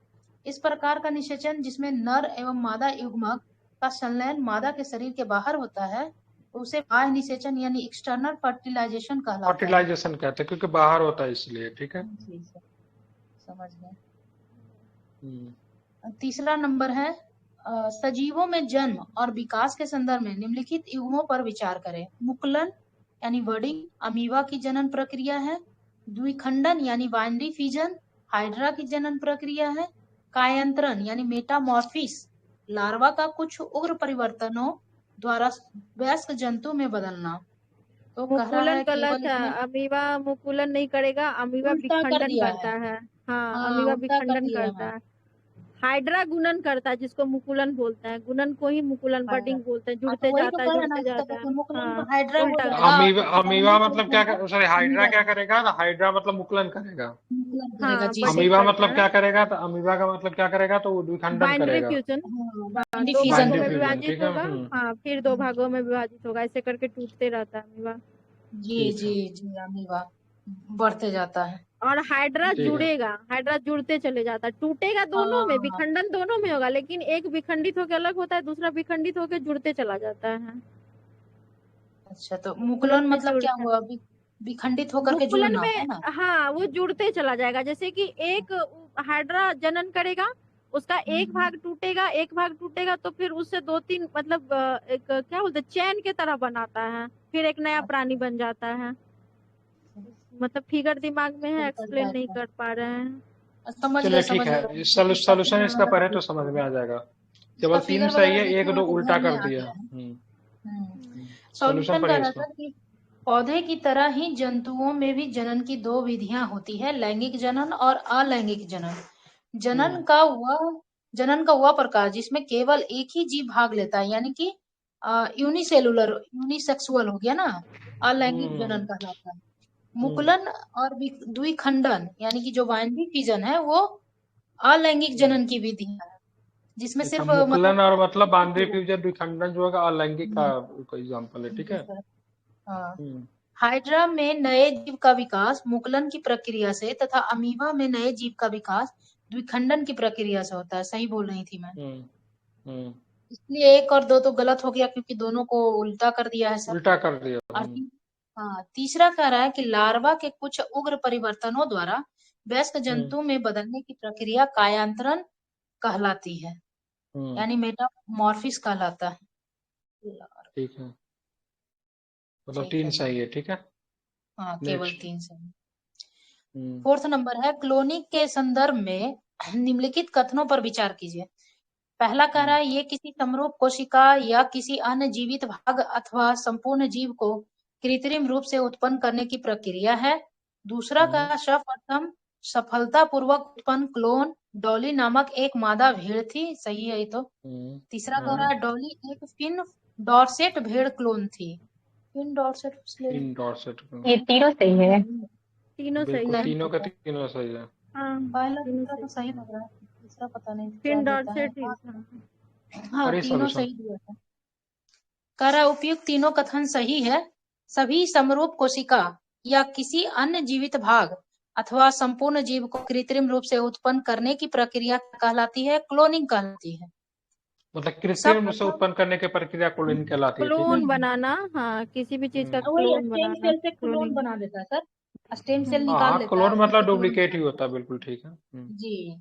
इस प्रकार का निषेचन जिसमें नर एवं मादा युग्मक का संलयन मादा के शरीर के बाहर होता है, उसे बाह्य निषेचन यानी एक्सटर्नल फर्टिलाइजेशन कहलाता है। फर्टिलाइजेशन कहते हैं क्योंकि बाहर होता है इसलिए, ठीक है। समझ गए। तीसरा नंबर है सजीवों में जन्म और विकास के संदर्भ में निम्नलिखित युग्मों पर विचार करें। मुकुलन यानी बर्डिंग अमीबा की जनन प्रक्रिया है। द्विखंडन यानी बाइनरी फिजन हाइड्रा की जनन प्रक्रिया है। कायांतरण यानी मेटामॉर्फिस लार्वा का कुछ उग्र परिवर्तनों द्वारा वयस्क जंतु में बदलना। तो कह रहा मुकुलन है गलत केवल है, इसमें अमीबा मुकुलन नहीं करेगा, अमीबा उल्टा कर विखंडन दिया करता है। है। हाँ, हाँ अमीबा उल्टा कर विखंडन दिया करता है। है। हाइड्रा गुणन करता है, जिसको मुकुलन बोलते हैं। गुणन को ही मुकुलन हाँ बर्डिंग बोलते हैं, हाँ, तो जुड़ते वही तो जाता है, कहा ना जुड़ते जाता है। तो मुकुलन हाँ, तो हाइड्रा हो उल्टा तो जाएगा। अमीबा अमीबा प्राइमरी मतलब क्या फिजन सॉरी हाइड्रा अमीबा क्या करेगा ना, हाइड्रा मतलब मुकुलन करेगा। मुकुलन करेगा हाँ, जी बर्डिंग अमीबा करता मतलब है। क्या करेगा, तो अमीबा का मतलब क्या करेगा, तो वो द्विखंडन बाइनरी करेगा। फ्यूजन। हाँ हाँ, बाइनरी 2 फिजन भागों बाइनरी में करेगा। फ्यूजन, विभाजित ठीक है। होगा। हाँ, फिर 2 भागों में विभाजित होगा, ऐसे करके टूटते रहता है अमीबा। जी ठीक जी है, जी अमीबा बढ़ते जाता है। और हाइड्रा ठीक है। जुड़ेगा, हाइड्रा जुड़ते चले जाता है, टूटेगा दोनों में, हाँ विखंडन दोनों में होगा, लेकिन एक विखंडित होकर अलग होता है, दूसरा विखंडित होकर जुड़ते चला जाता है। अच्छा, तो मुकुलन मुकुलन में मतलब क्या जुड़ता है। हुआ? विखंडित होकर के मुकुलन जुड़ना है में ना। हाँ, वो जुड़ते चला जाएगा, जैसे कि एक हाइड्रा जनन करेगा, उसका एक भाग टूटेगा, एक भाग टूटेगा, तो फिर उससे 2-3 मतलब एक क्या बोलते हैं, चैन के तरह बनाता है, फिर एक नया प्राणी बन जाता है। मतलब फिगर दिमाग में है, एक्सप्लेन नहीं कर पा रहे हैं। समझ चलिए गए ठीक समझ है, गए। सोल्यूशन इसका पढ़े तो समझ में आ जाएगा। इसका केवल 3 फिगर सही वगैरह है, देखे 1-2 हैं तो उल्टा ध्यान में कर आ दिया। गया है। सोल्यूशन सॉल्यूशन कह पढ़िए रहा इसको। था कि पौधे की तरह ही जंतुओं में भी जनन की 2 विधियां होती है, लैंगिक जनन और अलैंगिक जनन। जनन का वह प्रकार जिसमें केवल एक ही जीव भाग लेता है, यानी कि यूनिसेलुलर यूनिसेक्सुअल हो गया ना, अलैंगिक जनन कहलाता है। मुकुलन और द्विखंडन यानी कि जो बाइनरी फिजन है वो अलैंगिक जनन की विधि है, जिसमें अच्छा, सिर्फ मुकुलन और मतलब बाइनरी मतलब फ्यूजन द्विखंडन जो होगा अलैंगिक का कोई एग्जांपल है, ठीक है। हाँ। हम्म, हाइड्रा में नए जीव का विकास मुकुलन की प्रक्रिया से तथा अमीबा में नए जीव का विकास द्विखंडन की प्रक्रिया से होता है। सही बोल रही थी मैं। हम्म, हम्म, इसलिए 1 और 2 तो गलत हो गया, क्योंकि दोनों को उल्टा कर दिया है सर। उल्टा कर दिया। और तीसरा कह रहा है कि लार्वा के कुछ उग्र परिवर्तनों द्वारा वयस्क जंतु में बदलने की प्रक्रिया कायांतरण कहलाती है, यानी मेटामॉर्फिस कहलाता है। ठीक है, मतलब ठीक 3 है सही है, ठीक है। हाँ, केवल नेक्स्ट। 3 सही। 4th नंबर है क्लोनिंग के संदर्भ में निम्नलिखित कथनों पर विचार कीजिए। पहला कह रहा है ये किसी समरूप कोशिका या किसी अन्य जीवित भाग अथवा संपूर्ण जीव को कृत्रिम रूप से उत्पन्न करने की प्रक्रिया है। दूसरा का सर्वप्रथम सफलतापूर्वक उत्पन्न क्लोन डॉली नामक एक मादा भेड़ थी। सही है ये तो। तीसरा कह रहा है डॉली एक फिन डॉर्सेट भेड़ क्लोन थी। फिन डॉर्सेट इन डॉर्सेट ये तीनों सही है। तीनों सही बिल्कुल, है। तीनों का तीनों सही है। हाँ, पहला तीनों दूसरा तो सही। सही लग रहा है, तीसरा पता नहीं क्या फिन देता है। डॉर्सेट ही था। हाँ पढ़िए तीनों सॉल्यूशन। सही दिया था। कह रहा उपयुक्त तीनों कथन सही है। सभी समरूप कोशिका या किसी अन्य जीवित भाग अथवा संपूर्ण जीव को कृत्रिम रूप से उत्पन्न करने की प्रक्रिया कहलाती है, क्लोनिंग कहलाती है। मतलब कृत्रिम रूप से सब उत्पन्न करने की प्रक्रिया क्लोनिंग कहलाती है, ठीक है। क्लोन बनाना, हाँ, किसी भी चीज का वही क्लोन स्टेम बनाना, सेल से क्लोन क्लोनिंग। बना देता है सर, स्टेम सेल हाँ निकाल हाँ, लेता है, क्लोन उसी मतलब से क्लोन डुप्लीकेट ही बनाता होता है, बिल्कुल ठीक है। है जी।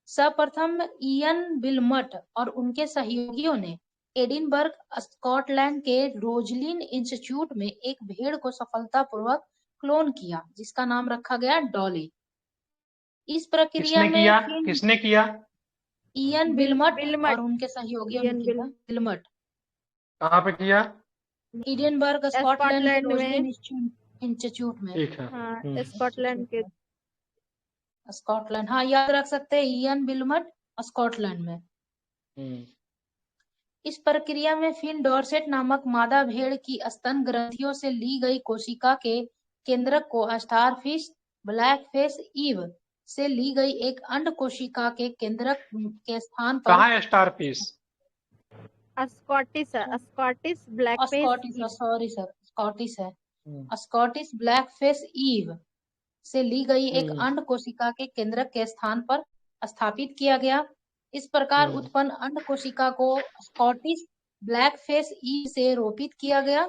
सर्वप्रथम इयन विल्मट और उनके सहयोगियों ने एडिनबर्ग स्कॉटलैंड के रोजलिन इंस्टीट्यूट में एक भेड़ को सफलतापूर्वक क्लोन किया, जिसका नाम रखा गया डॉली। इस प्रक्रिया में किसने किया? इयन विल्मट विल्मट, और उनके सहयोगियों ने इयन किया। विल्मट कहाँ पे किया? एडिनबर्ग स्कॉटलैंड के स्कॉटलैंड रोजलिन में। इंस्टीट्यूट में। ठीक है। हाँ, स्कॉटलैंड के। स्कॉटलैंड, हाँ याद रख सकते हैं, इयन विल्मट स्कॉटलैंड में। इस प्रक्रिया में फिन डॉर्सेट नामक मादा भेड़ की स्तन ग्रंथियों से ली गई कोशिका के केंद्रक को स्टारफिश ब्लैकफेस ईव से ली गई एक अंड कोशिका के केंद्रक के स्थान पर कहाँ है star piece? Scottish blackface Scottish है। स्कॉटिश ब्लैकफेस ईव से ली गई एक अंड कोशिका के केंद्रक के स्थान पर स्थापित किया गया। इस प्रकार उत्पन्न अंड कोशिका को स्कॉटिश ब्लैकफेस ईव से रोपित किया गया।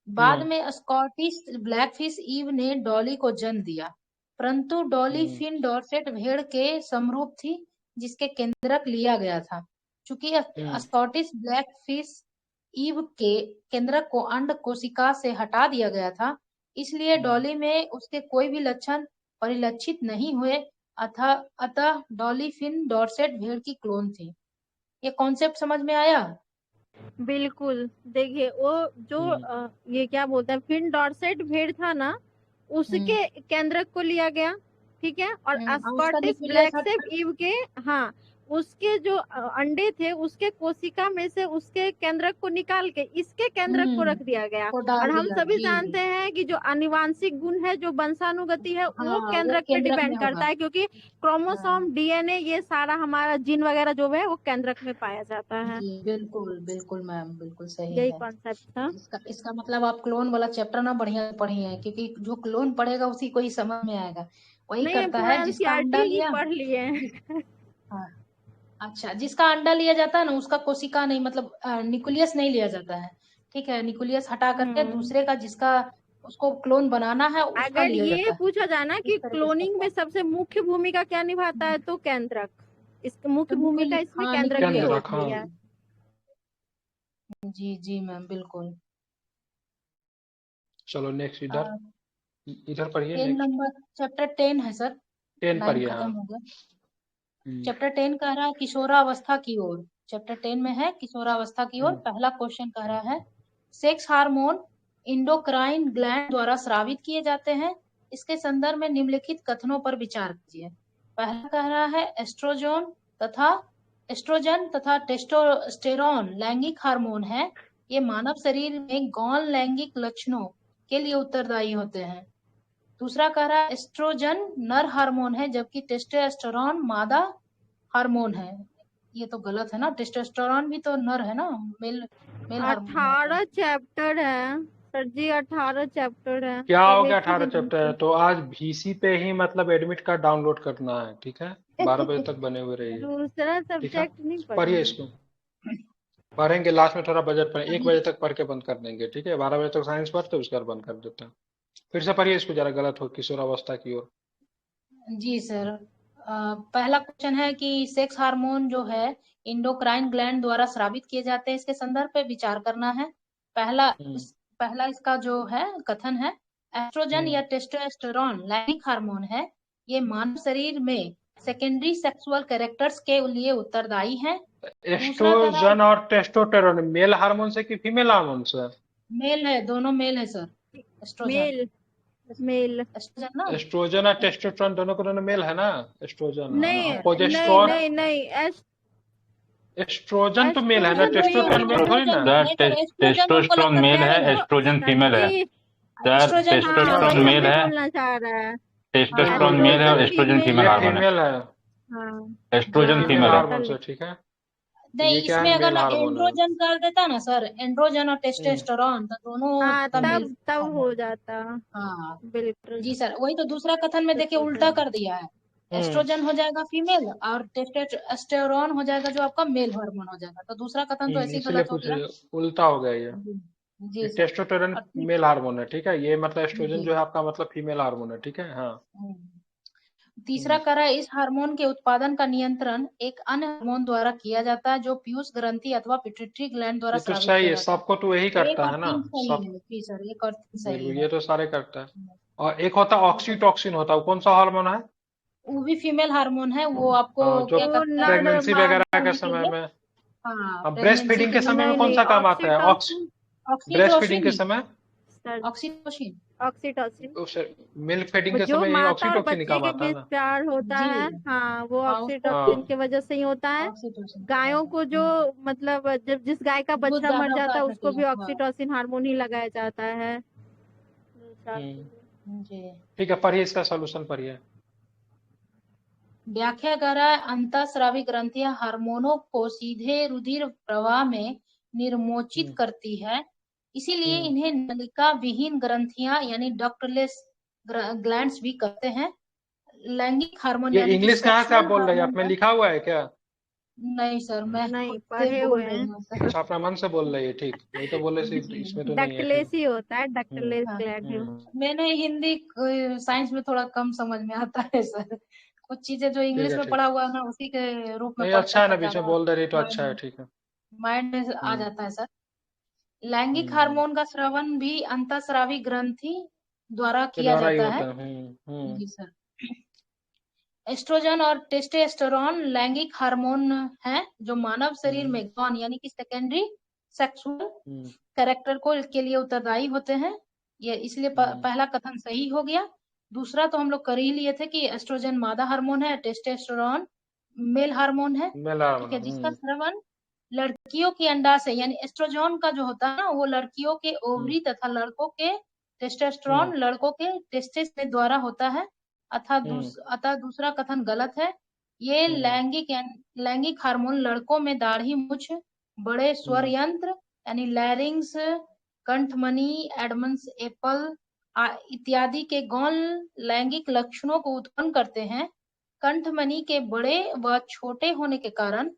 बाद में स्कॉटिश ब्लैकफिश ईव ने डॉली को जन्म दिया, परंतु डॉली फिन डॉर्सेट भेड़ के समरूप थी, जिसके केंद्रक लिया गया था। चूंकि स्कॉटिश ब्लैक फिश ईव के केंद्रक को अंड कोशिका से हटा दिया गया था, इसलिए डॉली में उसके कोई भी लक्षण परिलक्षित नहीं हुए। अतः डॉली फिन डॉर्सेट भेड़ की क्लोन थी। ये कॉन्सेप्ट समझ में आया? बिल्कुल। देखिए वो जो ये क्या बोलते हैं, फिन डॉर्सेट भेड़ था ना, उसके केंद्रक को लिया गया, ठीक है। और स्कॉटिश ब्लैक शेप ईव के, हाँ, उसके जो अंडे थे उसके कोशिका में से उसके केंद्रक को निकाल के इसके केंद्रक को रख दिया गया। और हम सभी जानते हैं कि जो आनुवांशिक गुण है, जो वंशानुगति है, वो केंद्रक पे डिपेंड करता है, क्योंकि क्रोमोसोम, डीएनए, ये सारा हमारा जीन वगैरह जो है वो केंद्रक में पाया जाता है। जी बिल्कुल बिल्कुल मैम, बिल्कुल सही यही है। कॉन्सेप्ट था। इसका मतलब आप क्लोन वाला चैप्टर ना बढ़िया पढ़ी है, क्योंकि जो क्लोन पढ़ेगा उसी को ही समझ में आएगा। वही नहीं, करता है जिसका अंडा लिया, पढ़ लिए। हाँ, अच्छा, जिसका अंडा लिया जाता है ना, उसका कोशिका नहीं, मतलब न्यूक्लियस नहीं लिया जाता है, ठीक है। न्यूक्लियस हटा करके दूसरे का, जिसका उसको क्लोन बनाना है, उसका अगर लिया ये जाता है। पूछा जाए ना कि क्लोनिंग में सबसे मुख्य भूमिका क्या निभाता है, तो केंद्रक। इसकी मुख्य भूमिका इसमें केंद्रक की होती है। जी जी मैम, बिल्कुल। चलो नेक्स्ट इधर पढ़िए। 10 नंबर चैप्टर 10 है सर, 10 पढ़िए। खत्म हो गया। चैप्टर 10 कह रहा है किशोरावस्था की ओर। चैप्टर 10 में है किशोरावस्था की ओर। पहला क्वेश्चन कह रहा है सेक्स हार्मोन इंडोक्राइन ग्लैंड द्वारा स्रावित किए जाते हैं। इसके संदर्भ में निम्नलिखित कथनों पर विचार कीजिए। पहला कह रहा है एस्ट्रोजन तथा टेस्टोस्टेरोन लैंगिक हार्मोन है। ये मानव शरीर में गौण लैंगिक लक्षणों के लिए उत्तरदायी होते हैं। दूसरा कह रहा है एस्ट्रोजन नर हार्मोन है, जबकि टेस्टोस्टेरोन मादा हार्मोन है। ये तो गलत है ना, टेस्टोस्टेरोन भी तो नर है ना, मेल हार्मोन। 18 चैप्टर है सर जी, 18 चैप्टर है। क्या हो गया 18 चैप्टर है? तो आज VC पे ही मतलब एडमिट कार्ड डाउनलोड करना है, ठीक है। 12 बजे तक बने हुए रहिए। दूसरा सब्जेक्ट नहीं पढ़िए इसको, पढ़ेंगे लास्ट में थोड़ा बजट पढ़े। 1 बजे तक पढ़ के बंद कर देंगे, ठीक है। 12 बजे तक साइंस पढ़ते, उसके बाद बंद कर देते हैं। फिर से पढ़िए इसको जरा, गलत हो किशोरावस्था की ओर। जी सर, पहला क्वेश्चन है कि सेक्स हार्मोन जो है इंडोक्राइन ग्लैंड द्वारा स्रावित किए जाते हैं, इसके संदर्भ पे विचार करना है। पहला इसका जो है कथन है एस्ट्रोजन या टेस्टोस्टेरोन लैंगिक हार्मोन है। ये मानव शरीर में सेकेंडरी सेक्सुअल कैरेक्टर्स के लिए उत्तरदायी है। एस्ट्रोजन और टेस्टोस्टेरोन मेल हार्मोन से कि फीमेल हार्मोन से? मेल है, दोनों मेल है सर। मेल एस्ट्रोजन और टेस्टोस्टेरोन दोनों मेल है ना। एस्ट्रोजन नहीं, एस्ट्रोजन तो मेल है ना, टेस्टोस्टेरोन मेल थोड़ी ना। टेस्टोस्टेरोन मेल है, एस्ट्रोजन फीमेल है। टेस्टोस्टेरोन मेल है, टेस्टोस्टेरोन मेल है और एस्ट्रोजन फीमेल हार्मोन है। एस्ट्रोजन फीमेल हार्मोन से, ठीक है। नहीं, इसमें अगर एंड्रोजन कर देता ना सर, एंड्रोजन और टेस्टोस्टेरोन, तो दोनों तब हो जाता। हाँ बिल्कुल जी सर, वही तो दूसरा कथन में देखिए उल्टा कर दिया है। एस्ट्रोजन हो जाएगा फीमेल और टेस्टोस्टेरोन हो जाएगा जो आपका मेल हार्मोन हो जाएगा। तो दूसरा कथन तो ऐसे ही गलत हो गया, उल्टा हो गया ये। जी टेस्टोस्टेरोन मेल हार्मोन है, ठीक है। ये मतलब एस्ट्रोजन जो है आपका मतलब फीमेल हार्मोन है, ठीक है। हाँ। तीसरा कह रहा है इस हार्मोन के उत्पादन का नियंत्रण एक अन्य हार्मोन द्वारा किया जाता है जो पीयूष ग्रंथि अथवा पिट्यूटरी ग्लैंड द्वारा तो सही है, सबको तो यही करता है ना सब। जी सर, ये सही है, ये तो सारे करता है। और एक होता है ऑक्सीटॉक्सिन, होता है वो कौन सा हार्मोन है? वो भी फीमेल हार्मोन है। वो आपको जो प्रेगनेंसी वगैरह के समय में, ब्रेस्ट फीडिंग के समय में कौन सा काम आता है? ब्रेस्ट फीडिंग के समय ऑक्सीटोसिन। मिल्क फीडिंग के समय ये ऑक्सीटोसिन काम आता है ना। प्यार होता है, हाँ, वो ऑक्सीटोसिन की वजह से ही होता है। गायों को जो मतलब जब जिस गाय का बच्चा मर जाता है उसको भी ऑक्सीटोसिन हार्मोन ही लगाया जाता है। ठीक है, पढ़िए इसका सॉल्यूशन पढ़िए। व्याख्या कर रहा है अंतःस्रावी ग्रंथियां हार्मोनों को सीधे रुधिर प्रवाह में निर्मोचित करती है, इसीलिए इन्हें नलिका विहीन ग्रंथियां यानी डक्टलेस ग्लैंड्स भी कहते हैं। लैंगिक हार्मोन ये इंग्लिश कहाँ से आप बोल रहे हैं? आप में लिखा हुआ है क्या? नहीं सर, मैं नहीं पढ़े हुए हैं। अच्छा, अपना मन से बोल रही है, ठीक। नहीं तो बोले इसमें तो नहीं है। डक्टलेस ही होता है, डक्टलेस ग्लैंड। मैंने हिंदी साइंस में थोड़ा कम समझ में आता है सर। कुछ चीजें जो इंग्लिश में ठीक। पढ़ा हुआ है ना उसी के रूप में नहीं पढ़ अच्छा है कर ना, कर बीच में ज्यादा बोल दे रही तो अच्छा है, ठीक है। माइंड में आ जाता है सर। लैंगिक हम्म, हार्मोन का स्रावन भी अंतःस्रावी ग्रंथि द्वारा के किया द्वारा ही जाता होता है। है। जी सर। एस्ट्रोजन और टेस्टोस्टेरोन लैंगिक हार्मोन हैं जो मानव शरीर में गौण यानी कि सेकेंडरी सेक्सुअल कैरेक्टर को के लिए उत्तरदायी होते हैं। ये इसलिए पहला कथन सही हो गया। दूसरा तो हम लोग कर ही लिए थे कि एस्ट्रोजन मादा हार्मोन है, टेस्टोस्टेरोन मेल हार्मोन है, ठीक है, जिसका स्रवण लड़कियों की अंडाशय यानी एस्ट्रोजन का जो होता है ना वो लड़कियों के ओवरी तथा लड़कों के टेस्टोस्टेरोन लड़कों के टेस्टिस में द्वारा होता है। अतः दूसरा कथन गलत है। ये लैंगिक हार्मोन लड़कों में दाढ़ी, मूछ, बड़े स्वर यंत्र यानी लैरिंग्स, कंठमणि, एडमंस एपल इत्यादि के गौण लैंगिक लक्षणों को उत्पन्न करते हैं। कंठमणि के बड़े व छोटे होने के कारण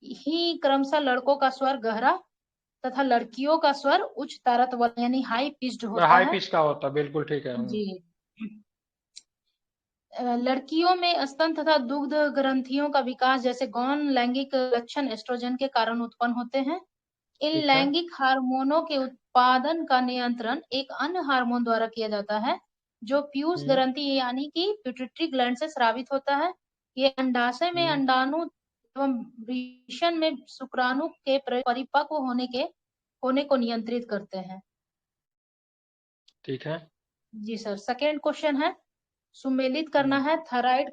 ही क्रमशः लड़कों का स्वर गहरा तथा लड़कियों का स्वर उच्च तारत वाला यानी हाई पिच्ड होता हाई है। पिच का होता, बिल्कुल ठीक है। जी। लड़कियों में स्तन तथा दुग्ध ग्रंथियों का विकास जैसे गौण लैंगिक लक्षण एस्ट्रोजन के कारण उत्पन्न होते हैं। इन लैंगिक हार्मोनों के उत्पादन का नियंत्रण एक अन्य हार्मोन द्वारा किया जाता है जो पीयूष ग्रंथि यानी कि पिट्यूटरी ग्लैंड से स्रावित होता है। ये अंडाशय में अंडाणु एवं वृषण में शुक्राणु के परिपक्व होने को नियंत्रित करते हैं। ठीक है जी सर। सेकेंड क्वेश्चन है सुमेलित करना है थायराइड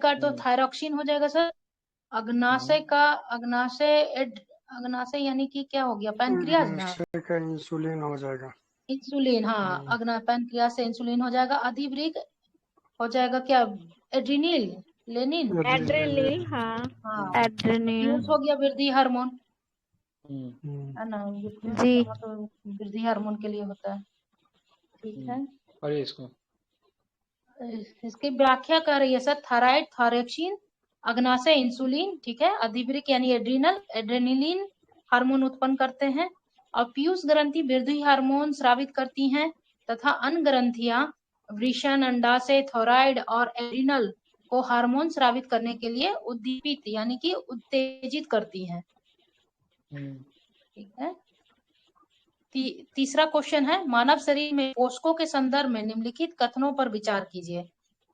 का तो थायरॉक्सिन हो जाएगा सर। अग्नाशय यानी कि क्या हो गया, पैनक्रियाज ना, इंसुलिन हो जाएगा। इंसुलिन, हाँ, पैनक्रियाज से इंसुलिन हो जाएगा। अधिवृक्क हो जाएगा क्या, एड्रिनिल, लेनिन, एड्रेनलिन, हाँ एड्रेनलिन हो गया वृद्धि हार्मोन है ना, जी। तो वृद्धि हार्मोन के लिए होता है, ठीक है। और इसको इसकी व्याख्या कर रही है सर, थायराइड थायरॉक्सिन, अग्नाशय इंसुलिन, ठीक है, अधिवृक्क यानी एड्रेनलिन हार्मोन उत्पन्न करते हैं और पीयूष ग्रंथि वृद्धि हार्मोन स्रावित करती हैं तथा अन्य ग्रंथियां वृषण, अंडाशय, थायराइड और एड्रिनल को हार्मोन स्रावित करने के लिए उद्दीपित यानी कि उत्तेजित करती हैं, ठीक है। तीसरा क्वेश्चन है मानव शरीर में पोषकों के संदर्भ में निम्नलिखित कथनों पर विचार कीजिए।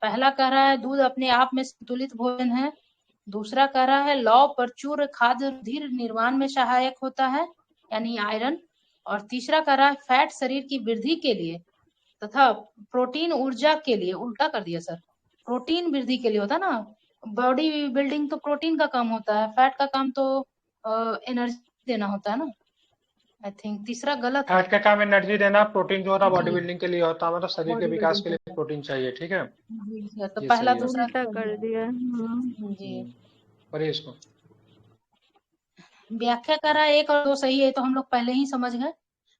पहला कह रहा है दूध अपने आप में संतुलित भोजन है। दूसरा कह रहा है लौह प्रचुर खाद्य रुधिर निर्माण में सहायक होता है यानी आयरन। और तीसरा कह रहा है फैट शरीर की वृद्धि के लिए तथा प्रोटीन ऊर्जा के लिए। उल्टा कर दिया सर, प्रोटीन वृद्धि के लिए होता है ना, बॉडी बिल्डिंग तो प्रोटीन का काम होता है, फैट का काम तो एनर्जी देना होता है ना। आई थिंक तीसरा गलत है। फैट का काम एनर्जी देना, प्रोटीन जो होता है बॉडी बिल्डिंग के लिए होता है, मतलब शरीर के विकास के लिए प्रोटीन चाहिए, ठीक है। तो पहला दूसरा कर दिया। जी। और इसको व्याख्या करा 1 और 2 सही है तो हम लोग पहले ही समझ गए।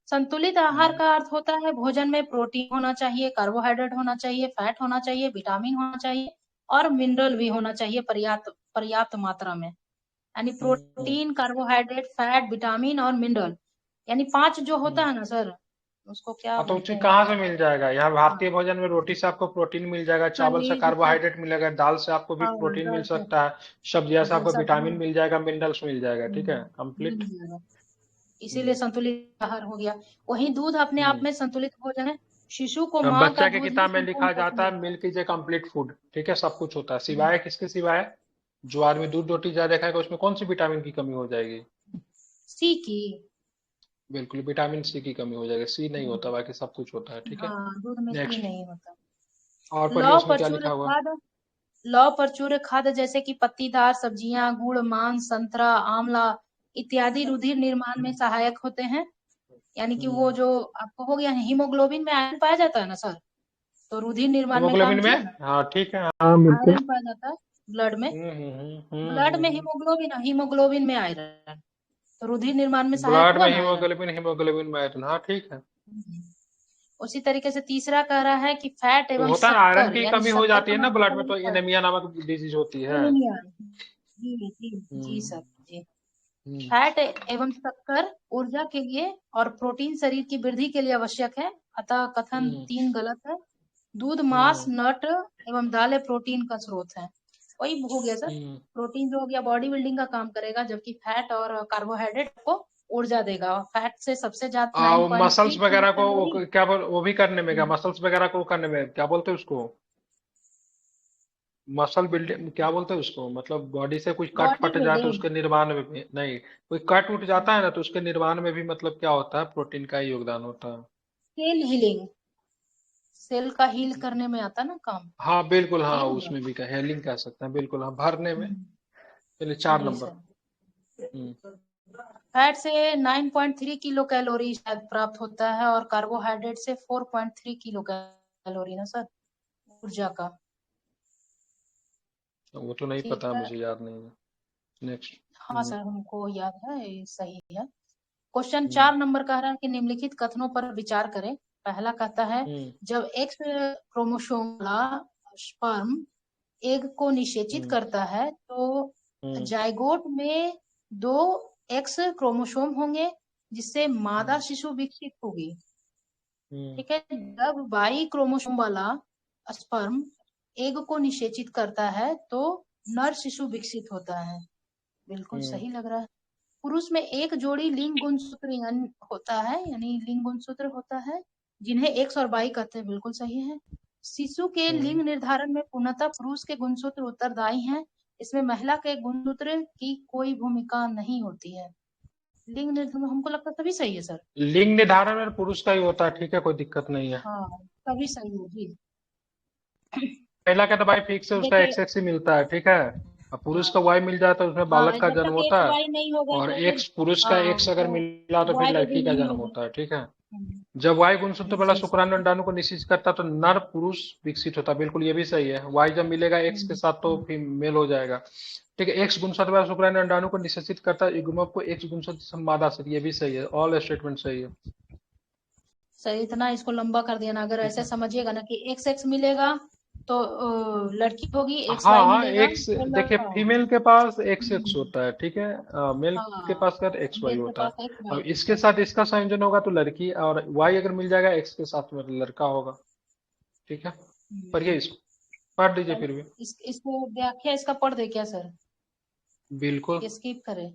संतुलित आहार का अर्थ होता है भोजन में प्रोटीन होना चाहिए, कार्बोहाइड्रेट होना चाहिए, फैट होना चाहिए, विटामिन होना चाहिए और मिनरल भी होना चाहिए पर्याप्त मात्रा में। यानी प्रोटीन, कार्बोहाइड्रेट, फैट, विटामिन और मिनरल यानी 5 जो होता है ना सर, उसको क्या तो बोलते हैं? कहाँ से मिल जाएगा? यहाँ भारतीय भोजन में रोटी से आपको प्रोटीन मिल जाएगा, चावल से कार्बोहाइड्रेट मिलेगा, दाल से आपको भी प्रोटीन मिल सकता है, सब्जियां से आपको विटामिन मिल जाएगा, मिनरल्स मिल जाएगा, ठीक है, कंप्लीट। इसीलिए संतुलित आहार हो गया। वहीं दूध अपने आप में संतुलित भोजन है। शिशु को माँ बच्चा का के दूध किताब में लिखा जाता है milk is a complete food, ठीक है, सब कुछ होता है, सिवाय किसके सिवाय? जो आदमी दूध रोटी ज्यादा खाएगा उसमें कौन सी विटामिन की कमी हो जाएगी? सी की, बिल्कुल विटामिन सी की कमी हो जाएगी, सी नहीं होता, बाकी सब कुछ होता है, ठीक है। दूध में सी नहीं होता। और पढ़िए उसमें क्या लिखा हुआ? लौह प्रचुर खाद्य जैसे कि पत्तीदार सब्जियां, गुड़, मांस, संतरा, आंवला इत्यादि रुधिर निर्माण में सहायक होते हैं। यानी कि वो जो आपको हो गया हीमोग्लोबिन में आयरन पाया जाता है ना सर, तो रुधिर निर्माण में काम किया ना। हाँ ठीक है, आयरन पाया जाता है ब्लड में, ब्लड में हीमोग्लोबिन में आयरन, तो रुधिर निर्माण में सहायक हुआ ना। हीमोग्लोबिन में आयरन, हाँ ठीक है। उसी तरीके से तीसरा कह रहा है कि फैट एवं होता है ना, आयरन शक्कर की यानी कमी हो जाती है ना ब्लड में, तो एनीमिया नामक डिजीज होती है। जी सर जी। फैट एवं शक्कर ऊर्जा के लिए और प्रोटीन शरीर की वृद्धि के लिए आवश्यक है, अतः कथन 3 गलत है। दूध, मांस, नट एवं दालें प्रोटीन का स्रोत है। वही हो गया सर, प्रोटीन जो हो गया बॉडी बिल्डिंग का काम करेगा, जबकि फैट और कार्बोहाइड्रेट को ऊर्जा देगा। फैट से सबसे ज्यादा 9.3 मसल्स वगैरह को कैलोरी। क्या वो भी करने में क्या, मसल्स वगैरह को करने में क्या बोलते हैं उसको, मसल बिल्डिंग क्या बोलते हैं उसको, मतलब बॉडी से कुछ कट बॉडी फट जाए तो बिल्डिंग, उसके निर्माण में भी नहीं, कोई कट उठ जाता है ना तो उसके निर्माण में भी मतलब क्या होता है, प्रोटीन का ही योगदान होता है। सेल हीलिंग, सेल का हील करने में आता ना काम। हाँ बिल्कुल, हाँ यही ना? उसमें भी हेलिंग कह सकते हैं, बिल्कुल हाँ, भरने में। चलिए 4 जी नंबर। सर। फैट से 9.3 किलो कैलोरी शायद प्राप्त होता है और कार्बोहाइड्रेट से 4.3 किलो कैलोरी ना सर, ऊर्जा का। वो तो नहीं ठीक पता, है, मुझे याद नहीं है। नेक्स्ट। हाँ सर हमको याद है, ये सही है। क्वेश्चन 4 नंबर कह रहा है कि निम्नलिखित कथनों पर विचार करें। पहला कहता है, जब एक्स क्रोमोसोम वाला स्पर्म एग को निषेचित करता है तो जाइगोट में 2 एक्स क्रोमोसोम होंगे जिससे मादा शिशु विकसित होगी। ठीक है, जब वाई क्रोमोसोम वाला स्पर्म एग को निषेचित करता है तो नर शिशु विकसित होता है। बिल्कुल सही लग रहा है। पुरुष में एक जोड़ी लिंग गुणसूत्र होता है, यानी लिंग गुणसूत्र होता है जिन्हें एक्स और वाई कहते हैं। बिल्कुल सही है। शिशु के लिंग निर्धारण में पूर्णतः पुरुष के गुणसूत्र उत्तरदायी हैं। इसमें महिला के गुणसूत्र की कोई भूमिका नहीं होती है। लिंग निर्धारण में हमको लगता है तभी सही है सर। लिंग निर्धारण में पुरुष का ही होता है, ठीक है, कोई दिक्कत नहीं है। हाँ तभी सही है जी। महिला का तो भाई फिक्स है, उसका देखिए, एक्स एक्स ही मिलता है, ठीक है। अब पुरुष का वाई मिल जाए तो उसमें हाँ बालक का जब जन्म तक होता एक्स है, वाई नहीं होगा और तो एक्स पुरुष का हाँ एक्स अगर तो मिला तो फिर वाई लड़की भी का नहीं जन्म होगा। होता है, ठीक है। जब वाई गुणसूत्र वाला जी शुक्राणु सर। अंडाणु को निषेचित करता है तो नर पुरुष विकसित होता है, बिल्कुल ये भी सही है। वाई जब मिलेगा एक्स के साथ तो फिर मेल हो जाएगा, ठीक है। एक्स गुणसूत्र वाला शुक्राणु अंडाणु को निषेचित करता है, युग्मक को एक्स गुणसूत्र संवादा से, ये भी सही है, ऑल स्टेटमेंट सही है। सर इतना इसको लंबा कर दिया ना, अगर ऐसे समझिएगा ना कि एक्स एक्स मिलेगा तो लड़की होगी, एक्स वाई हाँ मिलेगा एक्स, तो देखिए लड़का होगा। फीमेल के पास एक्स एक्स होता है, ठीक है, मेल के हाँ, पास कर एक्स वाई मेल के होता पास है। एक्स अब वाई इसके होता है। साथ इसका संयोजन होगा तो लड़की, और वाई अगर मिल जाएगा एक्स के साथ में तो लड़का होगा, ठीक है। पढ़िए इसको, पढ़ दीजिए चलो, फिर भी। इसको व्याख्या इसका पढ़ दे क्या सर, बिल्कुल ये स्किप करे? ये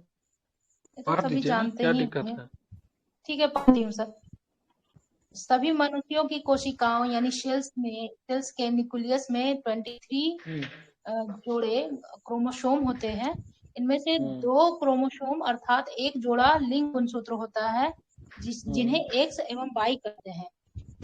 तो पढ़ सभी दीजिए ना, जानते क्या ही दिक्कत होंगे। है। ठीक है, पढ़ती हूँ सर। सभी मनुष्यों की कोशिकाओं यानी सेल्स के न्यूक्लियस में 23 जोड़े क्रोमोसोम होते हैं। इनमें से 2 क्रोमोसोम अर्थात एक जोड़ा लिंग गुणसूत्र होता है जिन्हें एक्स एवं वाई कहते हैं।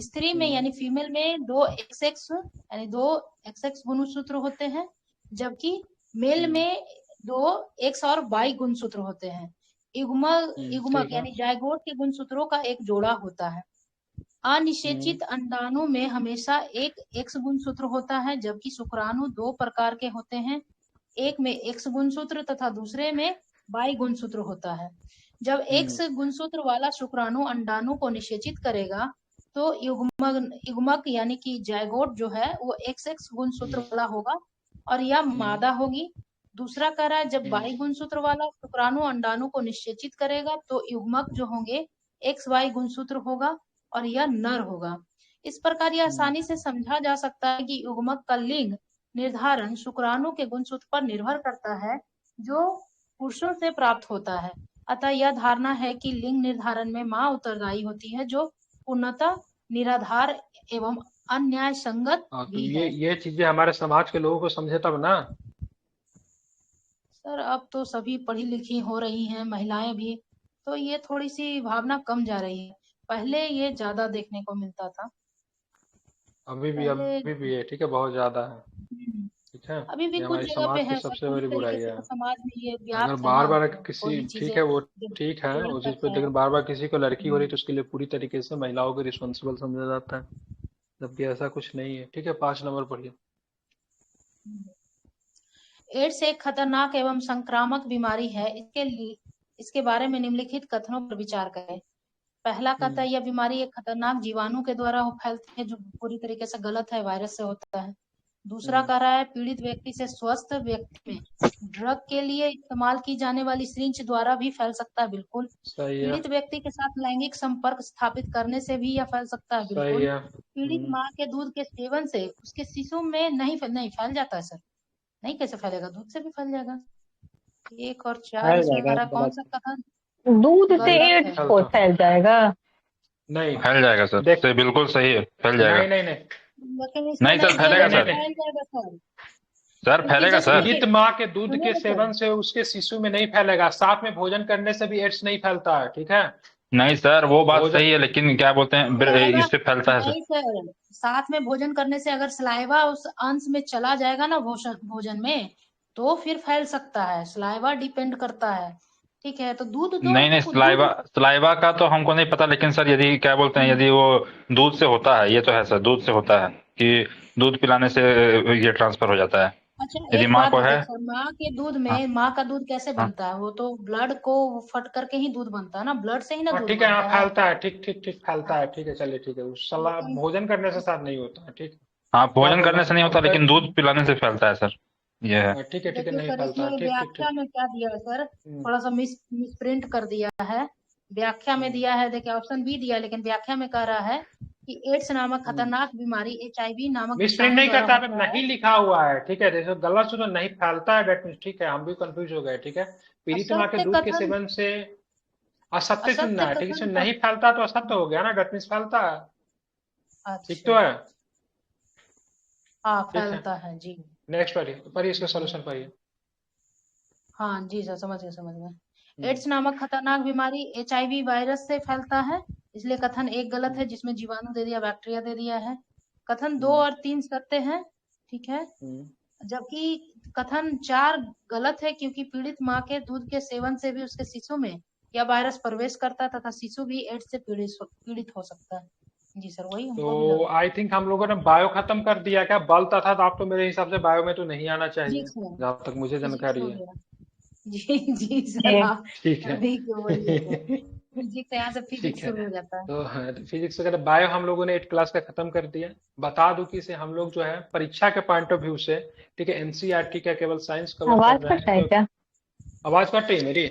स्त्री में यानी फीमेल में 2 XX यानी 2 XX गुणसूत्र होते हैं, जबकि मेल में 2 X और Y गुणसूत्र होते हैं। युग्मक ठीक है। यानी जायगोट के गुणसूत्रों का एक जोड़ा होता है। अनिषेचित अंडाणु में हमेशा एक एक्स गुणसूत्र होता है, जबकि शुक्राणु 2 प्रकार के होते हैं, एक में एक्स गुणसूत्र तथा दूसरे में वाई गुणसूत्र होता है। जब एक्स गुणसूत्र वाला शुक्राणु अंडाणु को निषेचित करेगा तो युग्मक यानी कि जायगोट जो है वो XX गुणसूत्र वाला होगा और यह मादा होगी। दूसरा कह रहा है, जब वाई गुणसूत्र वाला शुक्राणु अंडाणु को निषेचित करेगा तो युग्मक जो होंगे XY गुणसूत्र होगा और यह नर होगा। इस प्रकार यह आसानी से समझा जा सकता है कि युग्मक का लिंग निर्धारण शुक्राणु के गुणसूत्र पर निर्भर करता है जो पुरुषों से प्राप्त होता है। अतः यह धारणा है कि लिंग निर्धारण में मां उत्तरदायी होती है, जो पूर्णतः निराधार एवं अन्याय संगत हाँ तो भी है। ये चीजें हमारे समाज के लोगों को समझे तब ना। सर अब तो सभी पढ़ी लिखी हो रही हैं, महिलाएं भी, तो ये थोड़ी सी भावना कम जा रही है। पहले ये ज्यादा देखने को मिलता था। पहले अभी भी है, ठीक है, बहुत ज्यादा है, ठीक है। अभी भी ये कुछ हमारी जगह पे समाज की है सर, सबसे पूरी बड़ी बुराई तरीके से है। तो समाज में ये अगर व्याप्त है बार ना, बार कोई किसी, भी ठीक चीजें है वो जब ठीक है पेड़ उस चीज तक पे, है। लेकिन बार बार किसी को लड़की हो रही तो उसके लिए पूरी तरीके से महिलाओं को रिस्पॉन्सिबल समझा जाता है, जबकि ऐसा कुछ नहीं है, ठीक है। 5 नंबर पढ़िए। एड्स एक खतरनाक एवं संक्रामक बीमारी है। इसके बारे में निम्नलिखित कथनों पर विचार करें। पहला कहता है, यह बीमारी एक खतरनाक जीवाणु के द्वारा फैलती है, जो पूरी तरीके से गलत है, वायरस से होता है। दूसरा कह रहा है पीड़ित व्यक्ति से स्वस्थ व्यक्ति में ड्रग के लिए इस्तेमाल की जाने वाली सिरिंज द्वारा भी फैल सकता है, बिल्कुल। सही है, पीड़ित व्यक्ति के साथ लैंगिक संपर्क स्थापित करने से भी यह फैल सकता है, सही बिल्कुल। है। पीड़ित माँ के दूध के सेवन से उसके शिशु में नहीं फैल जाता है सर, नहीं कैसे फैलेगा, दूध से भी फैल जाएगा। 1 और 4 फैल इसमें जाएगा, हमारा कौन गलत सा कथन दूध से गलत है? एड्स हो फैल जाएगा? नहीं, फैल जाएगा सर, देख, सही, बिल्कुल सही है, फैल जाएगा। नहीं नहीं नहीं लेकिन इसमें नहीं सर, नहीं फैलेगा देगा, सर, फैल जाएगा सर, सर क्योंकि फैलेगा जैसे सर। पीड़ित देखिए माँ के दूध सुनिए के ना सर, सेवन से उसके शिशु में नहीं फैलेगा, साथ में भोजन करने से भी एड्स नहीं फैलता है, ठीक है। नहीं सर, वो बात भोजन, सही है, लेकिन क्या बोलते हैं, सलाइवा इससे फैलता है सर। नहीं सर, साथ में भोजन करने से अगर सलाइवा उस अंश में चला जाएगा ना भोजन में, तो फिर फैल सकता है। सलाइवा डिपेंड करता है, ठीक है। तो दूध तो नहीं नहीं, दूध सलाइवा का तो हमको नहीं पता, लेकिन सर यदि क्या बोलते हैं, यदि वो दूध से होता है, ये तो है सर, दूध से होता है कि दूध पिलाने से ये ट्रांसफर हो जाता है, अच्छा यदि एक माँ बात को है। बताइए सर, माँ के दूध हाँ में, माँ का दूध कैसे हाँ बनता है? वो तो ब्लड को फट करके ही दूध बनता है ना, ब्लड से ही ना हाँ दूध ठीक है, हाँ बनता है। फैलता है, ठीक ठीक ठीक फैलता है, ठीक है, चलिए ठीक है, उस सलाह लेकिन भोजन करने से साथ नहीं होता है, ठीक। हाँ, क्या भोजन बोला करने से नहीं होता, लेकिन दूध पिलाने से फैलता है सर, ये है। ठीक है, ठीक है, देखिए नहीं सर, फैलता इसमें है, ठीक ठीक व्याख्या ठीक। में क्या दिया है सर, थोड़ा सा मिसप्रिंट कर दिया है। व्याख्या में दिया है, देखिए ऑप्शन बी दिया है, लेकिन व्याख्या में कह रहा है कि एड्स नामक खतरनाक बीमारी HIV नामक मिस प्रिंट विषाणु नहीं द्वारा करता है, होता है। नहीं लिखा हुआ है, ठीक है। जैसे गलत से तो नहीं फैलता है, डेट मीन्स, ठीक है, हम भी कंफ्यूज हो गए, ठीक है। पीड़ित माँ के असत्य दूध के कथन, सेवन से असत्य चुनना असत्य है, ठीक है। कथन इसमें का, नहीं फैलता तो असत्य हो गया ना, डेट मीन्स फैलता है, ठीक तो अच्छा है, हाँ ठीक है। फैलता है जी। नेक्स्ट पढ़िए इसका सोल्यूशन पढ़िए। हाँ जी सर, समझ गए। एड्स नामक खतरनाक बीमारी HIV वायरस से फैलता है, इसलिए कथन 1 गलत है, जिसमें जीवाणु दे दिया, बैक्टीरिया दे दिया है। कथन 2 और 3 सत्य है, ठीक है। जबकि कथन 4 गलत है, क्योंकि पीड़ित माँ के दूध के सेवन से भी उसके शिशु में यह वायरस प्रवेश करता है तथा शिशु भी एड्स से पीड़ित हो सकता है। जी सर, वही हमको भी तो लगा। आई थिंक हम लोगों ने बायो खत्म कर दिया क्या, बल तथा तो आप तो मेरे हिसाब से बायो में तो नहीं आना चाहिए, फिजिक्स में, जहां तक मुझे फिजिक्स जानकारी हो है, गया। जी जी सर, जी हाँ ठीक है। अभी क्यों बोलिए सर, फिजिक्स यहाँ से ठीक फिजिक्स है, शुरू हो जाता है। तो हाँ, फिजिक्स वगैरह बायो हम लोगों ने 8 क्लास का खत्म कर दिया। बता दूं कि इसे हम लोग जो है परीक्षा के पॉइंट ऑफ व्यू से, ठीक है, एनसीईआरटी का केवल साइंस कवर कर आवाज रहे कट रहा हैं, है क्या? आवाज कट रही है मेरी?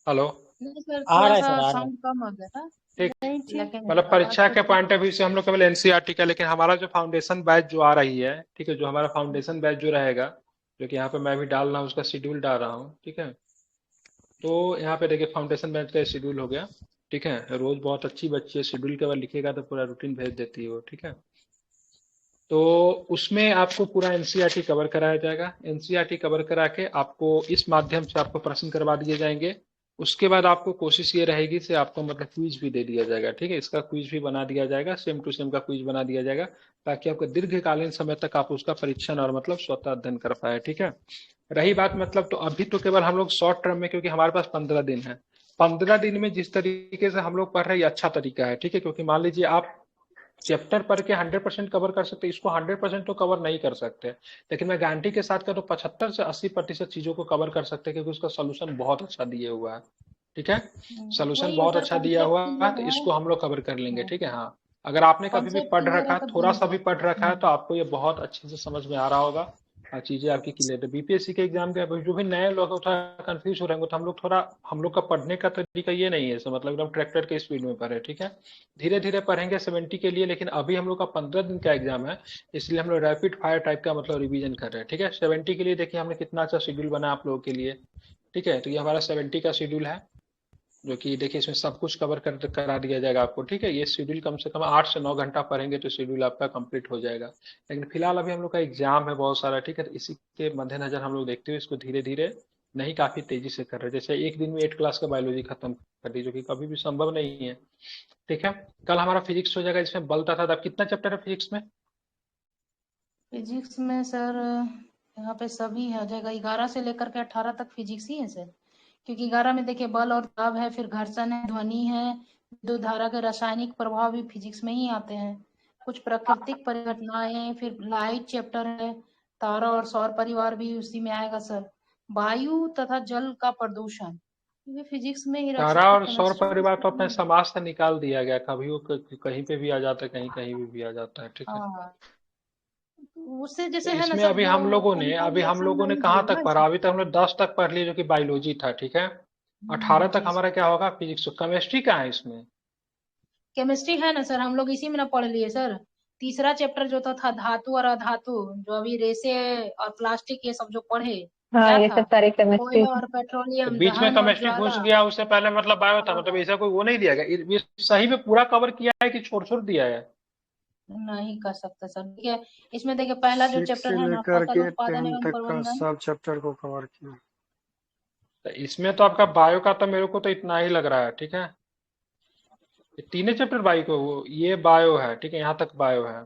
हेलो, नहीं सर, आ थोड़ा रहा है सा सर, आ रहा है। साउंड कम आ गया था, ठीक, लेकिन मतलब आवाज परीक्षा तो के ठीक पॉइंट ऑफ व्यू से हम लोग केवल एनसीईआरटी का, लेकिन हमारा जो फाउंडेशन बैच जो आ रही है, ठीक है, जो हमारा फाउंडेशन बैच जो रहेगा, जो कि यहाँ पे मैं भी डाल रहा हूँ, उसका शेड्यूल डाल रहा हूँ, ठीक है। तो यहाँ पे देखिए फाउंडेशन बैच का शेड्यूल हो गया, ठीक है। रोज बहुत अच्छी बच्ची है, शेड्यूल के बाद लिखेगा तो पूरा रूटीन भेज देती है वो, ठीक है। तो उसमें आपको पूरा एनसीईआरटी कवर कराया जाएगा, एनसीईआरटी कवर करा के आपको इस माध्यम से आपको प्रश्न करवा दिए जाएंगे। उसके बाद आपको कोशिश ये रहेगी से आपको मतलब क्विज भी दे दिया जाएगा, ठीक है। इसका क्विज भी बना दिया जाएगा, सेम टू सेम का क्विज बना दिया जाएगा, ताकि आपको दीर्घकालीन समय तक आप उसका परीक्षण और मतलब स्वतः अध्ययन कर पाए, ठीक है। रही बात मतलब, तो अभी तो केवल हम लोग शॉर्ट टर्म में, क्योंकि हमारे पास 15 दिन है, 15 दिन में जिस तरीके से हम लोग पढ़ रहे हैं ये अच्छा तरीका है, ठीक है। क्योंकि मान लीजिए आप चैप्टर पढ़ के 100% कवर कर सकते, इसको 100% तो कवर नहीं कर सकते, लेकिन मैं गारंटी के साथ कहता हूँ 75 से 80% चीजों को कवर कर सकते हैं, क्योंकि उसका सोल्यूशन बहुत अच्छा दिया हुआ है, ठीक है। सोल्यूशन वही है बहुत सर, अच्छा दिया कॉन्सेप्ट हुआ है, तो क्लियर है। इसको हम लोग कवर कर लेंगे, ठीक है। हाँ, अगर आपने कभी भी कॉन्सेप्ट पढ़ क्लियर रखा है है, तो थोड़ा बन सा भी पढ़ रखा है, तो गया। आपको ये बहुत अच्छे से समझ में आ रहा होगा, चीजें आपकी क्लियर है। बीपीएससी के एग्जाम के जो भी नए लोग थोड़ा कंफ्यूज हो रहे हैं, तो हम लोग का पढ़ने का तरीका ये नहीं है, मतलब एकदम ट्रैक्टर के स्पीड में पढ़े, ठीक है। धीरे धीरे पढ़ेंगे 70 के लिए, लेकिन अभी हम लोग का 15 दिन का एग्जाम है, इसलिए हम लोग रैपिड फायर टाइप का मतलब रिवीजन कर रहे हैं, ठीक है। 70 के लिए देखिए हमने कितना अच्छा शेड्यूल बना आप लोगों के लिए, ठीक है। तो ये हमारा 70 का शेड्यूल है, जो कि देखिए इसमें सब कुछ करा दिया जाएगा आपको, ठीक है। ये शेड्यूल कम से कम 8 से 9 घंटा पढ़ेंगे तो शेड्यूल आपका कंप्लीट हो जाएगा। लेकिन फिलहाल अभी हम लोग का एग्जाम है बहुत सारा, ठीक है। तो इसी के मद्देनजर हम लोग देखते हुए इसको धीरे धीरे नहीं काफी तेजी से कर रहे हैं। जैसे एक दिन में 8 क्लास का बायोलॉजी खत्म कर दी, जो कि कभी भी संभव नहीं है, ठीक है। कल हमारा फिजिक्स हो जाएगा, इसमें बलता था। अब कितना चैप्टर है फिजिक्स में? फिजिक्स में सर यहाँ पे सभी आ जाएगा, 11 से लेकर के 18 तक फिजिक्स ही है सर, क्योंकि 11 में देखिए बल और दाब है, फिर घर्षण है, ध्वनि है, विद्युत धारा के रासायनिक प्रभाव भी फिजिक्स में ही आते हैं, कुछ प्राकृतिक परिघटनाएं, फिर लाइट चैप्टर है, तारा और सौर परिवार भी उसी में आएगा सर, वायु तथा जल का प्रदूषण ये फिजिक्स में ही रख तारा सकते, और सौर परिवार तो अपने केमिस्ट्री। समाज से निकाल दिया गया, कभी वो कहीं पे भी आ जाता है, कहीं कहीं भी आ जाता है, ठीक है। हाँ उससे जैसे तो है ना इसमें सर, अभी जो हम लोगों ने कंटिन्यूएशन नहीं कहाँ दिया तक ना पढ़ा? अभी तक हम लोग 10 तक पढ़ लिए, जो कि बायोलॉजी था, ठीक है। 18 तक जी हमारा सर। क्या होगा? फिजिक्स। केमिस्ट्री कहाँ है इसमें? केमिस्ट्री है ना सर, हम लोग इसी में ना पढ़ लिए सर। तीसरा चैप्टर जो था धातु और अधातु, जो अभी रेसे और प्लास्टिक ये सब जो पढ़े, हाँ क्या ये था? सब सारे केमिस्ट्री कोयला और तो पेट्रोलियम, बीच में दहन और केमिस्ट्री घुस ज्वाला। गया, उससे पहले मतलब बायो था, मतलब ऐसा कोई वो नहीं दिया गया। ये सही में पूरा कवर किया है कि छोड़ छोड़ दिया है? नहीं कर सकते सर। देखिए इसमें देखिए पहला जो 6 चैप्टर से है ना, लेकर फसल के उत्पादन 10 एवं तक का प्रबंधन। सब चैप्टर को कवर किया। तो इसमें तो आपका बायो का तो मेरे को तो इतना ही लग रहा है, ठीक है। ये तीनों चैप्टर बायो को, ये बायो है, ठीक है, यहाँ तक बायो है।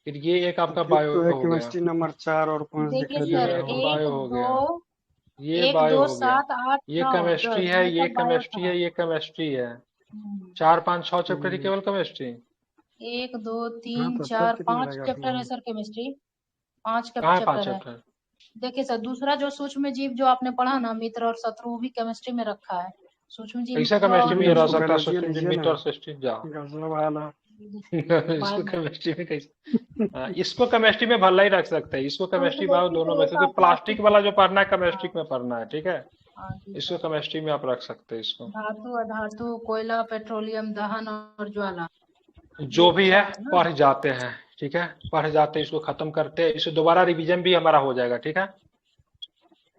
फिर ये एक आपका फिर बायो तो है हो गया, केमिस्ट्री नंबर 4 और 5 देखिए दिखाई दे सर, रहा ये होगा। बायो एक हो दो, गया, ये एक बायो दो हो गया, सात आठ ये नौ केमिस्ट्री दस, है, ये ये सब बायो केमिस्ट्री था। है, ये केमिस्ट्री है। हम्म, 4 5 6 चैप्टर की हम्म, केवल केमिस्ट्री। एक दो हाँ तीन तो तब चार कितना 5 रहेगा अपना चैप्टर है वहाँ? Sir chemistry. 5 कहाँ है 5 चैप्टर है। चैप्टर? देखिए सर, दूसरा जो सूक्ष्म जीव जो आपने पढ़ा ना, मित्र और शत्रु, वो भी केमिस्ट्री में रखा है। सूक्ष्म जीव कैसा मित्र केमिस्ट्री और में नहीं ये रह उसको सकता है? बायोलॉजी सूक्ष्म जीव, लीजिए मित्र ना, और सृष्टि, जाओ। गजब वाला। इसको बायो केमिस्ट्री में कैसे? इसको केमिस्ट्री में भला ही रख सकते हैं, इसको केमिस्ट्री बायो संश्लेषित दोनों में, रेखा क्योंकि प्लास्टिक प्लास्टिक वाला है। जो पढ़ना है केमिस्ट्री हाँ में पढ़ना है, ठीक है। हाँ जी इसको सर। केमिस्ट्री में आप रख सकते हैं इसको। धातु अधातु, कोयला पेट्रोलियम, दहन और ज्वाला, ये जो भी है 4 ना। पढ़ जाते हैं, ठीक है, पढ़ जाते हैं, इसको खत्म करते हैं, इसे दोबारा रिवीजन भी हमारा हो जाएगा, ठीक है।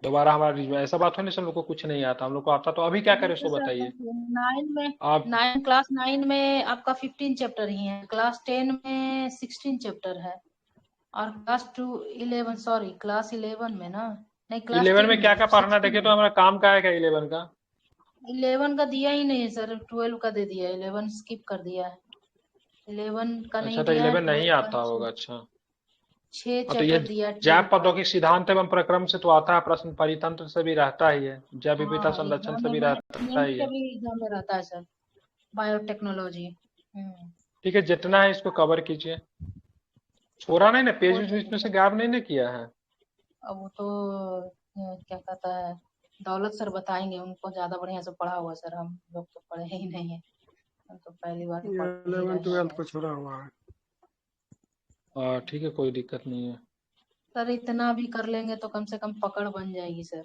दोबारा हमारा रिवीजन, ऐसा बात हो नहीं सब लोग को कुछ नहीं आता, हम लोग को आता, तो अभी क्या करें देखिए इसको सर, बताइए देखिए 9 में, आप। 9 क्लास 9 में आपका 15 चैप्टर ही है, क्लास 10 में 16 चैप्टर है, और क्लास 11 में ना, नहीं क्लास 11 10 में क्या में क्या पढ़ना है? 16 देखिए तो है। हमारा काम क्या है क्या 11 का? 11 का दिया ही नहीं है सर, 12 का दे दिया है, 11 स्किप कर दिया है। 11 का अच्छा नहीं तो दिया है, 11 नहीं 12 का आता होगा, अच्छा। 6 तो ये चैप्टर दिया है, जैव 12 का। पदों की सिद्धांत एवं प्रक्रम से तो आता है, प्रश्न परितंत्र से भी रहता ही है, जैव विविधता हाँ संरक्षण एग्जाम से में भी मैंने रहता नीट ही के है। भी एग्जाम में रहता है सर, बायोटेक्नोलॉजी। ठीक है, जितना है इसको कवर कीजिए, छोड़ा नहीं ना, पेज हो बीच जाएगा में से सर। गायब नहीं ना किया है। अब वो तो क्या कहता है, दौलत सर बताएंगे, उनको ज्यादा बढ़िया से पढ़ा हुआ सर, हम लोग तो पढ़े ही नहीं है, हम तो पहली बार ये पढ़ ही 11 रहे 12 हैं। को छोड़ा हुआ है। ठीक है, कोई दिक्कत नहीं है। सर इतना भी कर लेंगे तो कम से कम पकड़ बन जाएगी सर,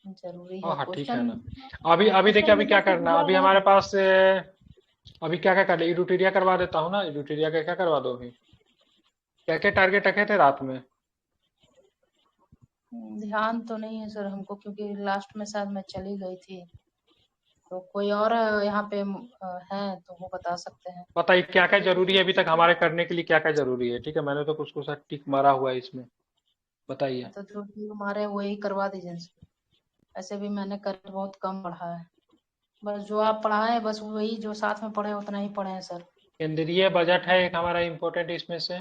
जरूरी है हाँ ठीक है क्वेश्चन। ना। अभी अभी देखिए, क्वेश्चन अभी क्या जैसा कि करना है, दिया अभी गया। हमारे पास अभी क्या क्या करना है, यूटिलिटी करवा देता हूँ ना, यूटिलिटी का क्या करवा दो अभी। क्या क्या टारगेट रखे थे रात में? ध्यान तो नहीं है सर हमको, क्योंकि लास्ट में शायद मैं चली गई थी, तो कोई और यहाँ पे है तो वो बता सकते हैं। बताइए क्या क्या जरूरी है अभी तक हमारे करने के लिए, क्या क्या जरूरी है, ठीक है। मैंने तो कुछ कुछ टिक मारा हुआ है इसमें, बताइए। तो जो भी हमारे वही करवा दीजिए सर। ऐसे भी मैंने कर बहुत कम पढ़ा है, बस जो आप पढ़ाए बस वही जो साथ में पढ़े उतना ही पढ़े हैं सर। केंद्रीय बजट है एक हमारा इम्पोर्टेंट इसमें से।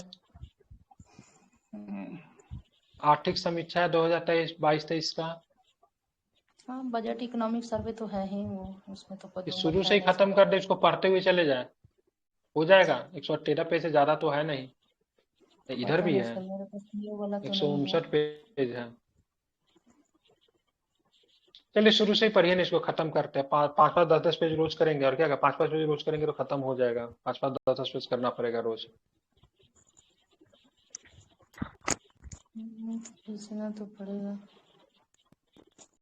आर्थिक समीक्षा है 2023-22-23 का। हाँ बजट इकोनॉमिक सर्वे तो है ही वो, उसमें तो कोई ये दो मत शुरू से है ही नहीं खत्म सर। कर दे, इसको पढ़ते हुए चले जाए, हो जाएगा। 113 पेज से ज्यादा तो है नहीं, इधर पता भी नहीं है, सर, मेरे पास ये वाला तो नहीं है। 159 पेज है। चलिए शुरू से ही पढ़िए ना, इसको खत्म करते हैं। 5-5 10-10 पेज रोज करेंगे, और क्या 5-5 पेज रोज करेंगे तो खत्म हो जाएगा। 5-5 10-10 पेज करना पड़ेगा रोज। खींचना तो पड़ेगा।